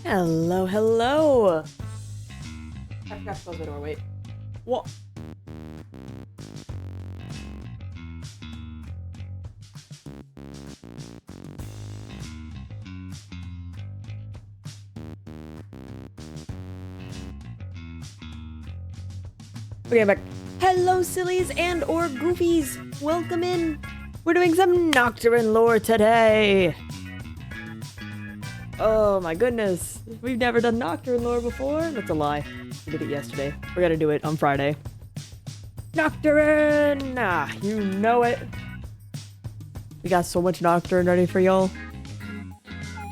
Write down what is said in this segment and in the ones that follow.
Hello, hello. I forgot to close the door, wait. What? Okay, I'm back. Hello, sillies and or goofies. Welcome in. We're doing some Nocturin lore today. Oh my goodness. We've never done Nocturin lore before. That's a lie. We did it yesterday. We're gonna do it on Friday. Nocturin! Ah, you know it. We got so much Nocturin ready for y'all.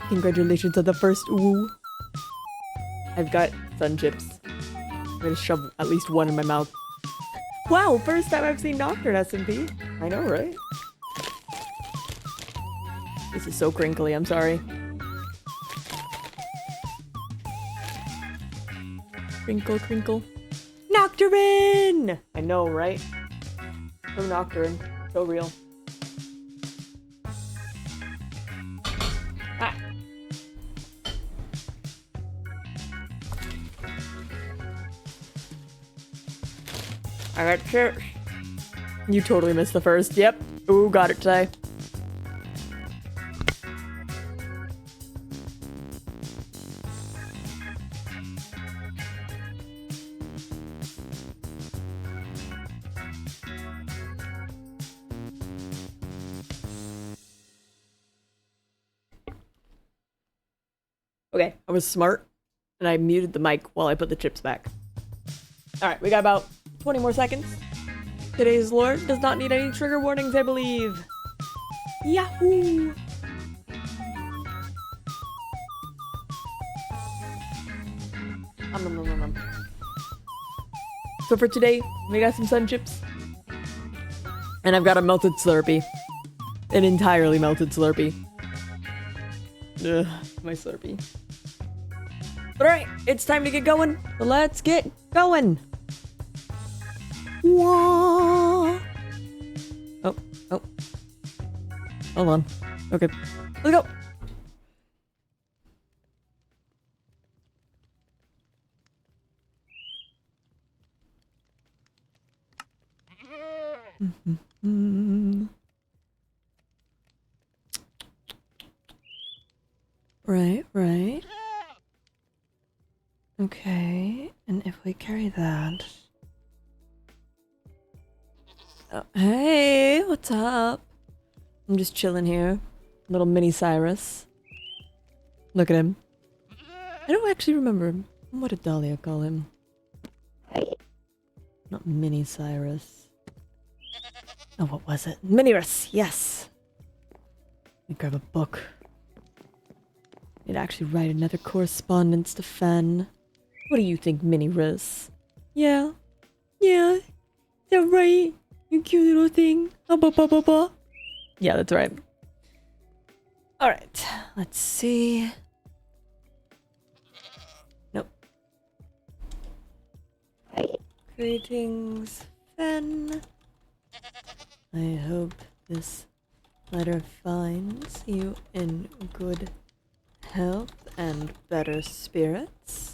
Congratulations on the first woo. I've got sun chips. I'm gonna shove at least one in my mouth. Wow, first time I've seen Nocturne SMP. I know, right? This is so crinkly, I'm sorry. Crinkle, crinkle. Nocturin! I know, right? From Nocturin. So real. Ah. I got chips. You totally missed the first. Yep. Ooh, got it today. Okay, I was smart, and I muted the mic while I put the chips back. Alright, we got about 20 more seconds. Today's lore does not need any trigger warnings, I believe. Yahoo! So for today, we got some sun chips. And I've got a melted Slurpee. An entirely melted Slurpee. Ugh, my Slurpee. Alright, it's time to get going. So let's get going. Whoa. Oh. Hold on. Okay. Let's go. Right. Okay, and if we carry that... Oh, hey, what's up? I'm just chilling here. Little mini Cyrus. Look at him. I don't actually remember him. What did Dahlia call him? Not mini Cyrus. Oh, what was it? Minirus, yes! Let me grab a book. I'd actually write another correspondence to Fen. What do you think, Minirus? Yeah, is that right? You cute little thing. Yeah, that's right. Alright, let's see. Nope. Greetings, Fen. I hope this letter finds you in good health and better spirits.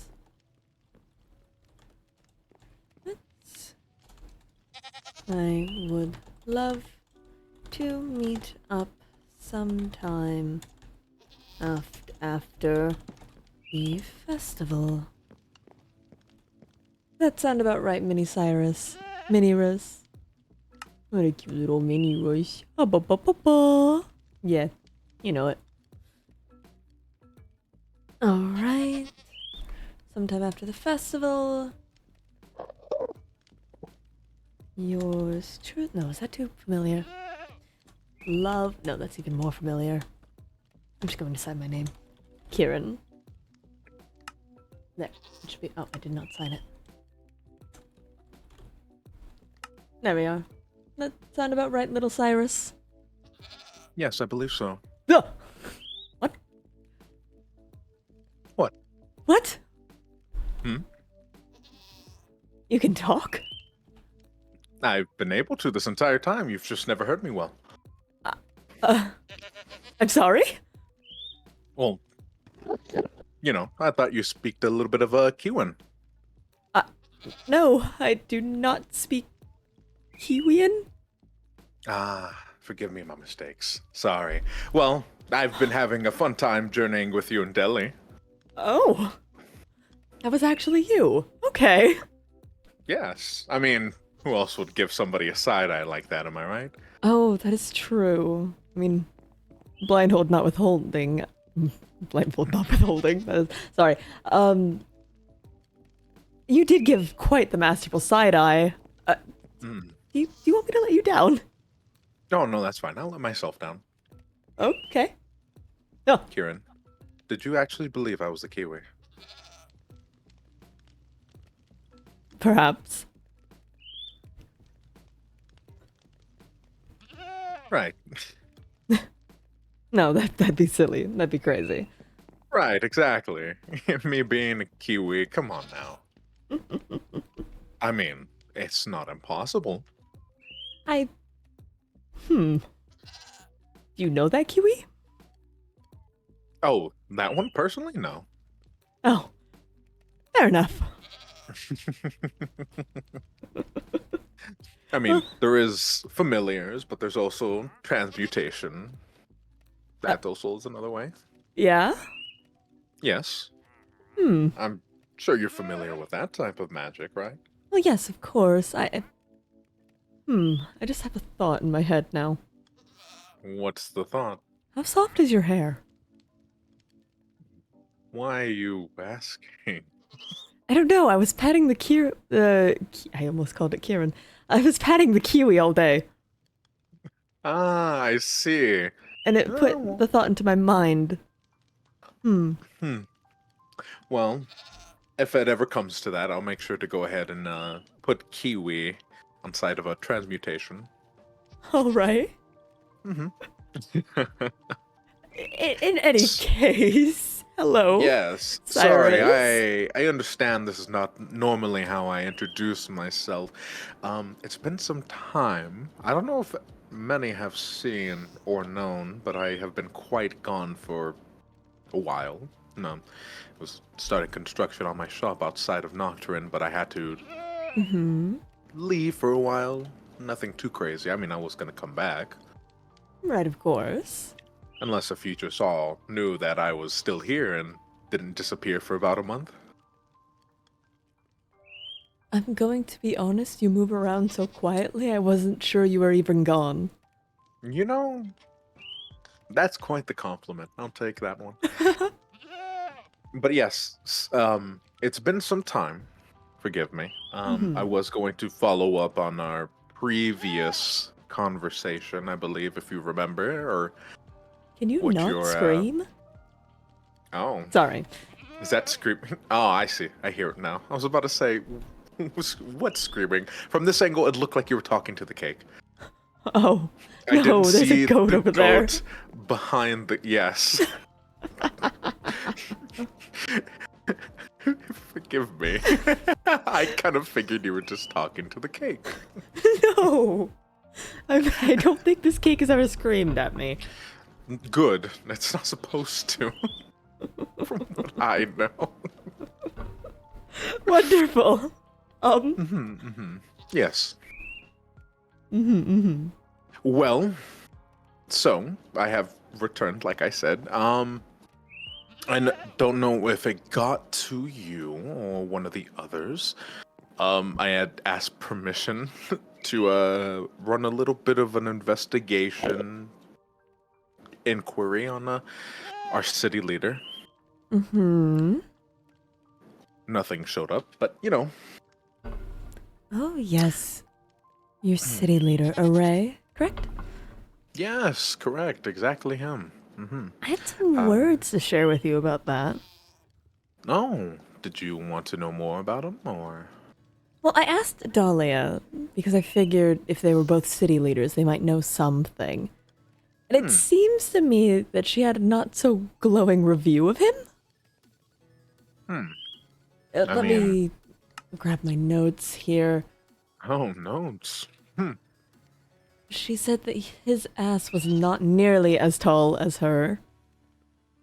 I would love to meet up sometime after the festival. That sound about right, Mini Cyrus. Minirus. What a cute little Minirus. Yeah, you know it. Alright. Sometime after the festival. Yours truth. No, is that too familiar? Love. No, that's even more familiar. I'm just going to sign my name. Ciaran. There. It should be. Oh, I did not sign it. There we are. That sound about right, little Cyrus? Yes, I believe so. Ugh. What? What? What? Hmm? You can talk? I've been able to this entire time. You've just never heard me well. I'm sorry? Well, I thought you speaked a little bit of a Kiwin. Uh, no, I do not speak Kiwian. Ah, forgive me my mistakes. Sorry. Well, I've been having a fun time journeying with you in Delhi. Oh, that was actually you. Okay. Yes. I mean, who else would give somebody a side eye like that, am I right? Oh, that is true. I mean, blindfold not withholding. Blindfold not withholding. That is, sorry. You did give quite the masterful side eye. Hmm. Do you want me to let you down? Oh, no, that's fine. I'll let myself down. Okay. Oh, Ciaran, did you actually believe I was the Kiwi? perhaps. Right. No, that'd be silly. That'd be crazy. Right, exactly. Me being a Kiwi, come on now. I mean, it's not impossible. I. Do you know that Kiwi? Oh, that one personally? No. Oh, fair enough. I mean, there is familiars, but there's also transmutation. Uh, That also is another way. yeah? Yes, Hmm. I'm sure you're familiar with that type of magic, right? Well, yes, of course. I just have a thought in my head now. What's the thought? How soft is your hair? Why are you asking? I don't know. I was patting I almost called it Ciaran. I was patting the kiwi all day, Ah, I see. and it Oh, put well. the thought into my mind. Hmm. Well, if it ever comes to that, I'll make sure to go ahead and put kiwi on side of a transmutation. All right. Mm-hmm. In any case, hello, Yes, sorry. Cyrus. I understand this is not normally how I introduce myself. It's been some time. I don't know if many have seen or known, but I have been quite gone for a while. No, was starting construction on my shop outside of Nocturin, but I had to Mm-hmm. leave for a while. Nothing too crazy. I mean, I was gonna come back. Right, of course. Unless a future Saul knew that I was still here and didn't disappear for about a month. I'm going to be honest, you move around so quietly, I wasn't sure you were even gone. You know, that's quite the compliment. I'll take that one. But yes, it's been some time. Forgive me. I Mm-hmm. was going to follow up on our previous conversation, I believe, if you remember, or Can you what not your scream? oh, Sorry. is that screaming? Oh, I see. I hear it now. I was about to say, what's screaming? From this angle, it looked like you were talking to the cake. Oh, I didn't no, there's a see goat the over there. goat behind the yes. Forgive me. I kind of figured you were just talking to the cake. No! I don't think this cake has ever screamed at me. Good. It's not supposed to. From what I know. Wonderful. Yes. Mm-hmm. Well, so I have returned, like I said. I don't know if it got to you or one of the others. I had asked permission to run a little bit of an investigation inquiry on our city leader. Mm-hmm. Nothing showed up, but Oh, yes. Your city leader, Array, correct? yes, correct, exactly him. I had some Uh, words to share with you about that. oh, did you want to know more about him, or? Well, I asked Dahlia because I figured if they were both city leaders, they might know something. And it seems to me that she had a not so glowing review of him. I Let mean, me grab my notes here. oh notes. She said that his ass was not nearly as tall as her.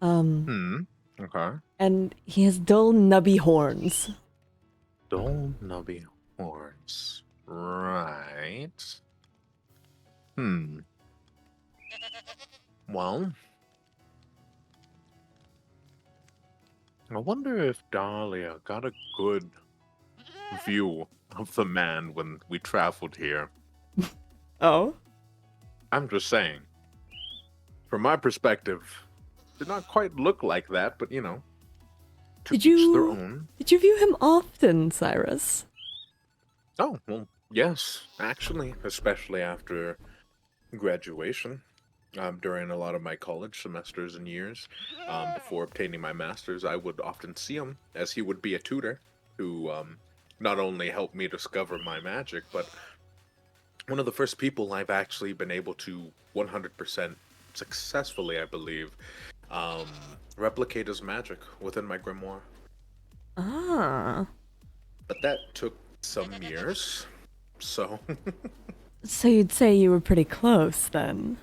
Hmm. Okay. And he has dull, nubby horns. Dull nubby horns. Right. Hmm. Well, I wonder if Dahlia got a good view of the man when we traveled here. Oh? I'm just saying. From my perspective, did not quite look like that, but to Did each their you... own. Did you view him often, Cyrus? Oh, well, yes, actually, especially after graduation. During a lot of my college semesters and years, before obtaining my master's, I would often see him, as he would be a tutor who not only helped me discover my magic, but one of the first people I've actually been able to 100% successfully, I believe, um, replicate his magic within my grimoire. Ah. But that took some years, so. So you'd say you were pretty close, then?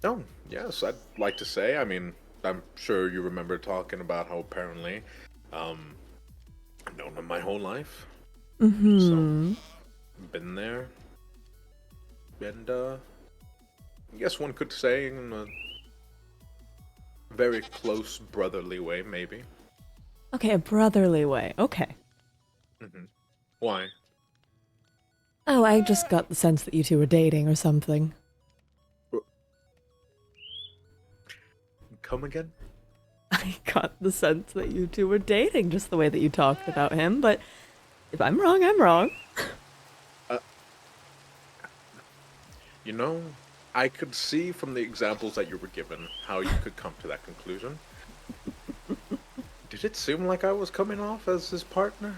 Oh, yes, I'd like to say. I mean, I'm sure you remember talking about how apparently, um, I've known him my whole life. So, Mm-hmm. been there. And, I guess one could say in a very close brotherly way, maybe. Okay, a brotherly way. Okay. Why? Oh, I just got the sense that you two were dating or something. Come again? I got the sense that you two were dating, just the way that you talked about him, but if I'm wrong, I'm wrong. Uh, you know, I could see from the examples that you were given how you could come to that conclusion. Did it seem like I was coming off as his partner?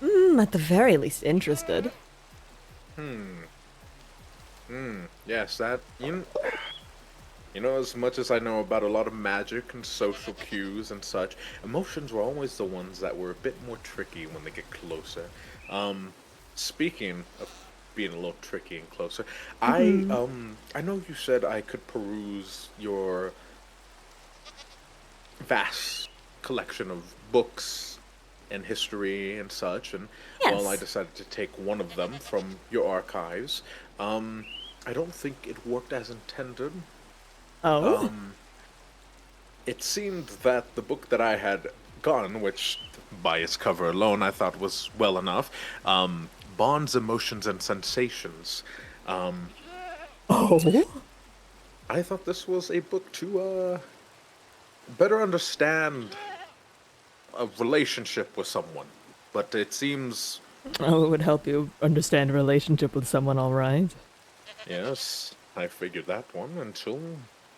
At the very least interested. Yes, that, as much as I know about a lot of magic and social cues and such, emotions were always the ones that were a bit more tricky when they get closer. Speaking of being a little tricky and closer, I know you said I could peruse your vast collection of books and history and such, and well, I Yes. decided to take one of them from your archives. I don't think it worked as intended. Oh? It seemed that the book that I had gotten, which by its cover alone I thought was well enough, Bonds, Emotions, and Sensations. Um, Oh? I thought this was a book to better understand a relationship with someone, but it seems, Oh, it would help you understand a relationship with someone, all right. yes, I figured that one until,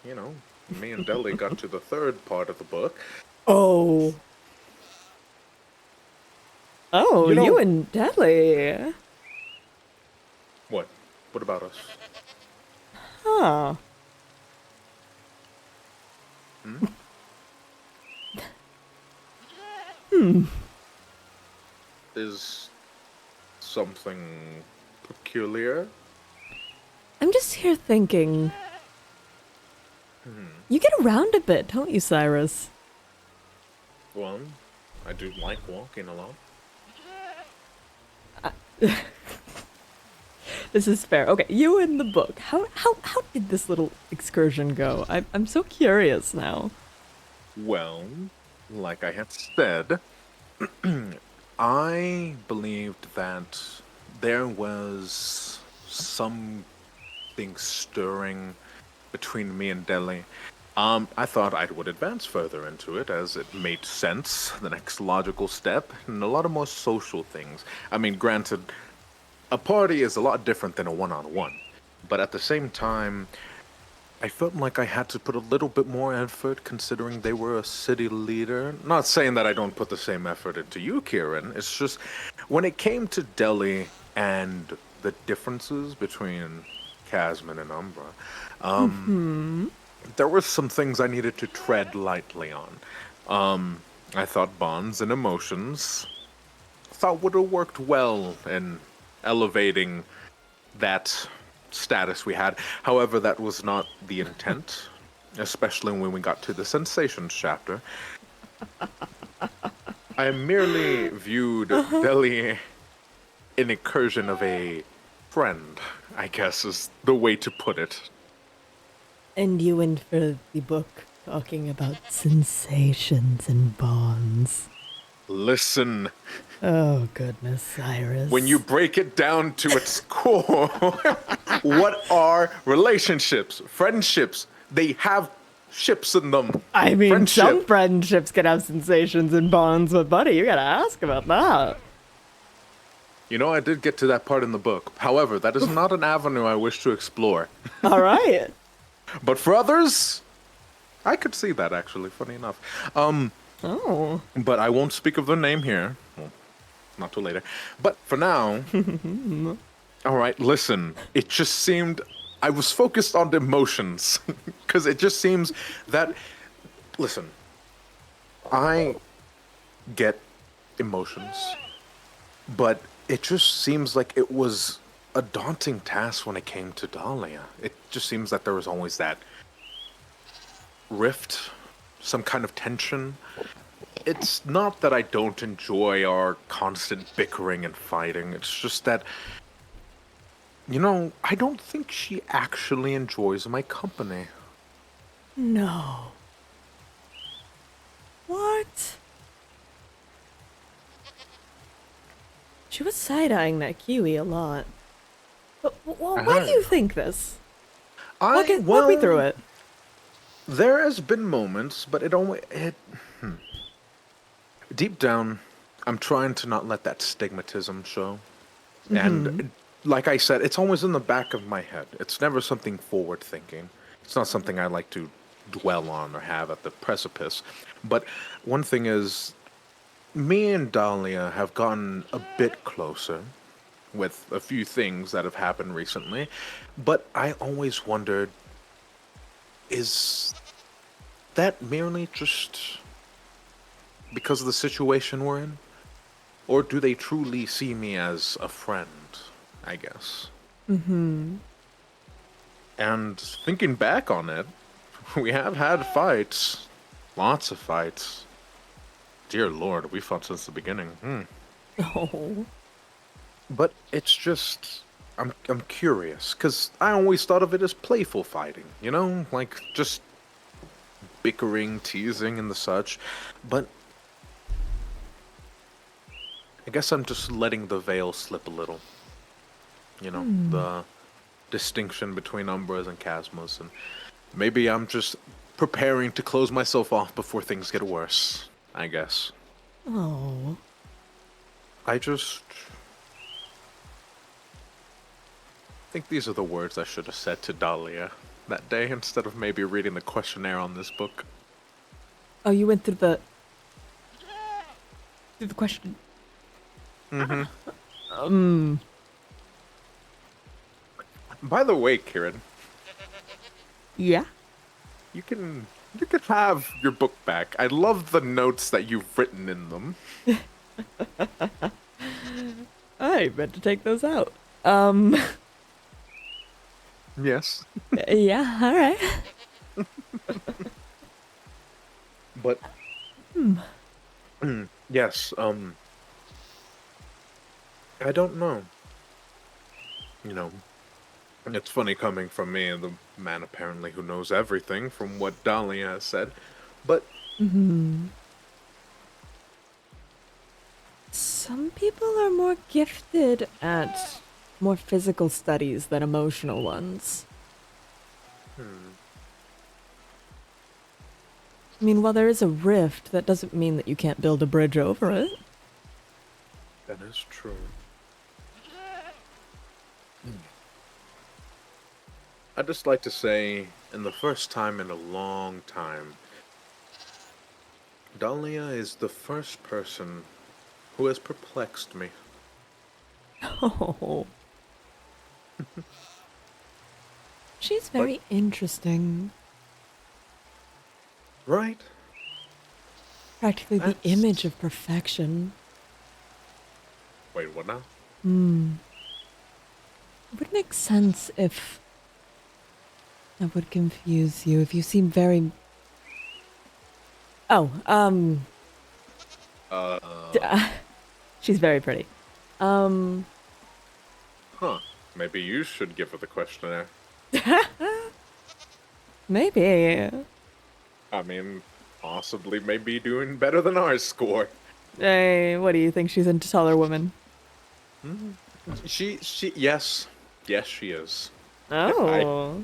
you know, me and Deli got to the third part of the book. Oh. Oh, You you know, and Delhi. what? What about us? Huh. Hmm? Is something peculiar? I'm just here thinking. You get around a bit, don't you, Cyrus? Well, I do like walking a lot. This is fair. Okay, you in the book. How did this little excursion go? I'm so curious now. Well, like I had said, I believed that there was something stirring between me and Delhi. I thought I would advance further into it as it made sense, the next logical step, and a lot of more social things. I mean, granted, a party is a lot different than a one-on-one, but at the same time, I felt like I had to put a little bit more effort considering they were a city leader. Not saying that I don't put the same effort into you, Ciaran. It's just when it came to Delhi and the differences between Casman and Umbra, there were some things I needed to tread lightly on. I thought bonds and emotions thought would have worked well in elevating that status we had. However, that was not the intent, especially when we got to the sensations chapter. I merely viewed Deli an incursion of a friend, I guess is the way to put it. And you went for the book talking about sensations and bonds. Listen, Oh, goodness, Cyrus. when you break it down to its core, what are relationships? Friendships. They have ships in them. I mean, some Friendship. friendships can have sensations and bonds, but buddy, you gotta ask about that. You know, I did get to that part in the book. However, that is not an avenue I wish to explore. All right. But for others, I could see that actually, funny enough. Oh. But I won't speak of their name here. Well, not till later. But for now, all right, listen. It just seemed I was focused on the emotions because it just seems that, listen, I get emotions, but it just seems like it was a daunting task when it came to Dahlia. It just seems that there was always that rift, some kind of tension. It's not that I don't enjoy our constant bickering and fighting. It's just that, you know, I don't think she actually enjoys my company. No. What? She was side-eyeing that Kiwi a lot. But why do you think this? Walk me through it. There has been moments, but deep down, I'm trying to not let that stigmatism show. And like I said, it's always in the back of my head. It's never something forward thinking. It's not something I like to dwell on or have at the precipice. But one thing is, me and Dahlia have gotten a bit closer with a few things that have happened recently. But I always wondered, is that merely just because of the situation we're in? Or do they truly see me as a friend, I guess? And thinking back on it, we have had fights. Lots of fights. Dear Lord, we fought since the beginning. Oh. But it's just, I'm curious, because I always thought of it as playful fighting, you know? Like, just bickering, teasing, and the such. But I guess I'm just letting the veil slip a little. You know, the distinction between umbras and chasmas, and maybe I'm just preparing to close myself off before things get worse, I guess. Oh. I think these are the words I should have said to Dahlia that day instead of maybe reading the questionnaire on this book. Oh, you went through the question. By the way, Ciaran, Yeah. you can have your book back. I love the notes that you've written in them. I meant to take those out. Yes. Yeah, all right. But yes, I don't know. You know, it's funny coming from me, the man apparently who knows everything from what Dahlia has said. But Some people are more gifted at more physical studies than emotional ones. I mean, while there is a rift, that doesn't mean that you can't build a bridge over it. that is true. I'd just like to say, in the first time in a long time, Dahlia is the first person who has perplexed me. Oh. She's very interesting. Right? Practically the That's- image of perfection. Wait, what now? It would make sense if that would confuse you, if you seem very Oh, Uh, she's very pretty. Um, huh. Maybe you should give her the questionnaire. maybe. I mean, possibly maybe doing better than our score. Hey, what do you think? She's into taller women. Yes. Yes, she is. I, Oh.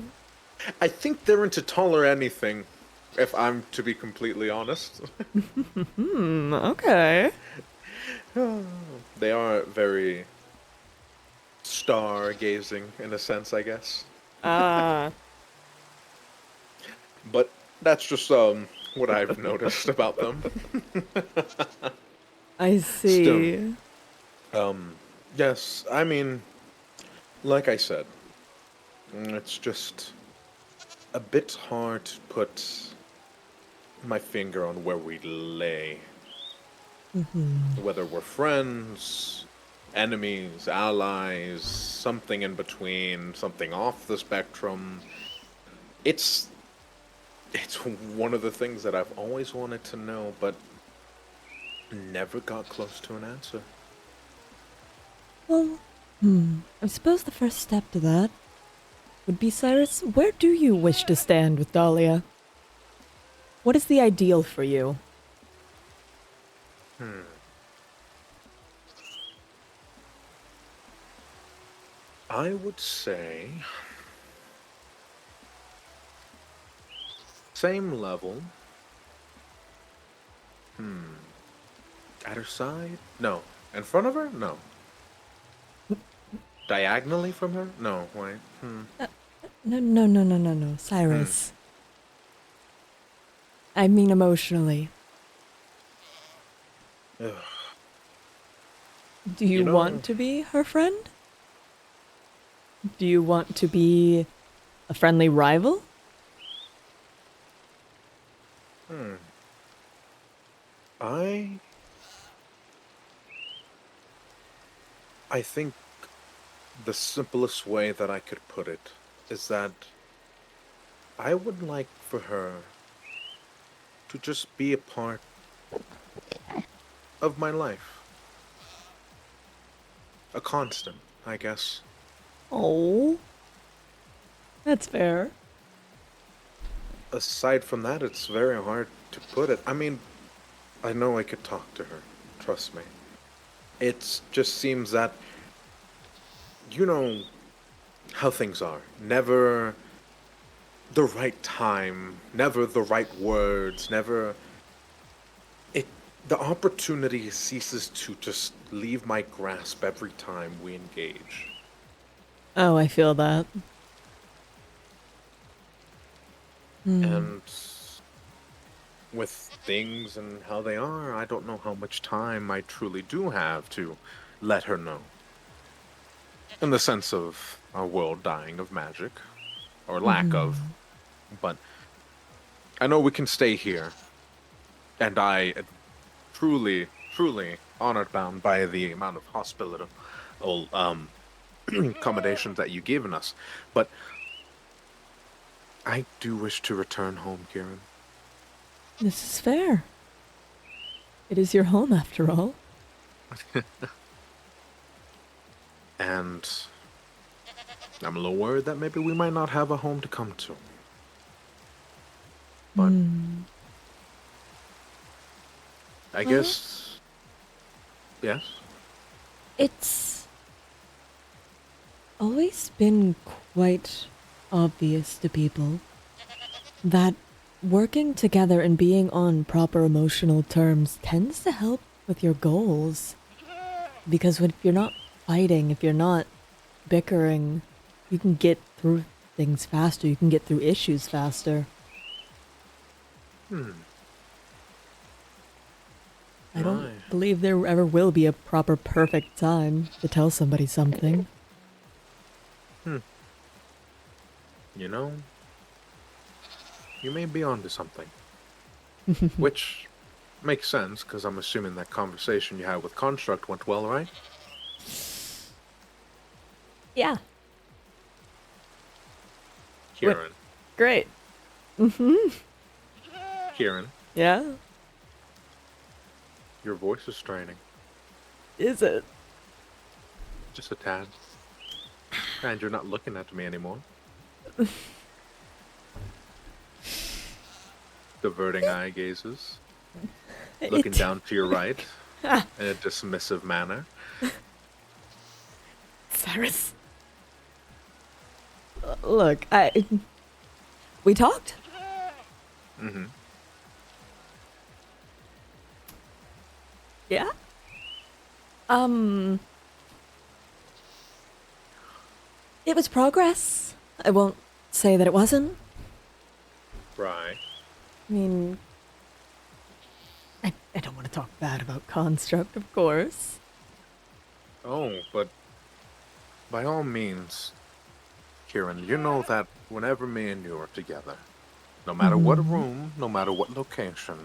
I think they're into taller anything, if I'm to be completely honest. Okay. They are very stargazing in a sense, I guess. Ah, But that's just what I've noticed about them. I Still, see. yes, I mean, like I said, it's just a bit hard to put my finger on where we lay. Whether we're friends, enemies, allies, something in between, something off the spectrum. It's it's one of the things that I've always wanted to know, but never got close to an answer. Well, I suppose the first step to that would be, Cyrus, where do you wish to stand with Dahlia? What is the ideal for you? I would say same level. At her side? No. In front of her? No. Diagonally from her? No. Wait. No, no, no, no, no, no, Cyrus. I mean emotionally. Ugh. Do you You know, want to be her friend? Do you want to be a friendly rival? I I think the simplest way that I could put it is that I would like for her to just be a part of my life. A constant, I guess. Oh, that's fair. Aside from that, it's very hard to put it. I mean, I know I could talk to her. Trust me. It just seems that you know how things are. Never the right time, never the right words, never it the opportunity ceases to just leave my grasp every time we engage. Oh, I feel that. And with things and how they are, I don't know how much time I truly do have to let her know. In the sense of our world dying of magic, or lack of. But I know we can stay here, and I am truly, truly honored bound by the amount of hospitable accommodations that you've given us. But I do wish to return home, Ciaran. This is fair. It is your home after all. And I'm a little worried that maybe we might not have a home to come to. But I Well, guess, yes. it's always been quite obvious to people that working together and being on proper emotional terms tends to help with your goals. Because if you're not fighting, if you're not bickering, you can get through things faster, you can get through issues faster. I don't Right. believe there ever will be a proper perfect time to tell somebody something. You know, you may be onto something. Which makes sense, because I'm assuming that conversation you had with Construct went well, right? Yeah. Ciaran. Great. Ciaran. Yeah? Your voice is straining. Is it? Just a tad. And you're not looking at me anymore. Diverting eye gazes. Looking down to your right in a dismissive manner. Cyrus. Look, we talked? Mm-hmm. Yeah? It was progress. I won't say that it wasn't. Right. I mean, I don't want to talk bad about Construct, of course. Oh, but by all means, Ciaran, you know that whenever me and you are together, no matter what room, no matter what location,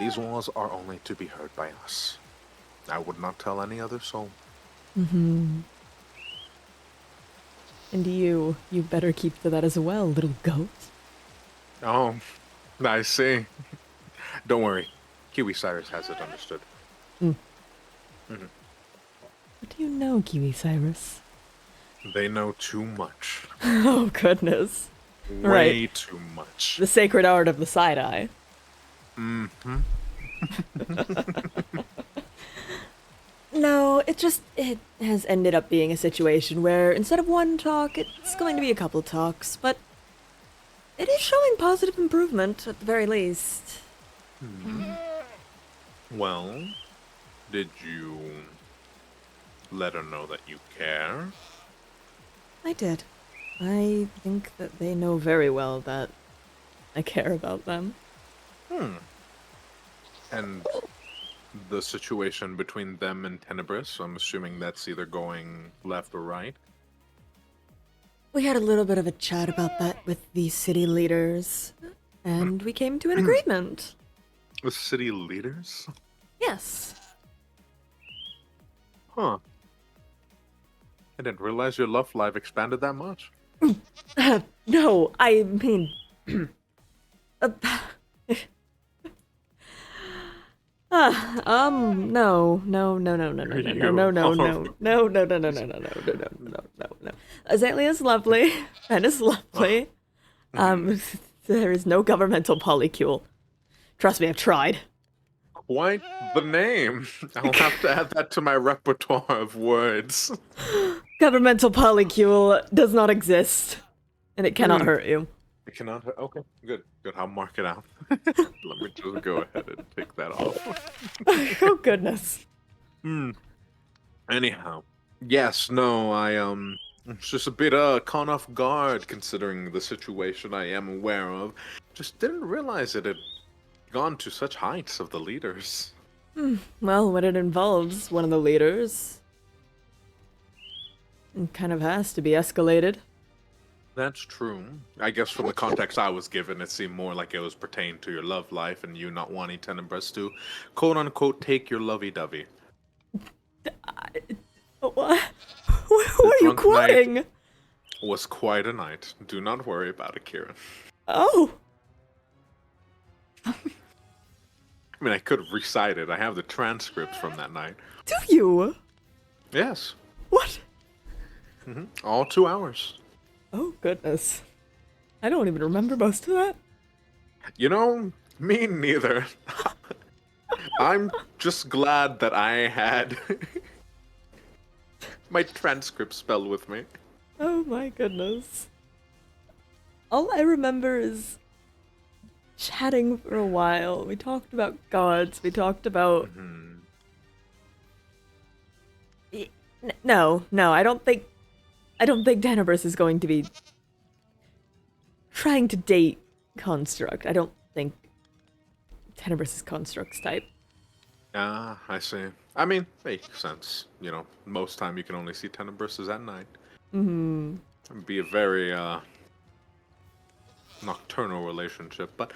these walls are only to be heard by us. I would not tell any other soul. Mm-hmm. And you better keep to that as well, little goat. Oh, I see. Don't worry. Kiwi Cyrus has it understood. Mm. Mhm. What do you know, Kiwi Cyrus? They know too much. Oh, goodness. Way Right. too much. The sacred art of the side-eye. Mm-hmm. No, it has ended up being a situation where instead of one talk, it's going to be a couple talks, but it is showing positive improvement at the very least. Well, did you let her know that you care? I did. I think that they know very well that I care about them. And the situation between them and Tenebris, I'm assuming that's either going left or right? We had a little bit of a chat about that with the city leaders, and we came to an agreement. The city leaders? Yes. Huh. I didn't realize your love life expanded that much. No, I mean... No. Azalea is lovely. Ben is lovely. There is no governmental polycule. Trust me, I've tried. Quite the name. I'll have to add that to my repertoire of words. Governmental polycule does not exist, and it cannot hurt you. It cannot. Okay, good. I'll mark it out. Let me just go ahead and take that off. Oh goodness. Anyhow, yes, no, it's just a bit caught off guard considering the situation I am aware of. Just didn't realize it had gone to such heights of the leaders. Well, when it involves one of the leaders, it kind of has to be escalated. That's true. I guess from the context I was given, it seemed more like it was pertained to your love life and you not wanting Tenebris to, quote unquote, take your lovey-dovey. What? What are you quoting? Was quite a night. Do not worry about it, Ciaran. Oh. I mean, I could recite it. I have the transcripts from that night. Do you? Yes. What? All 2 hours. Oh, goodness. I don't even remember most of that. You know, me neither. I'm just glad that I had my transcript spelled with me. Oh my goodness. All I remember is chatting for a while. We talked about gods. We talked about... No, I don't think Tenebris is going to be trying to date Construct. I don't think Tenebris is Construct's type. Ah, I see. I mean, makes sense. You know, most time you can only see Tenebris at night. It'd be a very, nocturnal relationship, but...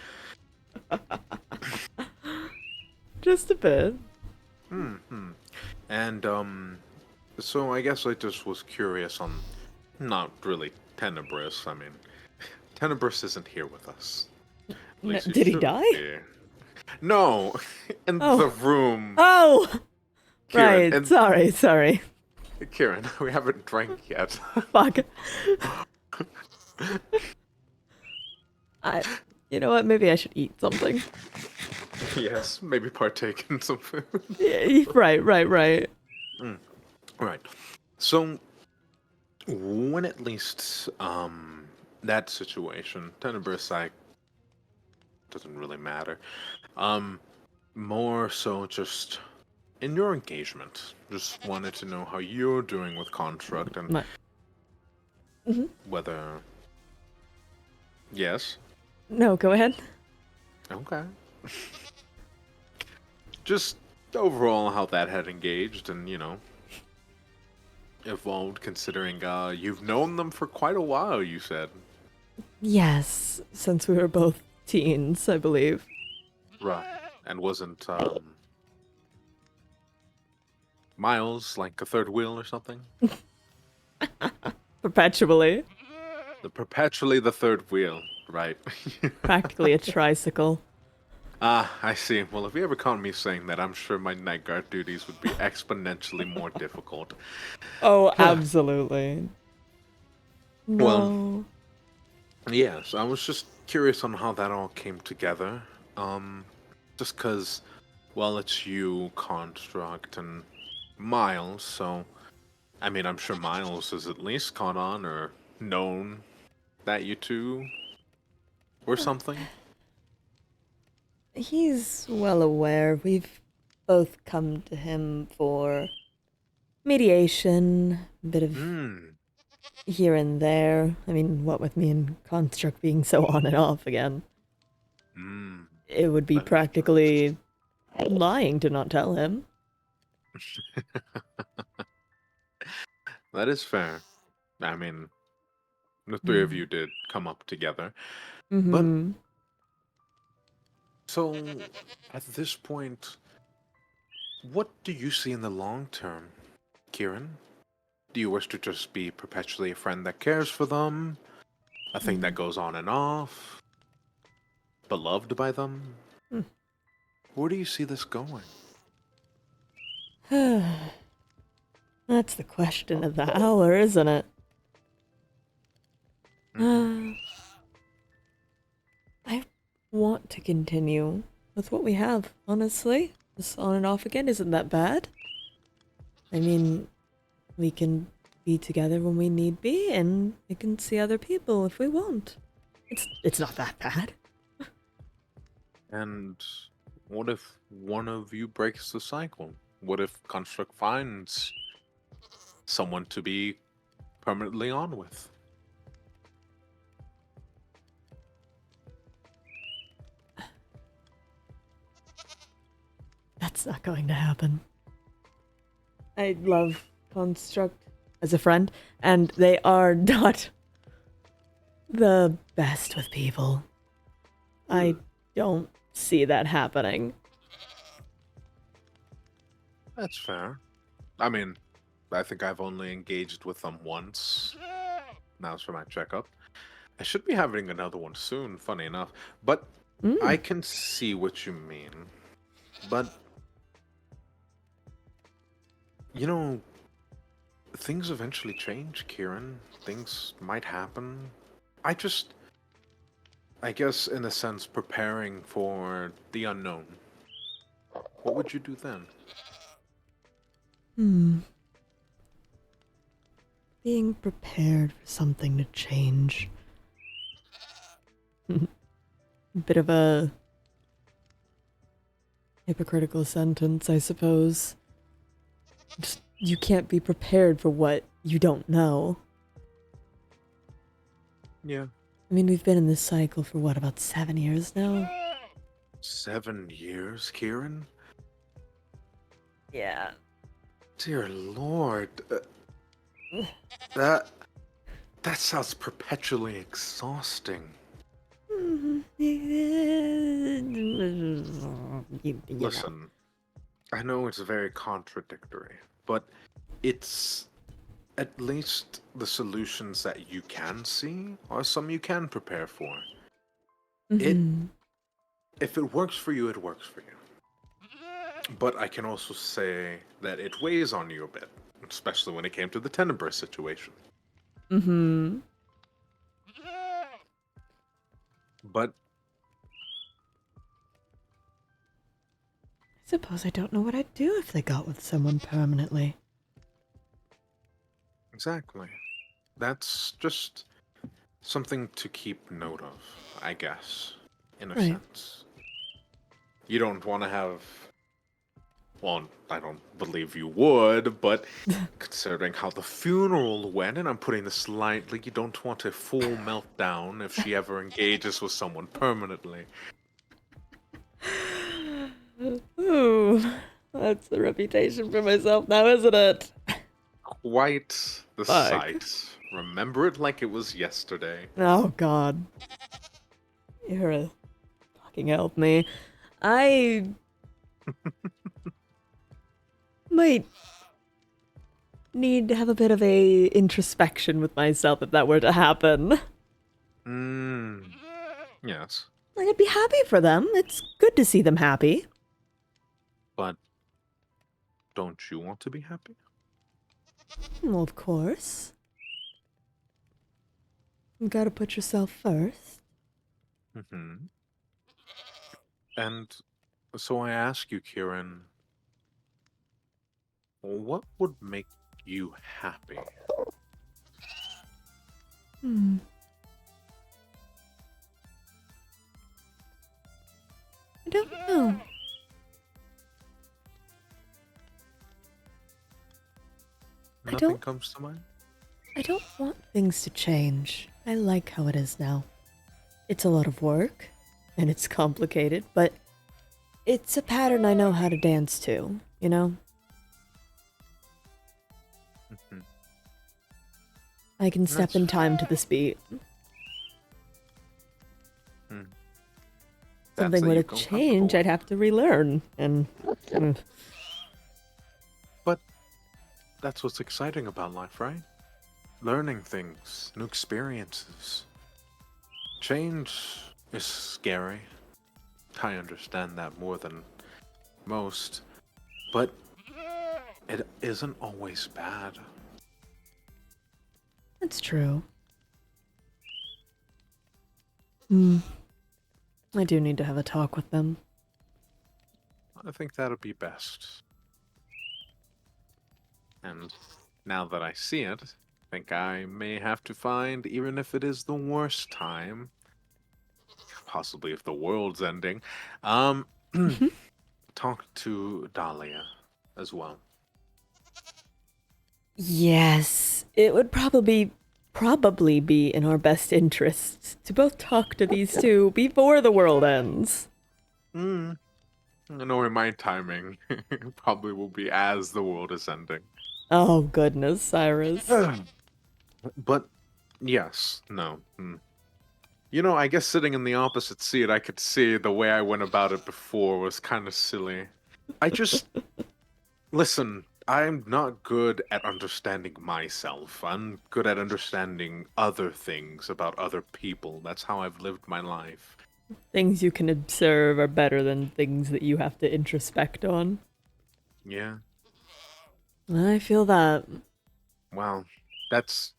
Just a bit. And, so I guess I just was curious on, not really Tenebris. I mean, Tenebris isn't here with us. At least Did he shouldn't die? be. No, in Oh. the room. Oh! Ciaran, Right. and Sorry. Ciaran, we haven't drank yet. Fuck. You know what? Maybe I should eat something. Yes, maybe partake in some food. Yeah, right. Right. So, when at least that situation, Tenebris side doesn't really matter. Um, More so just in your engagement. Just wanted to know how you're doing with construct and My, Mhm. whether. Yes. No, go ahead. Okay. Just overall how that had engaged and evolved. Considering you've known them for quite a while. You said. Yes, since we were both teens, I believe. Right. And wasn't Miles like a third wheel or something? Perpetually. Perpetually the third wheel, right? Practically a tricycle. Ah, I see. Well, if you ever caught me saying that, I'm sure my night guard duties would be exponentially more difficult. Oh, absolutely. Well, No. yes, I was just curious on how that all came together. Um, just because, well, it's you, Construct, and Miles, so I mean, I'm sure Miles is at least caught on or known that you two or something. He's well aware. We've both come to him for mediation, a bit of Hmm. here and there. I mean, what with me and Construct being so on and off again, Hmm. it would be That makes practically lying to not tell him. sense. That is fair. I mean, the three of Mm. you did come up together. But Mm-hmm. so, at this point, what do you see in the long term, Ciaran? Do you wish to just be perpetually a friend that cares for them? A thing that goes on and off? Beloved by them? Where do you see this going? That's the question of the hour, isn't it? Hmm. I want to continue with what we have, honestly. This on and off again isn't that bad. I mean, we can be together when we need be, and we can see other people if we want. It's not that bad. And what if one of you breaks the cycle? What if Construct finds someone to be permanently on with? That's not going to happen. I love Construct as a friend, and they are not the best with people. I don't see that happening. That's fair. I mean, I think I've only engaged with them once. That was for my checkup. I should be having another one soon, funny enough. But I Mm. can see what you mean. But, you know, things eventually change, Ciaran. Things might happen. I just, I guess, in a sense, preparing for the unknown. What would you do then? Hmm. Being prepared for something to change. Bit of a hypocritical sentence, I suppose. Just, you can't be prepared for what you don't know. Yeah. I mean, we've been in this cycle for what, about 7 years now? 7 years, Ciaran? Yeah. Dear Lord. That that sounds perpetually exhausting. You know. Listen, I know it's very contradictory, but it's at least the solutions that you can see are some you can prepare for. It Mhm. if it works for you, it works for you. But I can also say that it weighs on you a bit, especially when it came to the Tenebris situation. Mm-hmm. But I suppose I don't know what I'd do if they got with someone permanently. exactly, that's just something to keep note of, I guess, in a Right. sense. You don't want to have. Well, I don't believe you would, but considering how the funeral went, and I'm putting this lightly, you don't want a full meltdown if she ever engages with someone permanently. Ooh, that's a reputation for myself now, isn't it? Quite the Fuck. sight. Remember it like it was yesterday. Oh god. You're a fucking help me. I might need to have a bit of a introspection with myself if that were to happen. Yes. Like, I'd be happy for them. It's good to see them happy. But don't you want to be happy? Well, of course. You gotta put yourself first. Mm-hmm. And so I ask you, Ciaran, what would make you happy? Hmm. I don't know. Nothing comes to mind? I don't want things to change. I like how it is now. It's a lot of work, and it's complicated, but it's a pattern I know how to dance to, you know? Mhm. I can step That's in time to this beat. Hmm. Something that were to you've grown comfortable change, I'd with. have to relearn, and... But that's what's exciting about life, right? Learning things, new experiences. Change is scary. I understand that more than most, but it isn't always bad. That's true. Hmm. I do need to have a talk with them. I think that'll be best. And now that I see it, I think I may have to find, even if it is the worst time, possibly if the world's ending, um, talk to Dahlia as well. Yes, it would probably be in our best interests to both talk to these two before the world ends. Hmm. Knowing my timing, probably will be as the world is ending. Oh goodness, Cyrus. But yes, no. You know, I guess sitting in the opposite seat, I could see the way I went about it before was kind of silly. I just listen. I'm not good at understanding myself. I'm good at understanding other things about other people. That's how I've lived my life. Things you can observe are better than things that you have to introspect on. Yeah. I feel that. Well, that's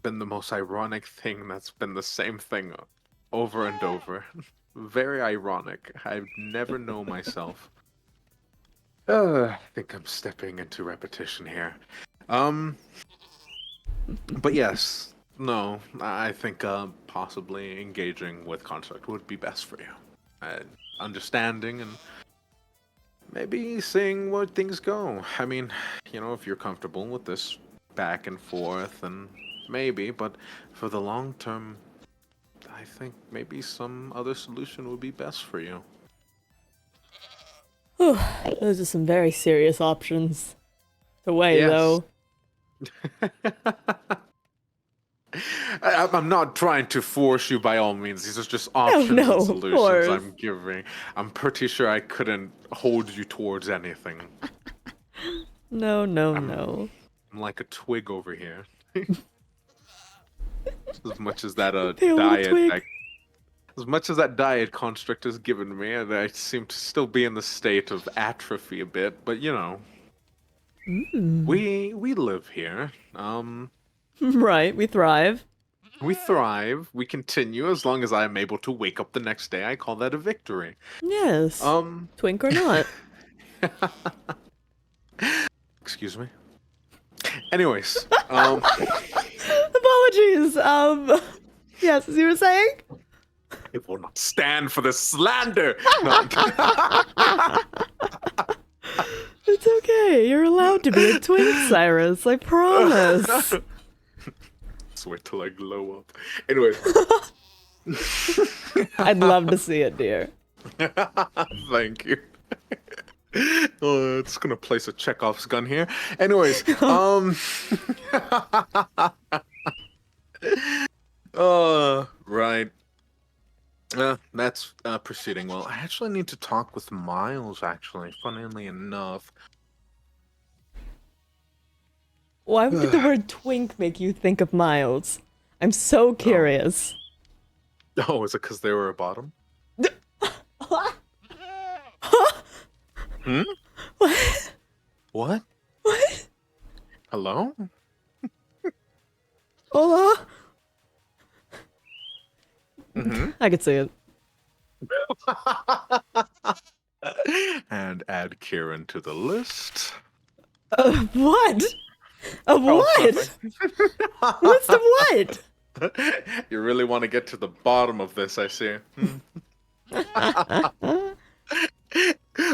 been the most ironic thing that's been the same thing over and over. Very ironic. I've never known myself. I think I'm stepping into repetition here. Um, but yes, no, I think possibly engaging with construct would be best for you. Understanding and maybe seeing where things go. I mean, you know, if you're comfortable with this back and forth, and maybe, but for the long term, I think maybe some other solution would be best for you. Whew, those are some very serious options to weigh, Yes. though. I'm not trying to force you by all means. These are just No, options no, and of solutions course. I'm giving. I'm pretty sure I couldn't hold you towards anything. No, no, I'm, no. I'm like a twig over here. As much as that Pale little diet twig. that As much as that diet construct has given me, and I seem to still be in the state of atrophy a bit, but you know, we live here. Right, we thrive. We thrive. We continue as long as I am able to wake up the next day. I call that a victory. Yes. Um, Twink or not. excuse me. Anyways, Apologies. Yes, as you were saying? it will not stand for the slander. No. It's okay. You're allowed to be a twink, Cyrus. I promise. Wait till I glow up. Anyways. I'd love to see it, dear. Thank you. Oh, it's gonna place a Chekhov's gun here. Anyways, right. That's proceeding well. I actually need to talk with Miles, actually, funnily enough. Why would the word twink make you think of Miles? I'm so curious. Oh, is it because they were a bottom? Hmm? What? What? What? Hello? Hola? Mm-hmm. I could see it. And add Ciaran to the list. What? Of what? What's the what? You really want to get to the bottom of this, I see.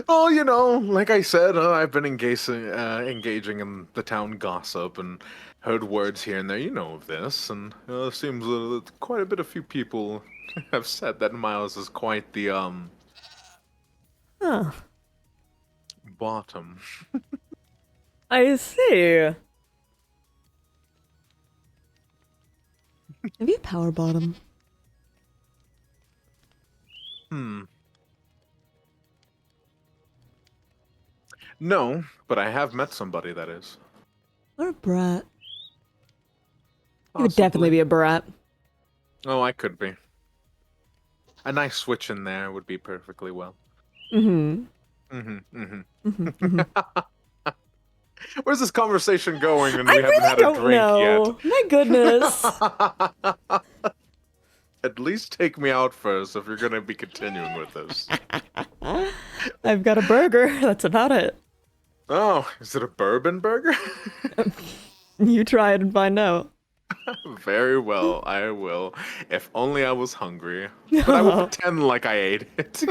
Well, you know, like I said, I've been engaging in the town gossip and heard words here and there. You know of this, and it seems quite a bit of few people have said that Miles is quite the Huh. bottom. I see. Maybe a power bottom. No, but I have met somebody that is. Or a brat. You would Possibly. definitely be a brat. Oh, I could be. A nice switch in there would be perfectly well. Mm-hmm. Where's this conversation going and we I haven't really had a don't drink know. My goodness. yet? At least take me out first if you're going to be continuing with this. I've got a burger. That's about it. Oh, is it a bourbon burger? You try it and find out. Very well, I will. If only I was hungry. But I will pretend like I ate it.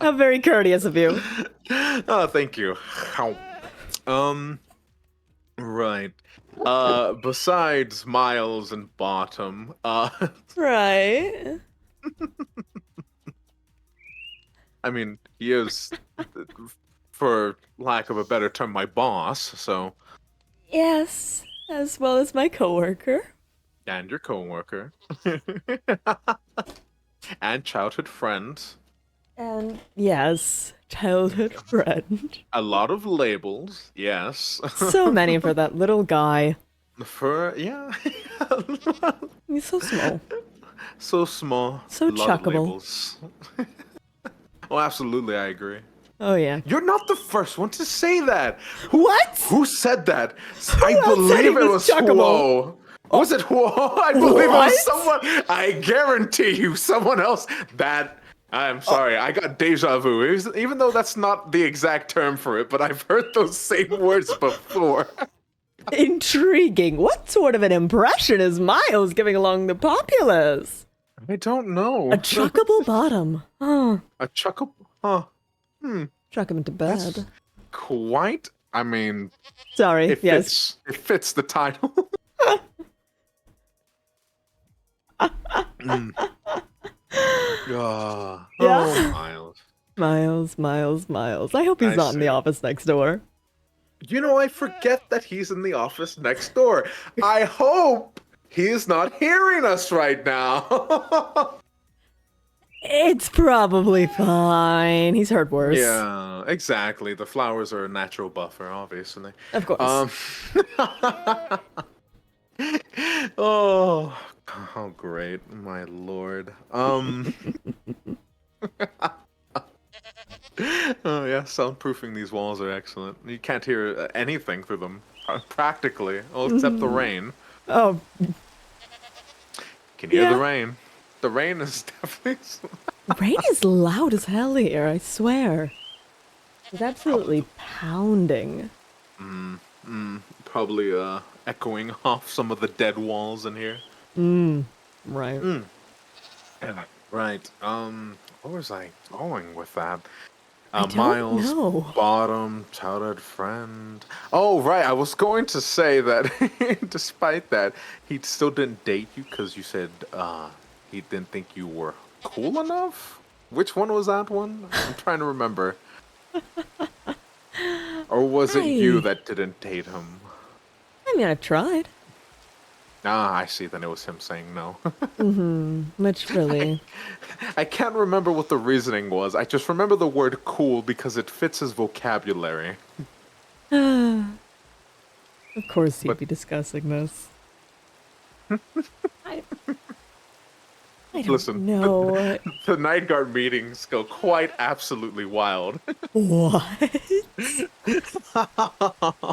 How very courteous of you. Oh, thank you. Right. Besides Miles and Bottom, Right. I mean, he is, for lack of a better term, my boss, so. Yes, as well as my coworker. And your coworker. And childhood friends. And yes, childhood friend. A lot of labels, yes. So many for that little guy. Yeah. He's so small. So small. So lot of chuckable. labels. Oh, absolutely, I agree. Oh yeah. You're not the first one to say that. What? Who said that? I else said he believe it was was chuckable? Whoa. Was it Whoa? I believe it What? was someone. I guarantee you, someone else. I'm sorry, I got deja vu. Even though that's not the exact term for it, but I've heard those same words before. Intriguing. What sort of an impression is Miles giving along the populace? I don't know. A chuckable bottom. Oh, A chuckle? Huh. chuck him into bed. That's quite. I mean, Sorry. it Yes. fits. It fits the title. Oh, Yeah. Miles. Miles. I hope he's I not in the see. office next door. You know, I forget that he's in the office next door. I hope he's not hearing us right now. It's probably fine. He's heard worse. Yeah, exactly. The flowers are a natural buffer, obviously. Of course. Oh, Oh, great, my lord. Oh yeah, soundproofing these walls are excellent. You can't hear anything through them, practically, well, except the rain. Oh, Can hear the yeah. rain. The rain is definitely Rain is loud as hell here, I swear. It's absolutely pounding. probably echoing off some of the dead walls in here. Right. Yeah. Right. What was I going with that? I don't Miles know. Bottom, childhood friend. Oh, right. I was going to say that despite that, he still didn't date you because you said he didn't think you were cool enough. Which one was that one? I'm trying to remember. Or was it you I, that didn't date him? I mean, I've tried. Ah, I see. Then it was him saying no. Which really, I can't remember what the reasoning was. I just remember the word cool because it fits his vocabulary. of course he'd But be discussing this. I, I don't listen, know. the night guard meetings go quite absolutely wild. What?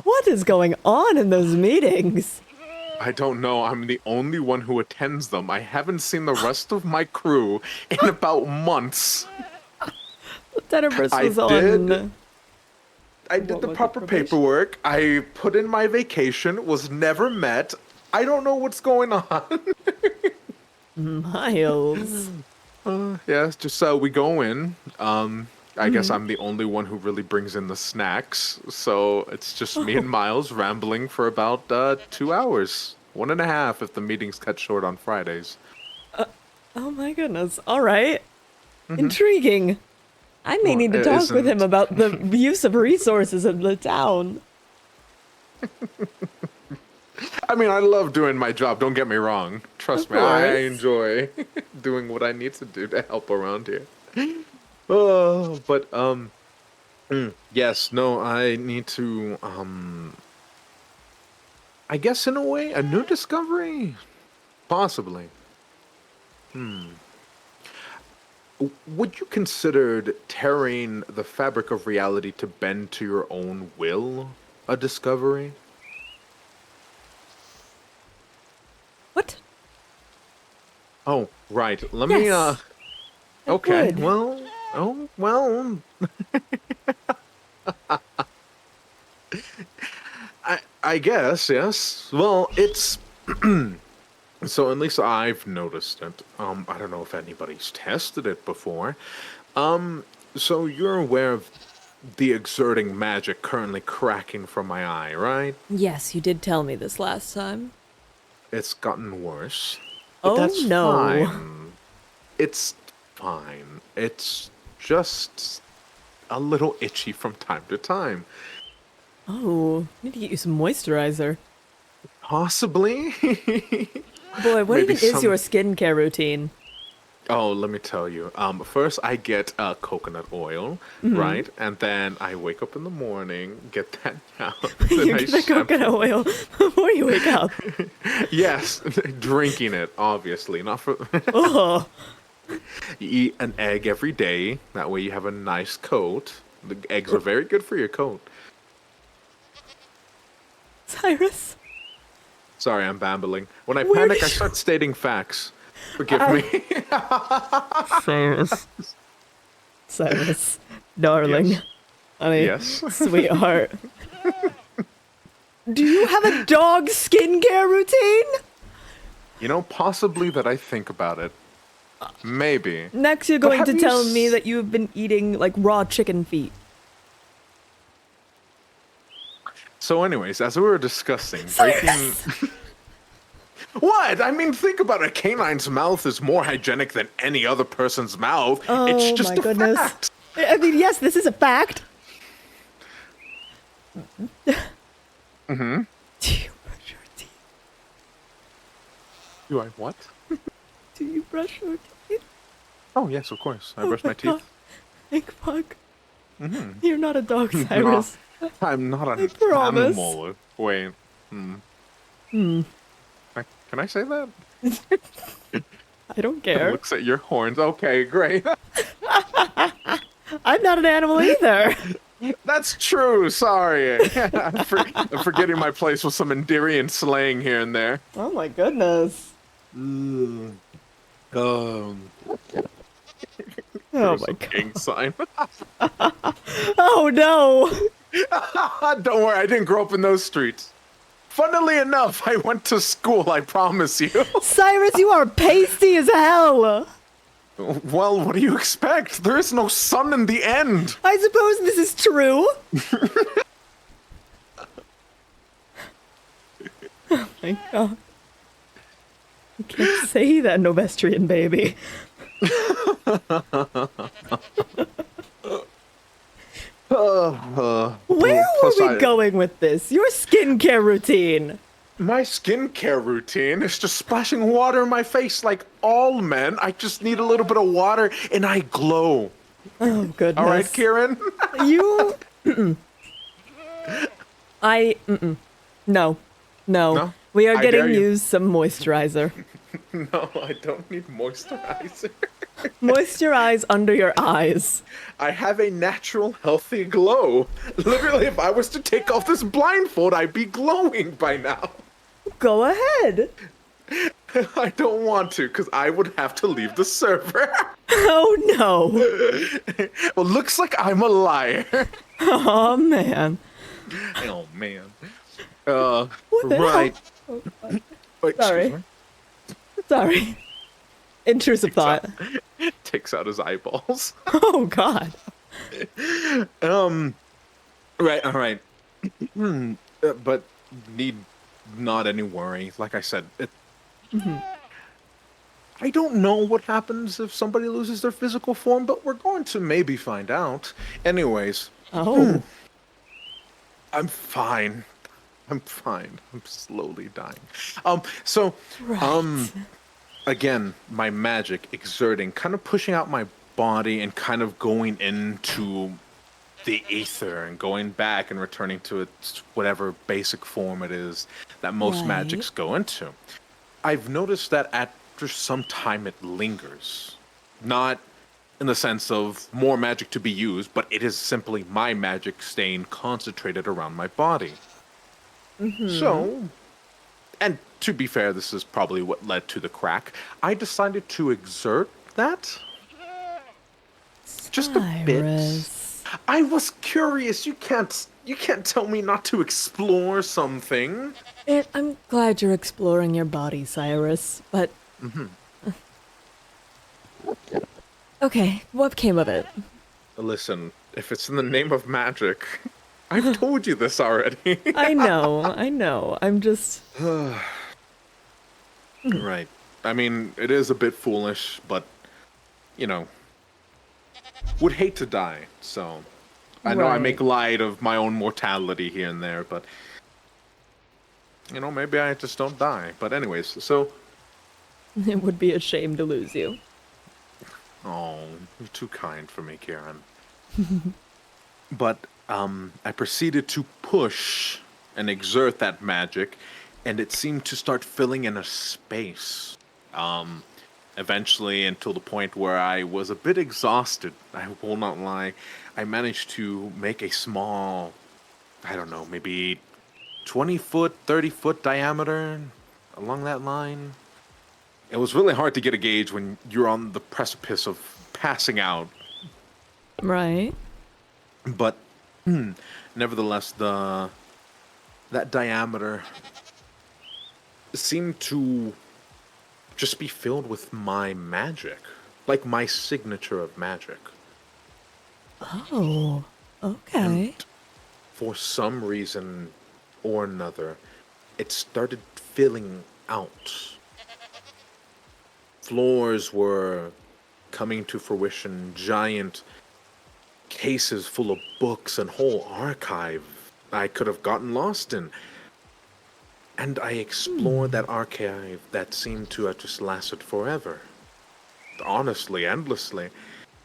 What is going on in those meetings? I don't know. I'm the only one who attends them. I haven't seen the rest of my crew in about months. Lieutenant Briss I was did. on. I did What the was it, proper probation? paperwork. I put in my vacation. Was never met. I don't know what's going on. Miles. Yeah, it's just we go in. I guess I'm the only one who really brings in the snacks, so it's just me Oh, and Miles rambling for about 2 hours, 1.5 if the meeting's cut short on Fridays. oh my goodness. All right. Intriguing. I may Well, need to it talk with him isn't. about the use of resources in the town. I mean, I love doing my job. Don't get me wrong. Of Trust me, I course. enjoy doing what I need to do to help around here. Oh, but yes, no, I need to I guess in a way, a new discovery? Possibly. Would you consider tearing the fabric of reality to bend to your own will a discovery? What? Oh, right. Let me Yes, it okay. would. Well, oh, well, I guess, yes. Well, it's so at least I've noticed it. I don't know if anybody's tested it before. So you're aware of the exerting magic currently cracking from my eye, right? Yes, you did tell me this last time. It's gotten worse. But Oh that's no. fine. It's fine. It's just a little itchy from time to time. Oh, need to get you some moisturizer. Possibly. Boy, what Maybe even is your some. skincare routine? Oh, let me tell you. First I get coconut oil, right? And then I wake up in the morning, get that out, then You I get the coconut shampoo. oil before you wake up. Yes, drinking it, obviously. Not for. Oh, You eat an egg every day. That way you have a nice coat. The eggs are very good for your coat. Cyrus, Sorry, I'm babbling. When I where panic, I did you... start stating facts. Forgive I... me. Cyrus. Cyrus. Darling. Yes. Honey. Yes. Sweetheart. Do you have a dog skincare routine? You know, possibly that I think about it. Maybe. Next, you're But going have to you tell me that you've been eating, like, raw chicken feet. So anyways, as we were discussing, breaking. Cyrus! What? I mean, think about it. A canine's mouth is more hygienic than any other person's mouth. It's Oh my just a goodness. fact. I mean, yes, this is a fact. Mm-hmm. Do you brush your teeth? Do I what? Do you brush your teeth? Oh, yes, of course. I Oh brush my my god. teeth. Thank fuck. Mm-hmm. You're not a dog, No, Cyrus. I'm not I an promise. animal. Wait. Hmm. Can I say that? I don't care. Looks at your horns. Okay, great. I'm not an animal either. That's true. Sorry. I'm forgetting my place with some Endirian slang here and there. Oh my goodness. Mm. Oh There's my a king god. sign. Oh no. Don't worry, I didn't grow up in those streets. Funnily enough, I went to school, I promise you. Cyrus, you are pasty as hell. Well, what do you expect? There is no sun in the end. I suppose this is true. Oh my god. You can't say that, Novestrian baby. Where are we going with this? Your skincare routine. My skincare routine is just splashing water in my face like all men. I just need a little bit of water and I glow. Oh goodness. All right, Ciaran? You. No. No? We are I getting dare you. you some moisturizer. No, I don't need moisturizer. Moisturize under your eyes. I have a natural, healthy glow. Literally, if I was to take off this blindfold, I'd be glowing by now. Go ahead. I don't want to, because I would have to leave the server. Oh no. Well, looks like I'm a liar. Oh man. Oh, man. What the Right. hell? Wait, Sorry. excuse me. Sorry. Intrusive thought. Takes out his eyeballs. Oh god. Right, all right. But need not any worry. Like I said, I don't know what happens if somebody loses their physical form, but we're going to maybe find out. Anyways, Oh. I'm fine. I'm fine. I'm slowly dying. So, Right. again, my magic exerting, kind of pushing out my body and kind of going into the ether and going back and returning to its whatever basic form it is that most Right. magics go into. I've noticed that after some time it lingers. Not in the sense of more magic to be used, but it is simply my magic staying concentrated around my body. So, and to be fair, this is probably what led to the crack. I decided to exert that. Just a bit. Cyrus. I was curious. You can't tell me not to explore something. I'm glad you're exploring your body, Cyrus, but... Okay, what came of it? Listen, if it's in the name of magic, I've told you this already. I know. I'm just... Right. I mean, it is a bit foolish, but, you know, would hate to die, so... I know I Right. make light of my own mortality here and there, but... You know, maybe I just don't die. But anyways, so... It would be a shame to lose you. Oh, you're too kind for me, Ciaran. But, I proceeded to push and exert that magic, and it seemed to start filling in a space. Eventually, until the point where I was a bit exhausted, I will not lie, I managed to make a small, I don't know, maybe 20-foot, 30-foot diameter along that line. It was really hard to get a gauge when you're on the precipice of passing out. Right. But nevertheless, that diameter seemed to just be filled with my magic, like my signature of magic. Oh, okay. For some reason or another, it started filling out. Floors were coming to fruition, giant cases full of books and whole archive I could have gotten lost in. And I explored that archive that seemed to have just lasted forever. Honestly, endlessly.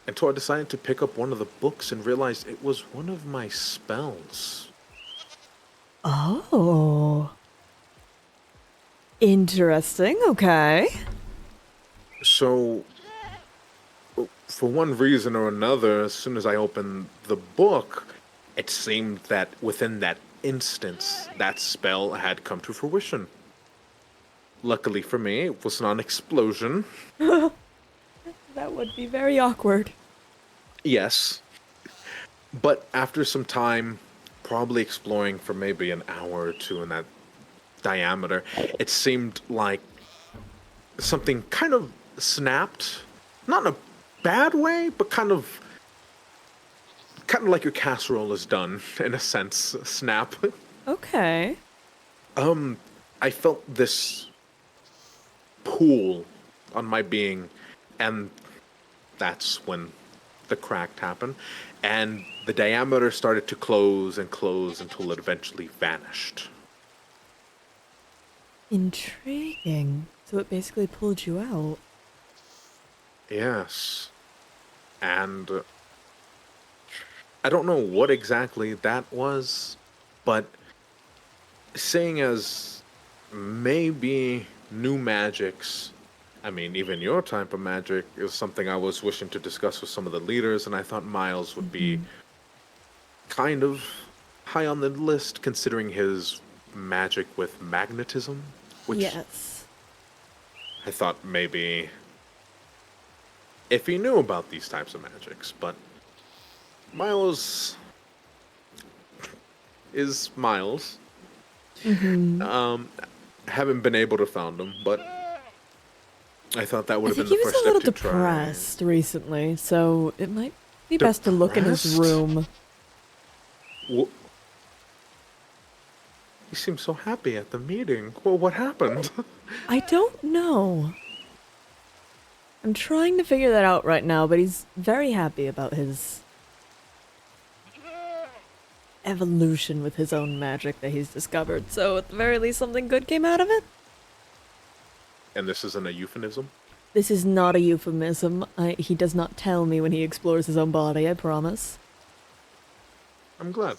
Until I decided to pick up one of the books and realized it was one of my spells. Oh. Interesting, okay. So, for one reason or another, as soon as I opened the book, it seemed that within that instance, that spell had come to fruition. Luckily for me, it was not an explosion. That would be very awkward. Yes. But after some time, probably exploring for maybe an hour or two in that diameter, it seemed like something kind of snapped. Not in a bad way, but kind of like your casserole is done, in a sense. Snap. Okay. I felt this pull on my being, and that's when the crack happened, and the diameter started to close and close until it eventually vanished. Intriguing. So it basically pulled you out. Yes. And I don't know what exactly that was, but seeing as maybe new magics, I mean, even your type of magic is something I was wishing to discuss with some of the leaders, and I thought Miles would be kind of high on the list considering his magic with magnetism, which Yes. I thought maybe if he knew about these types of magics, but Miles is Miles. Haven't been able to found him, but I thought that would I have been think the he was first a little step to try. depressed recently, so it might be best to look in his Depressed? room. Wh- He seemed so happy at the meeting. Well, what happened? I don't know. I'm trying to figure that out right now, but he's very happy about his evolution with his own magic that he's discovered. So at the very least, something good came out of it. And this isn't a euphemism? This is not a euphemism. He does not tell me when he explores his own body, I promise. I'm glad.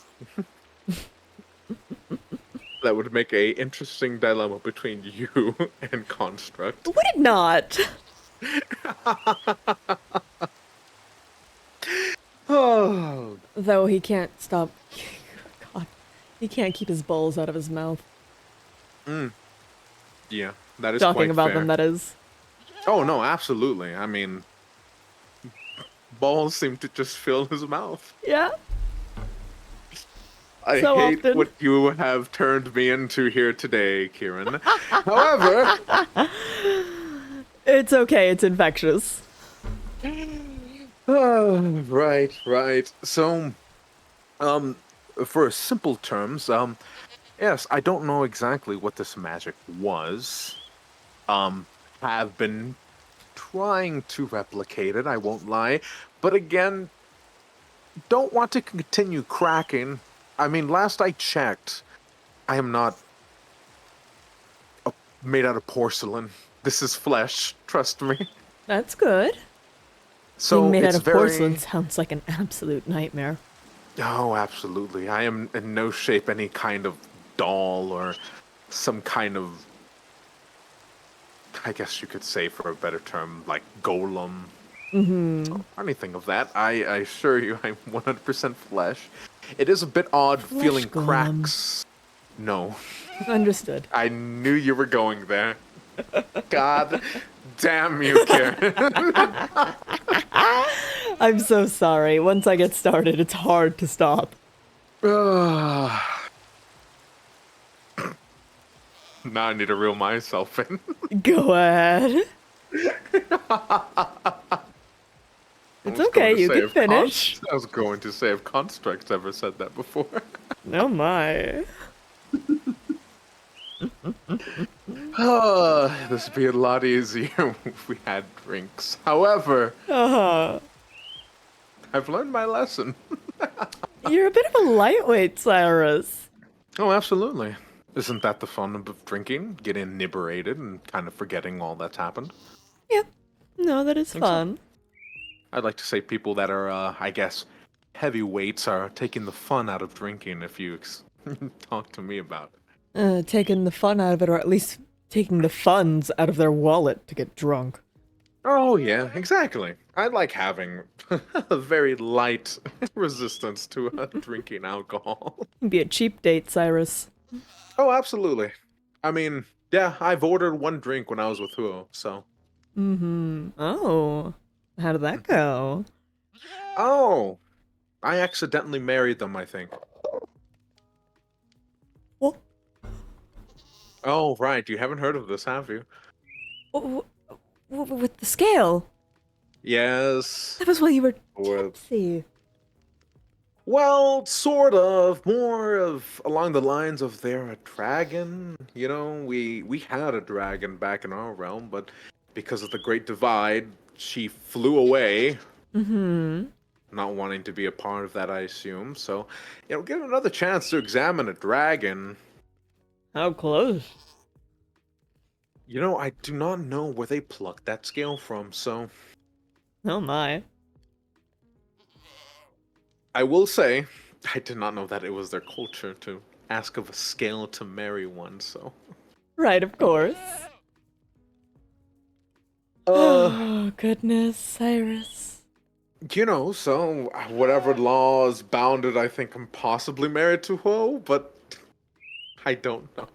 That would make a interesting dilemma between you and Construct. Would it not? Oh, Though he can't stop. God. He can't keep his balls out of his mouth. yeah, that is Talking quite about fair. them, that is. Oh no, absolutely. I mean, balls seem to just fill his mouth. Yeah. I So hate often. what you have turned me into here today, Ciaran. However, It's okay, it's infectious. right. So, for simple terms, yes, I don't know exactly what this magic was. Have been trying to replicate it, I won't lie. But again, don't want to continue cracking. I mean, last I checked, I am not made out of porcelain. This is flesh, trust me. That's good. So Being made it's out of very... porcelain sounds like an absolute nightmare. Oh, absolutely. I am in no shape any kind of doll or some kind of, I guess you could say for a better term, like golem. Or anything of that. I assure you I'm 100% flesh. It is a bit odd Flesh feeling golem. cracks. No. Understood. I knew you were going there. God damn you, Ciaran. I'm so sorry. Once I get started, it's hard to stop. Now I need to reel myself in. Go ahead. It's okay, you can finish. I was going to say if Construct's ever said that before. Oh my. This would be a lot easier if we had drinks. However, I've learned my lesson. You're a bit of a lightweight, Cyrus. Oh, absolutely. Isn't that the fun of drinking? Getting inebriated and kind of forgetting all that's happened? Yep. No, that is fun. I'd like to say people that are, I guess, heavyweights are taking the fun out of drinking if you talk to me about it. Taking the fun out of it, or at least taking the funds out of their wallet to get drunk. Oh, yeah, exactly. I like having a very light resistance to drinking alcohol. Be a cheap date, Cyrus. Oh, absolutely. I mean, yeah, I've ordered one drink when I was with Huo, so. Mm-hmm. Oh. How did that Mhm. go? Oh, I accidentally married them, I think. What? Oh, right, you haven't heard of this, have you? With the scale? Yes. That was while you were Or, tipsy. well, sort of. More of along the lines of they're a dragon. You know, we had a dragon back in our realm, but because of the Great Divide, she flew away, Mm-hmm. not wanting to be a part of that, I assume. So, get another chance to examine a dragon. How close? I do not know where they plucked that scale from, so Oh my. I will say I did not know that it was their culture to ask of a scale to marry one, so. Right, of course. Uh, Oh, goodness, Cyrus. so whatever laws bounded, I think I'm possibly married to Ho, but I don't know.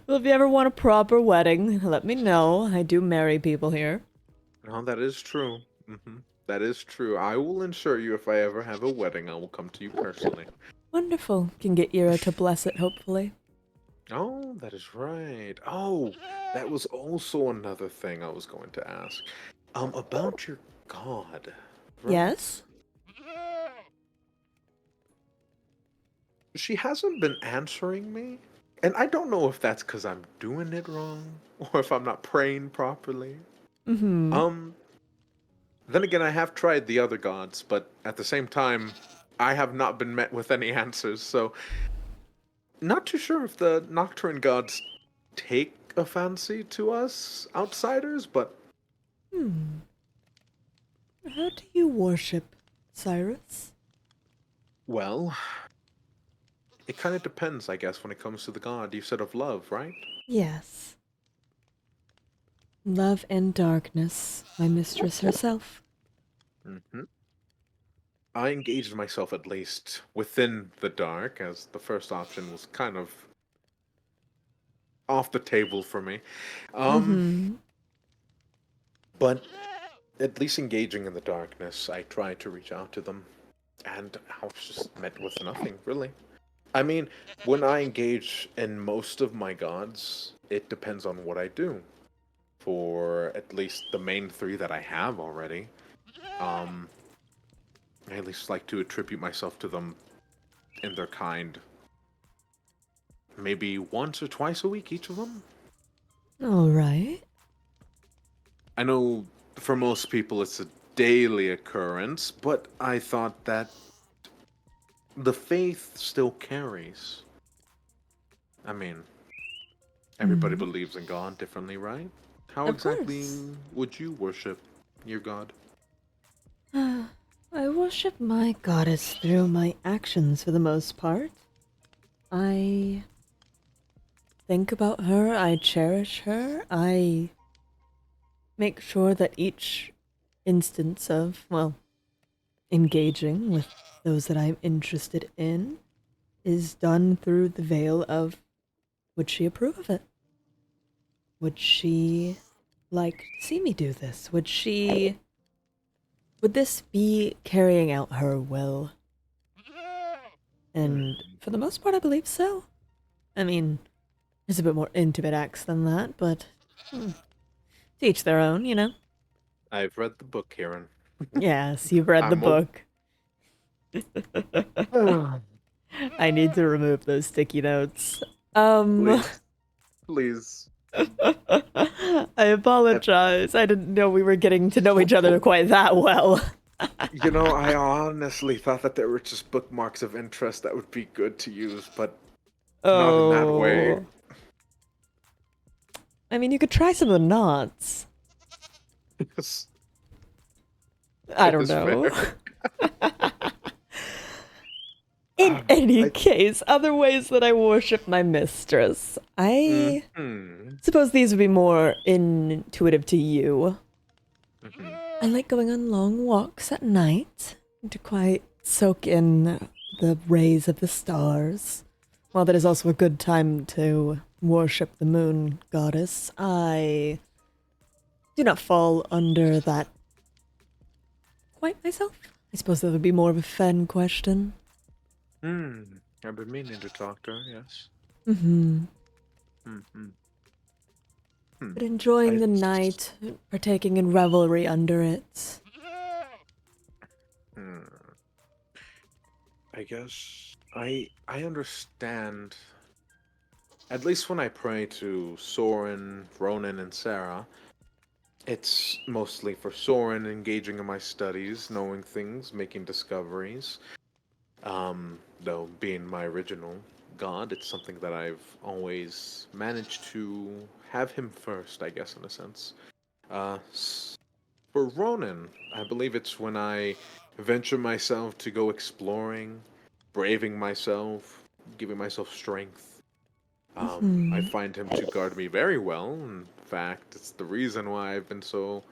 Well, if you ever want a proper wedding, let me know. I do marry people here. No, that is true. That is true. I will ensure you if I ever have a wedding, I will come to you personally. Wonderful. Can get Ira to bless it, hopefully. Oh, that is right. Oh, that was also another thing I was going to ask. About your god, right? Yes? She hasn't been answering me, and I don't know if that's because I'm doing it wrong or if I'm not praying properly. Mm-hmm. Um, then again, I have tried the other gods, but at the same time, I have not been met with any answers, so not too sure if the Nocturin gods take a fancy to us outsiders, but Hmm. How do you worship, Cyrus? well, it kind of depends, I guess, when it comes to the god you said of love, right? Yes. Love and darkness, my mistress herself. hmm I engaged myself at least within the dark, as the first option was kind of off the table for me. Um, Mm-hmm. but at least engaging in the darkness, I tried to reach out to them, and I was just met with nothing, really. I mean, when I engage in most of my gods, it depends on what I do. For at least the main three that I have already, um, I at least like to attribute myself to them in their kind. Maybe once or twice a week, each of them. All right. I know for most people it's a daily occurrence, but I thought that the faith still carries. I mean, everybody Mm. believes in God differently, right? How Of exactly course. would you worship your God? I worship my goddess through my actions for the most part. I think about her, I cherish her, I make sure that each instance of, well, engaging with those that I'm interested in is done through the veil of would she approve of it? Would she like to see me do this? Would this be carrying out her will? Hmm. And for the most part, I believe so. I mean, there's a bit more intimate acts than that, but to each their own, you know? I've read the book, Karen. Yes, you've read the I'm open. book. I need to remove those sticky notes. Um, Please, please. I apologize. I didn't know we were getting to know each other quite that well. I honestly thought that there were just bookmarks of interest that would be good to use, but not in that way. Oh. I mean, you could try some of the knots. Yes, I it don't is fair. know. In any I case, other ways that I worship my mistress. I mhm, suppose these would be more intuitive to you. mhm. I like going on long walks at night to quite soak in the rays of the stars. While that is also a good time to worship the moon goddess, I do not fall under that quite myself. I suppose that would be more of a Fen question. I've been meaning to talk to her, yes. Mm-hmm. Mm-hmm. Hmm. But enjoying I, the night, partaking in revelry under it. hmm. I guess I understand. At least when I pray to Soren, Ronan, and Sarah, it's mostly for Soren engaging in my studies, knowing things, making discoveries. Though being my original god, it's something that I've always managed to have him first, I guess, in a sense. For Ronan, I believe it's when I venture myself to go exploring, braving myself, giving myself strength. I Hmm. find him to guard me very well. In fact, it's the reason why I've been so,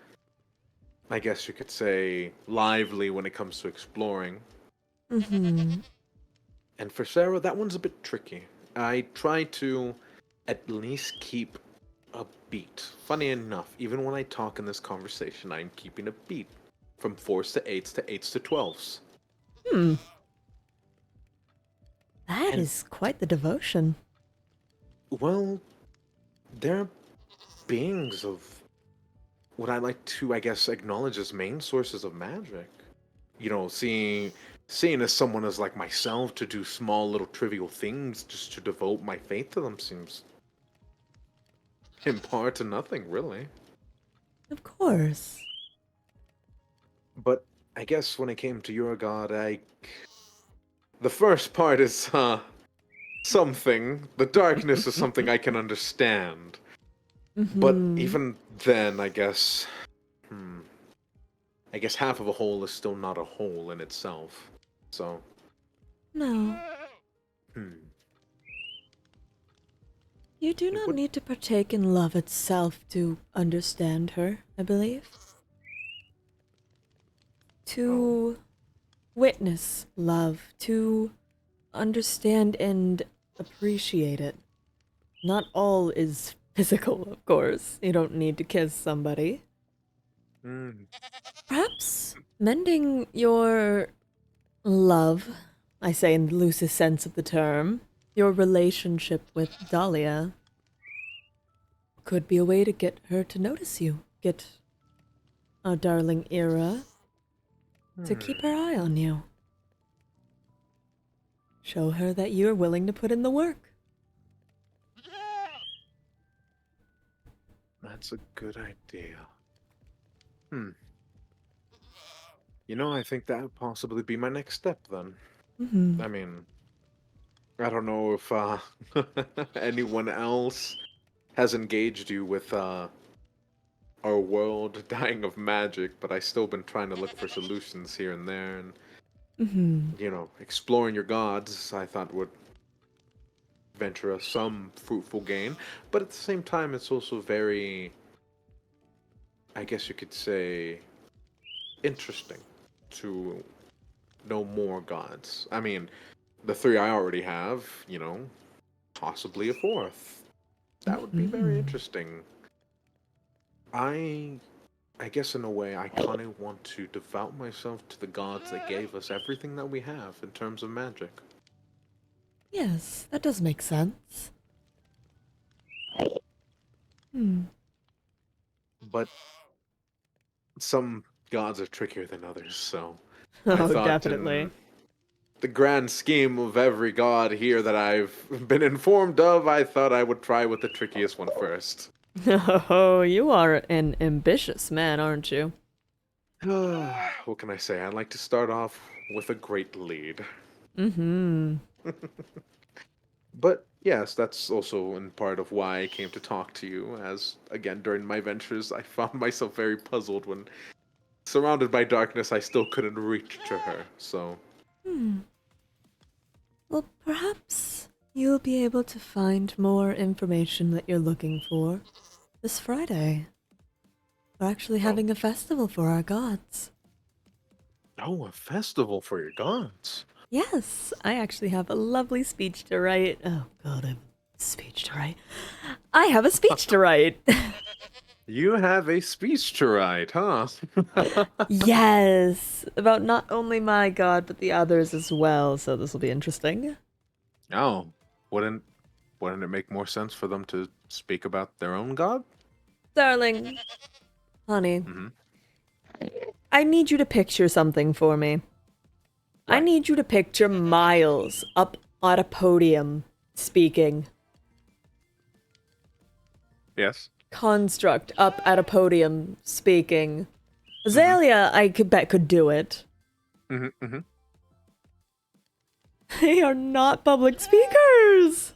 I guess you could say, lively when it comes to exploring. Mm-hmm. And for Sarah, that one's a bit tricky. I try to at least keep a beat. Funny enough, even when I talk in this conversation, I'm keeping a beat from fours to eights to eights to 12s. Hmm. That And, is quite the devotion. well, they're beings of what I like to, I guess, acknowledge as main sources of magic. You know, seeing as someone as like myself to do small little trivial things just to devote my faith to them seems in part to nothing, really. Of course. But I guess when it came to your god, the first part is something. The darkness is something I can understand. But Mm-hmm. even then, hmm, I guess half of a whole is still not a whole in itself. So, No. hmm, You do it not would. need to partake in love itself to understand her, I believe. Oh, To witness love, to understand and appreciate it. Not all is physical, of course. You don't need to kiss somebody. hmm, Perhaps mending your love, I say in the loosest sense of the term, your relationship with Dahlia could be a way to get her to notice you. Get our darling Ira to keep her hmm. eye on you. Show her that you're willing to put in the work. That's a good idea. Hmm. You know, I think that would possibly be my next step then. Mm-hmm. I mean, I don't know if anyone else has engaged you with our world dying of magic, but I still been trying to look for solutions here and there, and Mm-hmm. exploring your gods, I thought would venture us some fruitful gain. But at the same time, it's also very, I guess you could say, interesting to know more gods. I mean, the three I already have, possibly a fourth. That would be very Mm-hmm. interesting. I I guess in a way I kind of want to devote myself to the gods that gave us everything that we have in terms of magic. Yes, that does make sense. Hmm. But some gods are trickier than others, so I Oh, thought definitely. in the grand scheme of every god here that I've been informed of, I thought I would try with the trickiest one first. Oh, you are an ambitious man, aren't you? What can I say? I'd like to start off with a great lead. Mm-hmm. But yes, that's also in part of why I came to talk to you, as again, during my ventures, I found myself very puzzled when surrounded by darkness, I still couldn't reach to her. So, Hmm. Well, perhaps you'll be able to find more information that you're looking for this Friday. We're actually having a festival for our gods. Oh, a festival for your gods. Yes, I actually have a lovely speech to write. Oh, God, I have a speech to write. I have a speech to write. You have a speech to write, huh? Yes, about not only my god, but the others as well, so this will be interesting. Oh, wouldn't wouldn't it make more sense for them to speak about their own god? Darling, honey, Mm-hmm. I need you to picture something for me. I Right. need you to picture Miles up at a podium speaking. Yes. Construct up at a podium speaking. Mm-hmm. Azalea, I could bet could do it. Mm-hmm. Mm-hmm. They are not public speakers.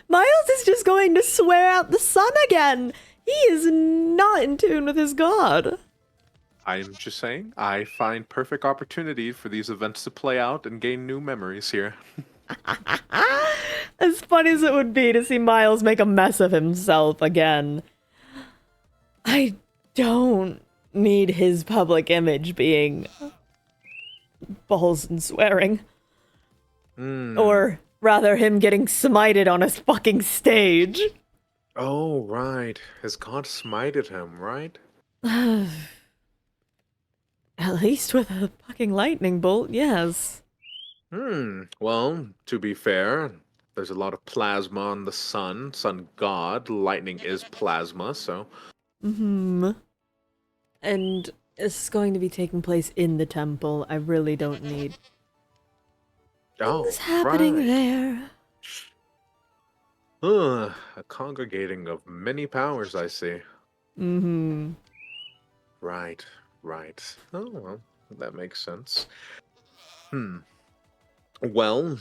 Miles is just going to swear out the sun again. He is not in tune with his god. I'm just saying, I find perfect opportunity for these events to play out and gain new memories here. As funny as it would be to see Miles make a mess of himself again, I don't need his public image being balls and swearing. Or rather, him getting smited on a fucking stage. Oh, right. His god smited him, right? At least with a fucking lightning bolt, yes. Well, to be fair, there's a lot of plasma on the sun. Sun god. Lightning is plasma, so. And this is going to be taking place in the temple. I really don't need things happening right. there. A congregating of many powers, I see. Right, right. Oh, well, that makes sense. Well,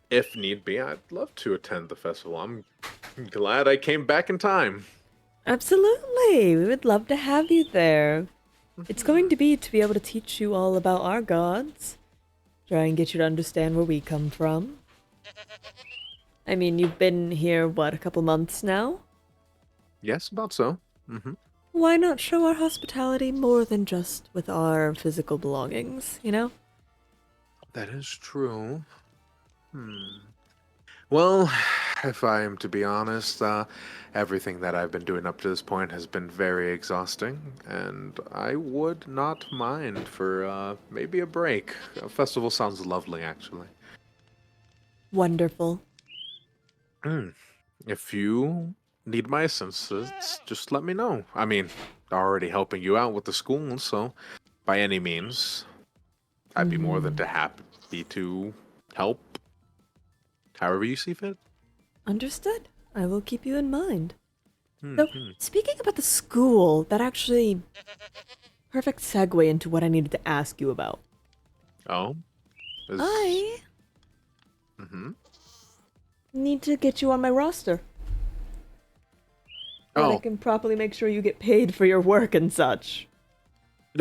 if need be, I'd love to attend the festival. I'm glad I came back in time. Absolutely. We would love to have you there. It's going to be able to teach you all about our gods. Try and get you to understand where we come from. I mean, you've been here, what, a couple months now? Yes, about so. Why not show our hospitality more than just with our physical belongings, you know? That is true. Well, if I am to be honest, everything that I've been doing up to this point has been very exhausting, and I would not mind for maybe a break. A festival sounds lovely, actually. Wonderful. If you need my assistance, just let me know. I mean, already helping you out with the school, so by any means, I'd be more than happy to help however you see fit. Understood. I will keep you in mind. So, speaking about the school, that actually perfect segue into what I needed to ask you about. Oh? I need to get you on my roster. So that I Oh. can properly make sure you get paid for your work and such.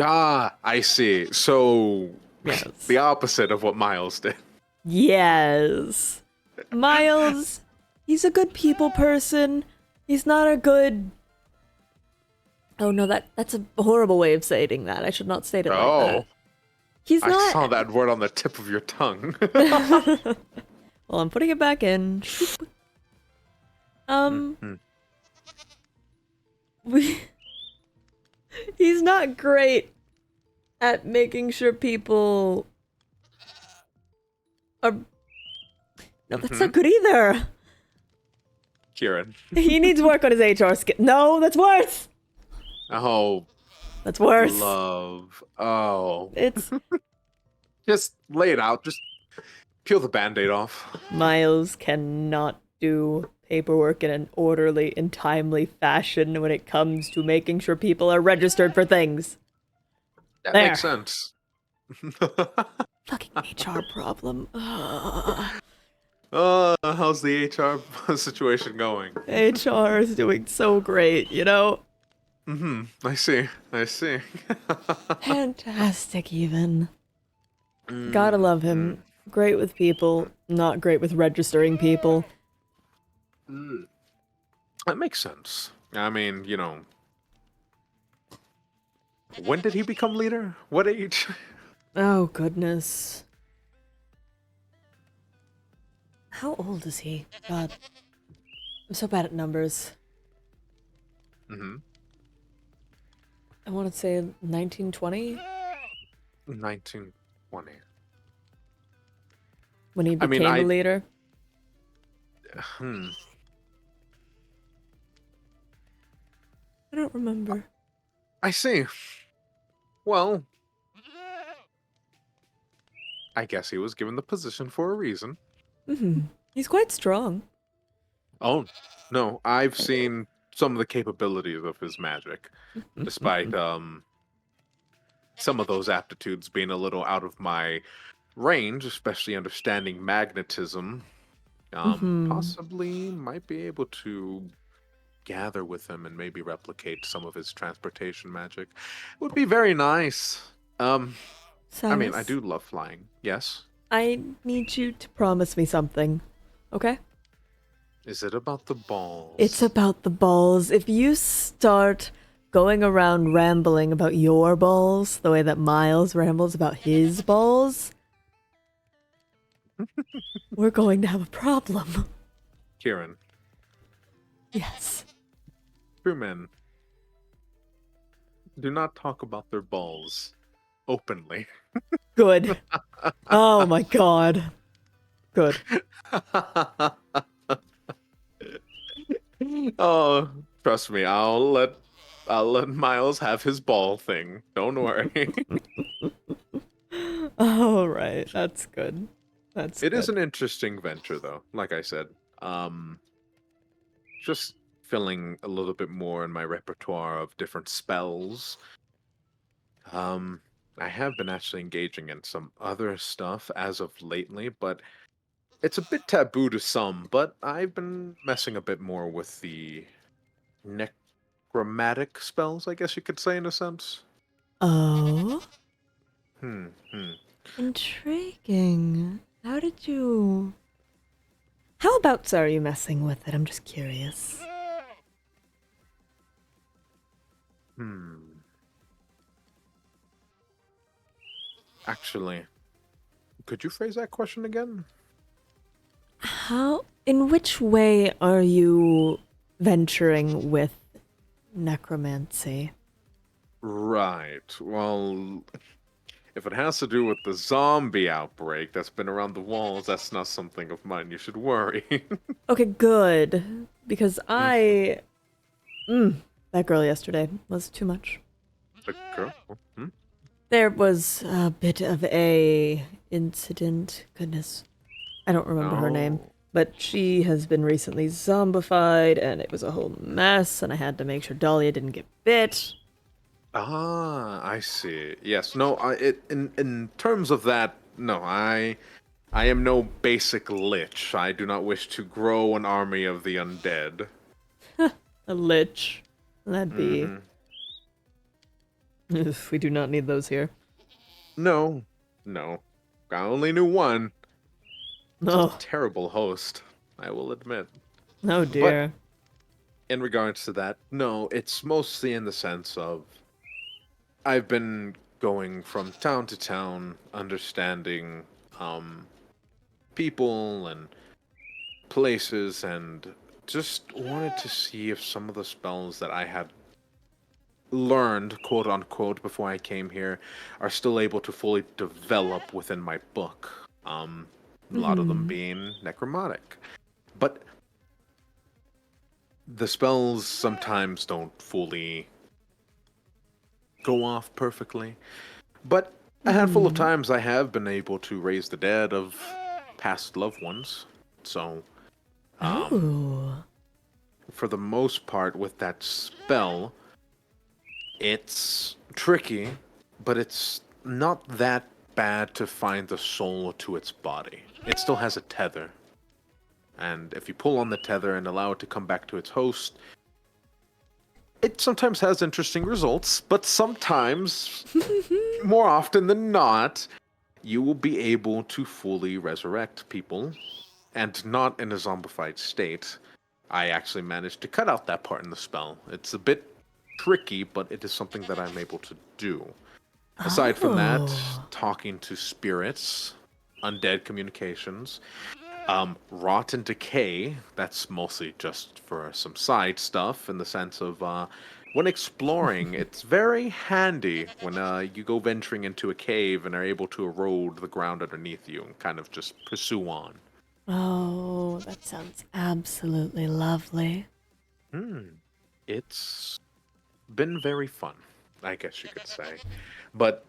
Ah, I see. So, Yes. the opposite of what Miles did. Yes. Miles, he's a good people person. He's not a good... Oh no, that's a horrible way of saying that. I should not state it like that. He's I not... saw that word on the tip of your tongue. Well, I'm putting it back in. He's not great at making sure people are... No, that's not good either. Ciaran. He needs work on his HR skill. No, that's worse. Oh, That's worse. love. Oh. It's... Just lay it out. Just peel the band-aid off. Miles cannot do paperwork in an orderly and timely fashion when it comes to making sure people are registered for things. That There. makes sense. Fucking HR problem. How's the HR situation going? HR is doing so great, you know? I see. I see. Fantastic, even. Gotta love him. Great with people, not great with registering people. Mm, that makes sense. I mean, when did he become leader? What age? Oh, goodness. How old is he? God, I'm so bad at numbers. Mm-hmm. I want to say 1920 1920. when he I mean, became a leader. hmm. I don't remember. I see. Well, I guess he was given the position for a reason. He's quite strong. Oh, no, I've seen some of the capabilities of his magic, despite some of those aptitudes being a little out of my range, especially understanding magnetism. Possibly might be able to gather with him and maybe replicate some of his transportation magic. Would be very nice. Um, I mean, I Cyrus, do love flying. Yes. I need you to promise me something, okay? Is it about the It's balls? about the balls. If you start going around rambling about your balls the way that Miles rambles about his balls, we're going to have a problem. Ciaran, Yes. true men do not talk about their balls openly. Good. Oh my god. Good. Oh, trust me, I'll let Miles have his ball thing. Don't worry. All right. That's good. That's It is good. an interesting venture though, like I said. Just filling a little bit more in my repertoire of different spells. Um, I have been actually engaging in some other stuff as of lately, but it's a bit taboo to some, but I've been messing a bit more with the necromantic spells, I guess you could say in a sense. Oh, Hmm. intriguing. How did you. How about are you messing with it? I'm just curious. Hmm. Actually, could you phrase that question again? How. In which way are you venturing with necromancy? Right. Well, if it has to do with the zombie outbreak that's been around the walls, that's not something of mine you should worry. Okay, good. Because Mm, I. That girl yesterday was too much. the girl? Hmm? There was a bit of a incident. Goodness, I don't remember her name, Oh. but she has been recently zombified, and it was a whole mess. And I had to make sure Dahlia didn't get bit. Ah, I see. Yes. No, in terms of that, no, I am no basic lich. I do not wish to grow an army of the undead. A lich. That'd be. Mm-hmm. Ugh, we do not need those here. No. No. I only knew one. It's a Oh, terrible host, I will admit. oh But dear. in regards to that, no, it's mostly in the sense of I've been going from town to town, understanding um, people and places, and just wanted to see if some of the spells that I had learned, quote unquote, before I came here, are still able to fully develop within my book. A lot of them being necromantic. But the spells sometimes don't fully go off perfectly. But a handful of times I have been able to raise the dead of past loved ones. So, Oh. for the most part, with that spell, it's tricky, but it's not that bad to find the soul to its body. It still has a tether. And if you pull on the tether and allow it to come back to its host, it sometimes has interesting results, but sometimes, more often than not, you will be able to fully resurrect people, and not in a zombified state. I actually managed to cut out that part in the spell. It's a bit tricky, but it is something that I'm able to do. Aside from that, Oh. talking to spirits, undead communications, rot and decay, that's mostly just for some side stuff in the sense of when exploring, it's very handy when you go venturing into a cave and are able to erode the ground underneath you and kind of just pursue on. Oh, that sounds absolutely lovely. It's been very fun, I guess you could say. But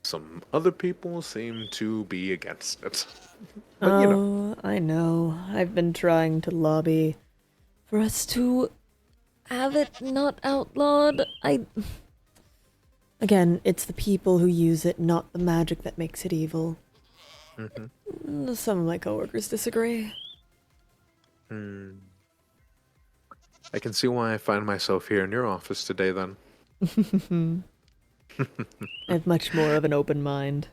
some other people seem to be against it. But you know. Oh, I know. I've been trying to lobby for us to have it not outlawed. Again, it's the people who use it, not the magic that makes it evil. Some of my coworkers disagree. I can see why I find myself here in your office today then. I have much more of an open mind.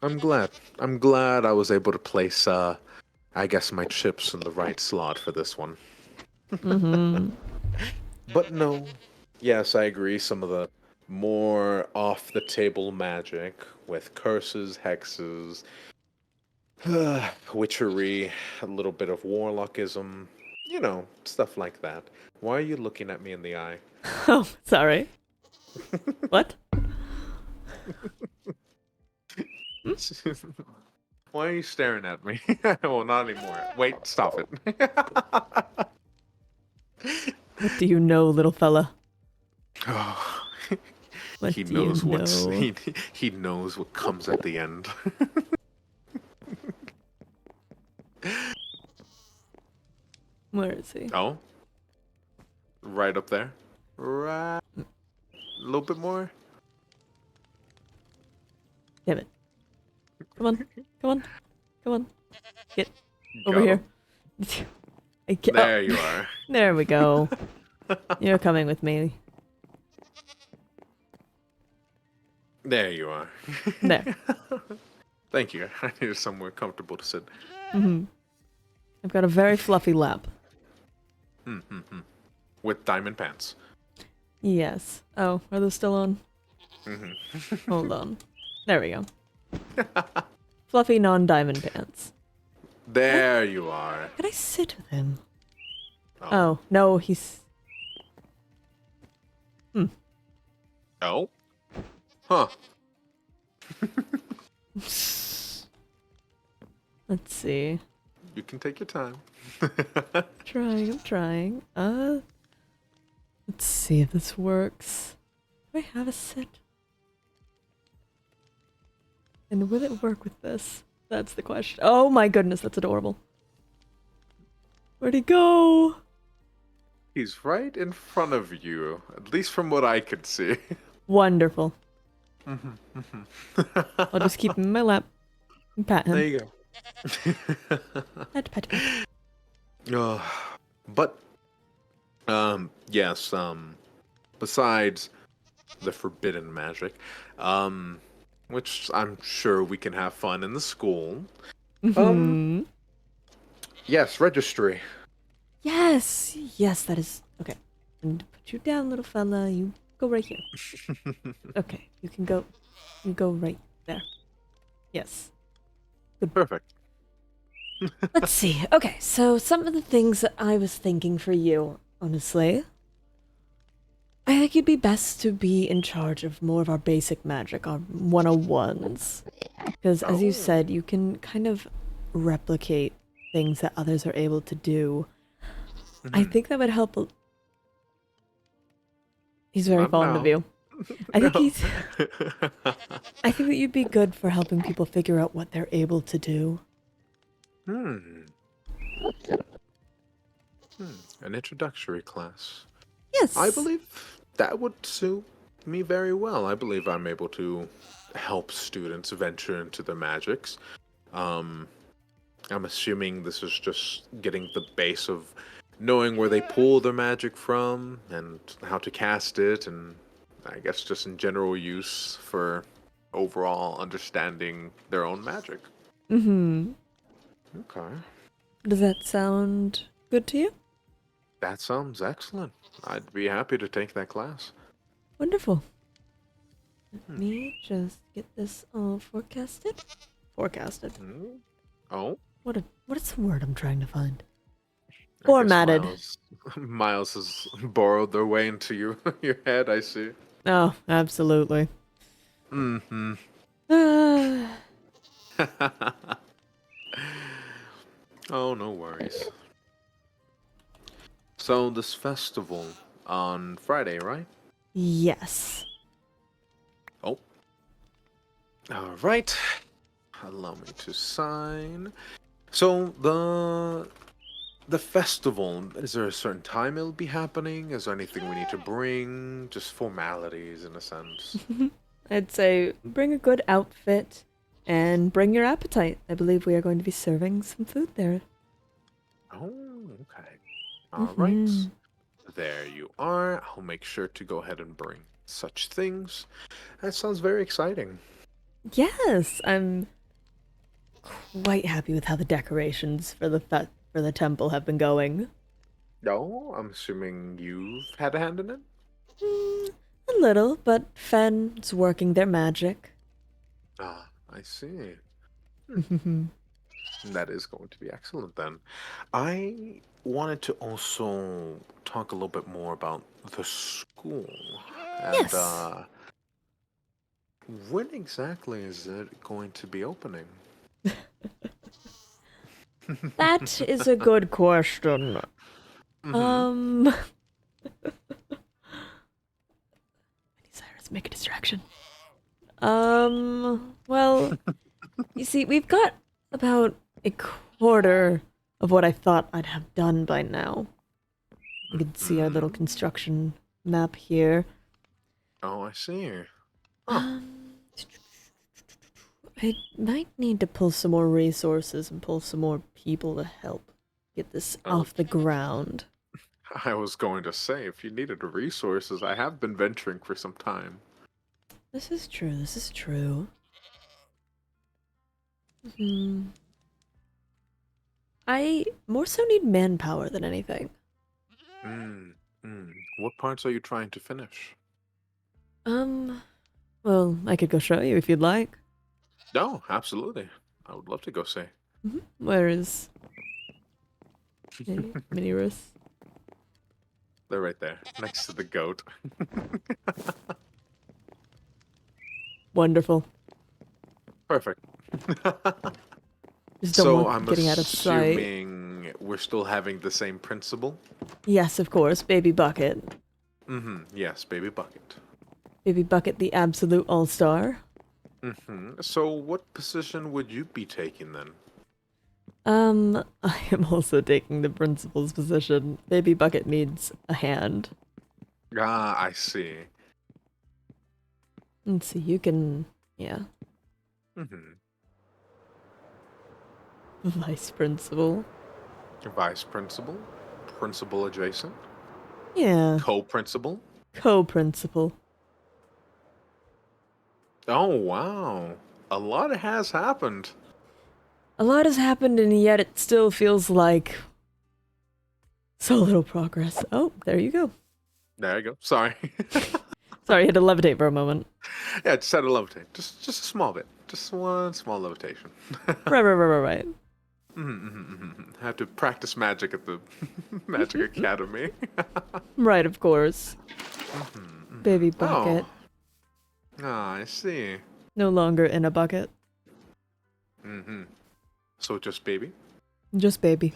I'm glad. I'm glad I was able to place, I guess, my chips in the right slot for this one. But no. Yes, I agree. Some of the more off the table magic with curses, hexes, witchery, a little bit of warlockism, stuff like that. Why are you looking at me in the eye? Oh, sorry. What? Why are you staring at me? Well, not anymore. Wait, stop it. What do you know, little fella? Oh, What he do you knows what's know? he knows what comes at the end. Where is he? Oh, right up there. Right. A little bit more. Damn it. Come on. Come on. Come on. Get over Got here. him. Oh, There you are. there we go. You're coming with me. There you are. There. Thank you. I needed somewhere comfortable to sit. I've got a very fluffy lap. With diamond pants. Yes. Oh, are those still on? Hold on. There we go. Fluffy non-diamond pants. There you are. Can I sit with him? Oh, no, he's... Oh? Huh. Let's see. You can take your time. I'm trying. Let's see if this works. Do I have a sit? And will it work with this? That's the question. Oh my goodness, that's adorable. Where'd he go? He's right in front of you, at least from what I could see. Wonderful. I'll just keep him in my lap and pat him. There you go. Pet, pet, pet. But, yes, besides the forbidden magic, which I'm sure we can have fun in the school, yes, registry. Yes, yes, that is... Okay. I'm going to put you down, little fella. You go right here. Okay, you can go... You go right there. Yes. Perfect. Let's see. Okay, so some of the things that I was thinking for you, honestly. I think you'd be best to be in charge of more of our basic magic, our 101s. Because as you said, you can kind of replicate things that others are able to do. I think that would help. He's very Not fond now. of you. I think I think that you'd be good for helping people figure out what they're able to do. An introductory class. Yes. I believe that would suit me very well. I believe I'm able to help students venture into their magics. I'm assuming this is just getting the base of knowing where they pull their magic from and how to cast it and I guess just in general use for overall understanding their own magic. Mm-hmm. Okay. Does that sound good to you? That sounds excellent. I'd be happy to take that class. Wonderful. Let Hmm. me just get this all forecasted. Forecasted. Hmm. Oh, What is the word I'm trying to find? I guess Formatted. Miles has borrowed their way into your head, I see. Oh, absolutely. Mm-hmm. Ah, Oh, no worries. So this festival on Friday, right? yes. Oh, all right. Allow me to sign. So the festival, is there a certain time it'll be happening? Is there anything we need to bring? Just formalities in a sense. I'd say bring a good outfit and bring your appetite. I believe we are going to be serving some food there. Oh, okay. All Mm-hmm. right. There you are. I'll make sure to go ahead and bring such things. That sounds very exciting. Yes, I'm quite happy with how the decorations for for the temple have been going. No, I'm assuming you've had a hand in it? Mm, a little, but Fen's working their magic. Ah, I see. Mm-hmm. That is going to be excellent then. I wanted to also talk a little bit more about the school. And Yes, when exactly is it going to be opening? that is a good question. Mm-hmm. Um, Cyrus, make a distraction. Well, you see, we've got about a quarter of what I thought I'd have done by now. You can see our little Mm. construction map here. Oh, I see. Huh. Um, I might need to pull some more resources and pull some more people to help get this Oh, off the ground. I was going to say, if you needed resources, I have been venturing for some time. This is true, this is true. Hmm. I more so need manpower than anything. Mm. Mm. What parts are you trying to finish? Um, well, I could go show you if you'd like. No, absolutely. I would love to go see. Where is Minirus? They're right there, next to the goat. Wonderful. Perfect. Just don't So want I'm getting out of sight. assuming we're still having the same principal? Yes, of course, Baby Bucket. Mm-hmm. Yes, baby bucket. Baby Bucket, the absolute all-star. Mm-hmm. So what position would you be taking then? I am also taking the principal's position. Baby Bucket needs a hand. Ah, I see. Let's see, you can, yeah, Mm-hmm. vice principal. Vice principal, principal adjacent, Yeah, co-principal. co-principal. Oh wow, a lot has happened. A lot has happened and yet it still feels like so little progress. Oh, there you go. There you go. Sorry. Sorry, I had to levitate for a moment. Yeah, just had a levitate. Just a small bit. Just one small levitation. Right. Have to practice magic at the Magic Academy. Right, of course. Baby Bucket. Oh, ah, I see. No longer in a bucket. Mm-hmm. So just baby? Just baby.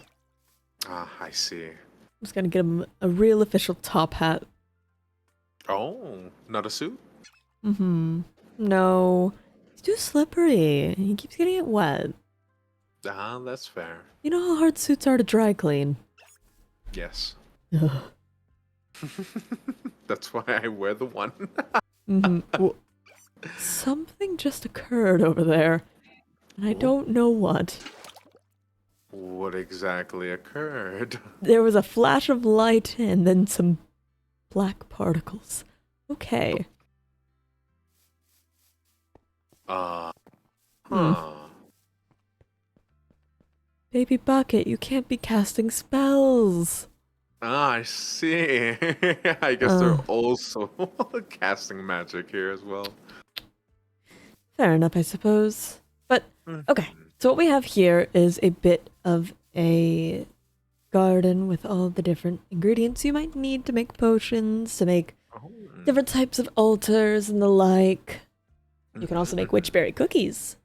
Ah, I see. Just gonna get him a real official top hat. Oh, not a suit? Mm-hmm. No. He's too slippery. He keeps getting it wet. Ah, that's fair. You know how hard suits are to dry clean. Yes. Ugh. That's why I wear the one. Mm-hmm. Something just occurred over there, and I Oh, don't know what. what exactly occurred? There was a flash of light and then some black particles. Okay. Uh, Hmm. huh. Baby Bucket, you can't be casting spells. Ah, I see. I guess they're Uh, also casting magic here as well. Fair enough, I suppose. But, okay. Mhm. So what we have here is a bit of a garden with all the different ingredients you might need to make potions, to make Oh. different types of altars and the like. You can also Mhm, make mhm. witchberry cookies.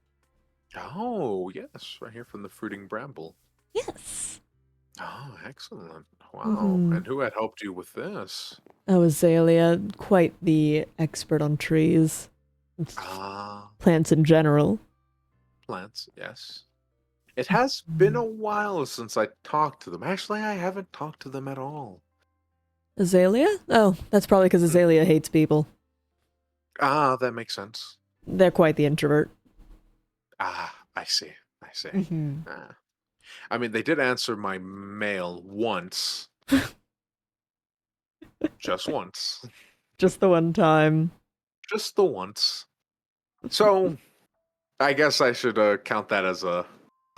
Oh, yes, right here from the fruiting bramble. Yes. Oh, excellent. Wow. Mm-hmm. And who had helped you with this? Oh, Azalea, quite the expert on trees. And Ah, plants in general. plants, yes. It has been a while since I talked to them. Actually, I haven't talked to them at all. Azalea? Oh, that's probably because Mm. Azalea hates people. Ah, that makes sense. They're quite the introvert. Ah, I see. I see. Mm-hmm. Ah. I mean, they did answer my mail once. Just once. Just the one time. Just the once. So, I guess I should count that as a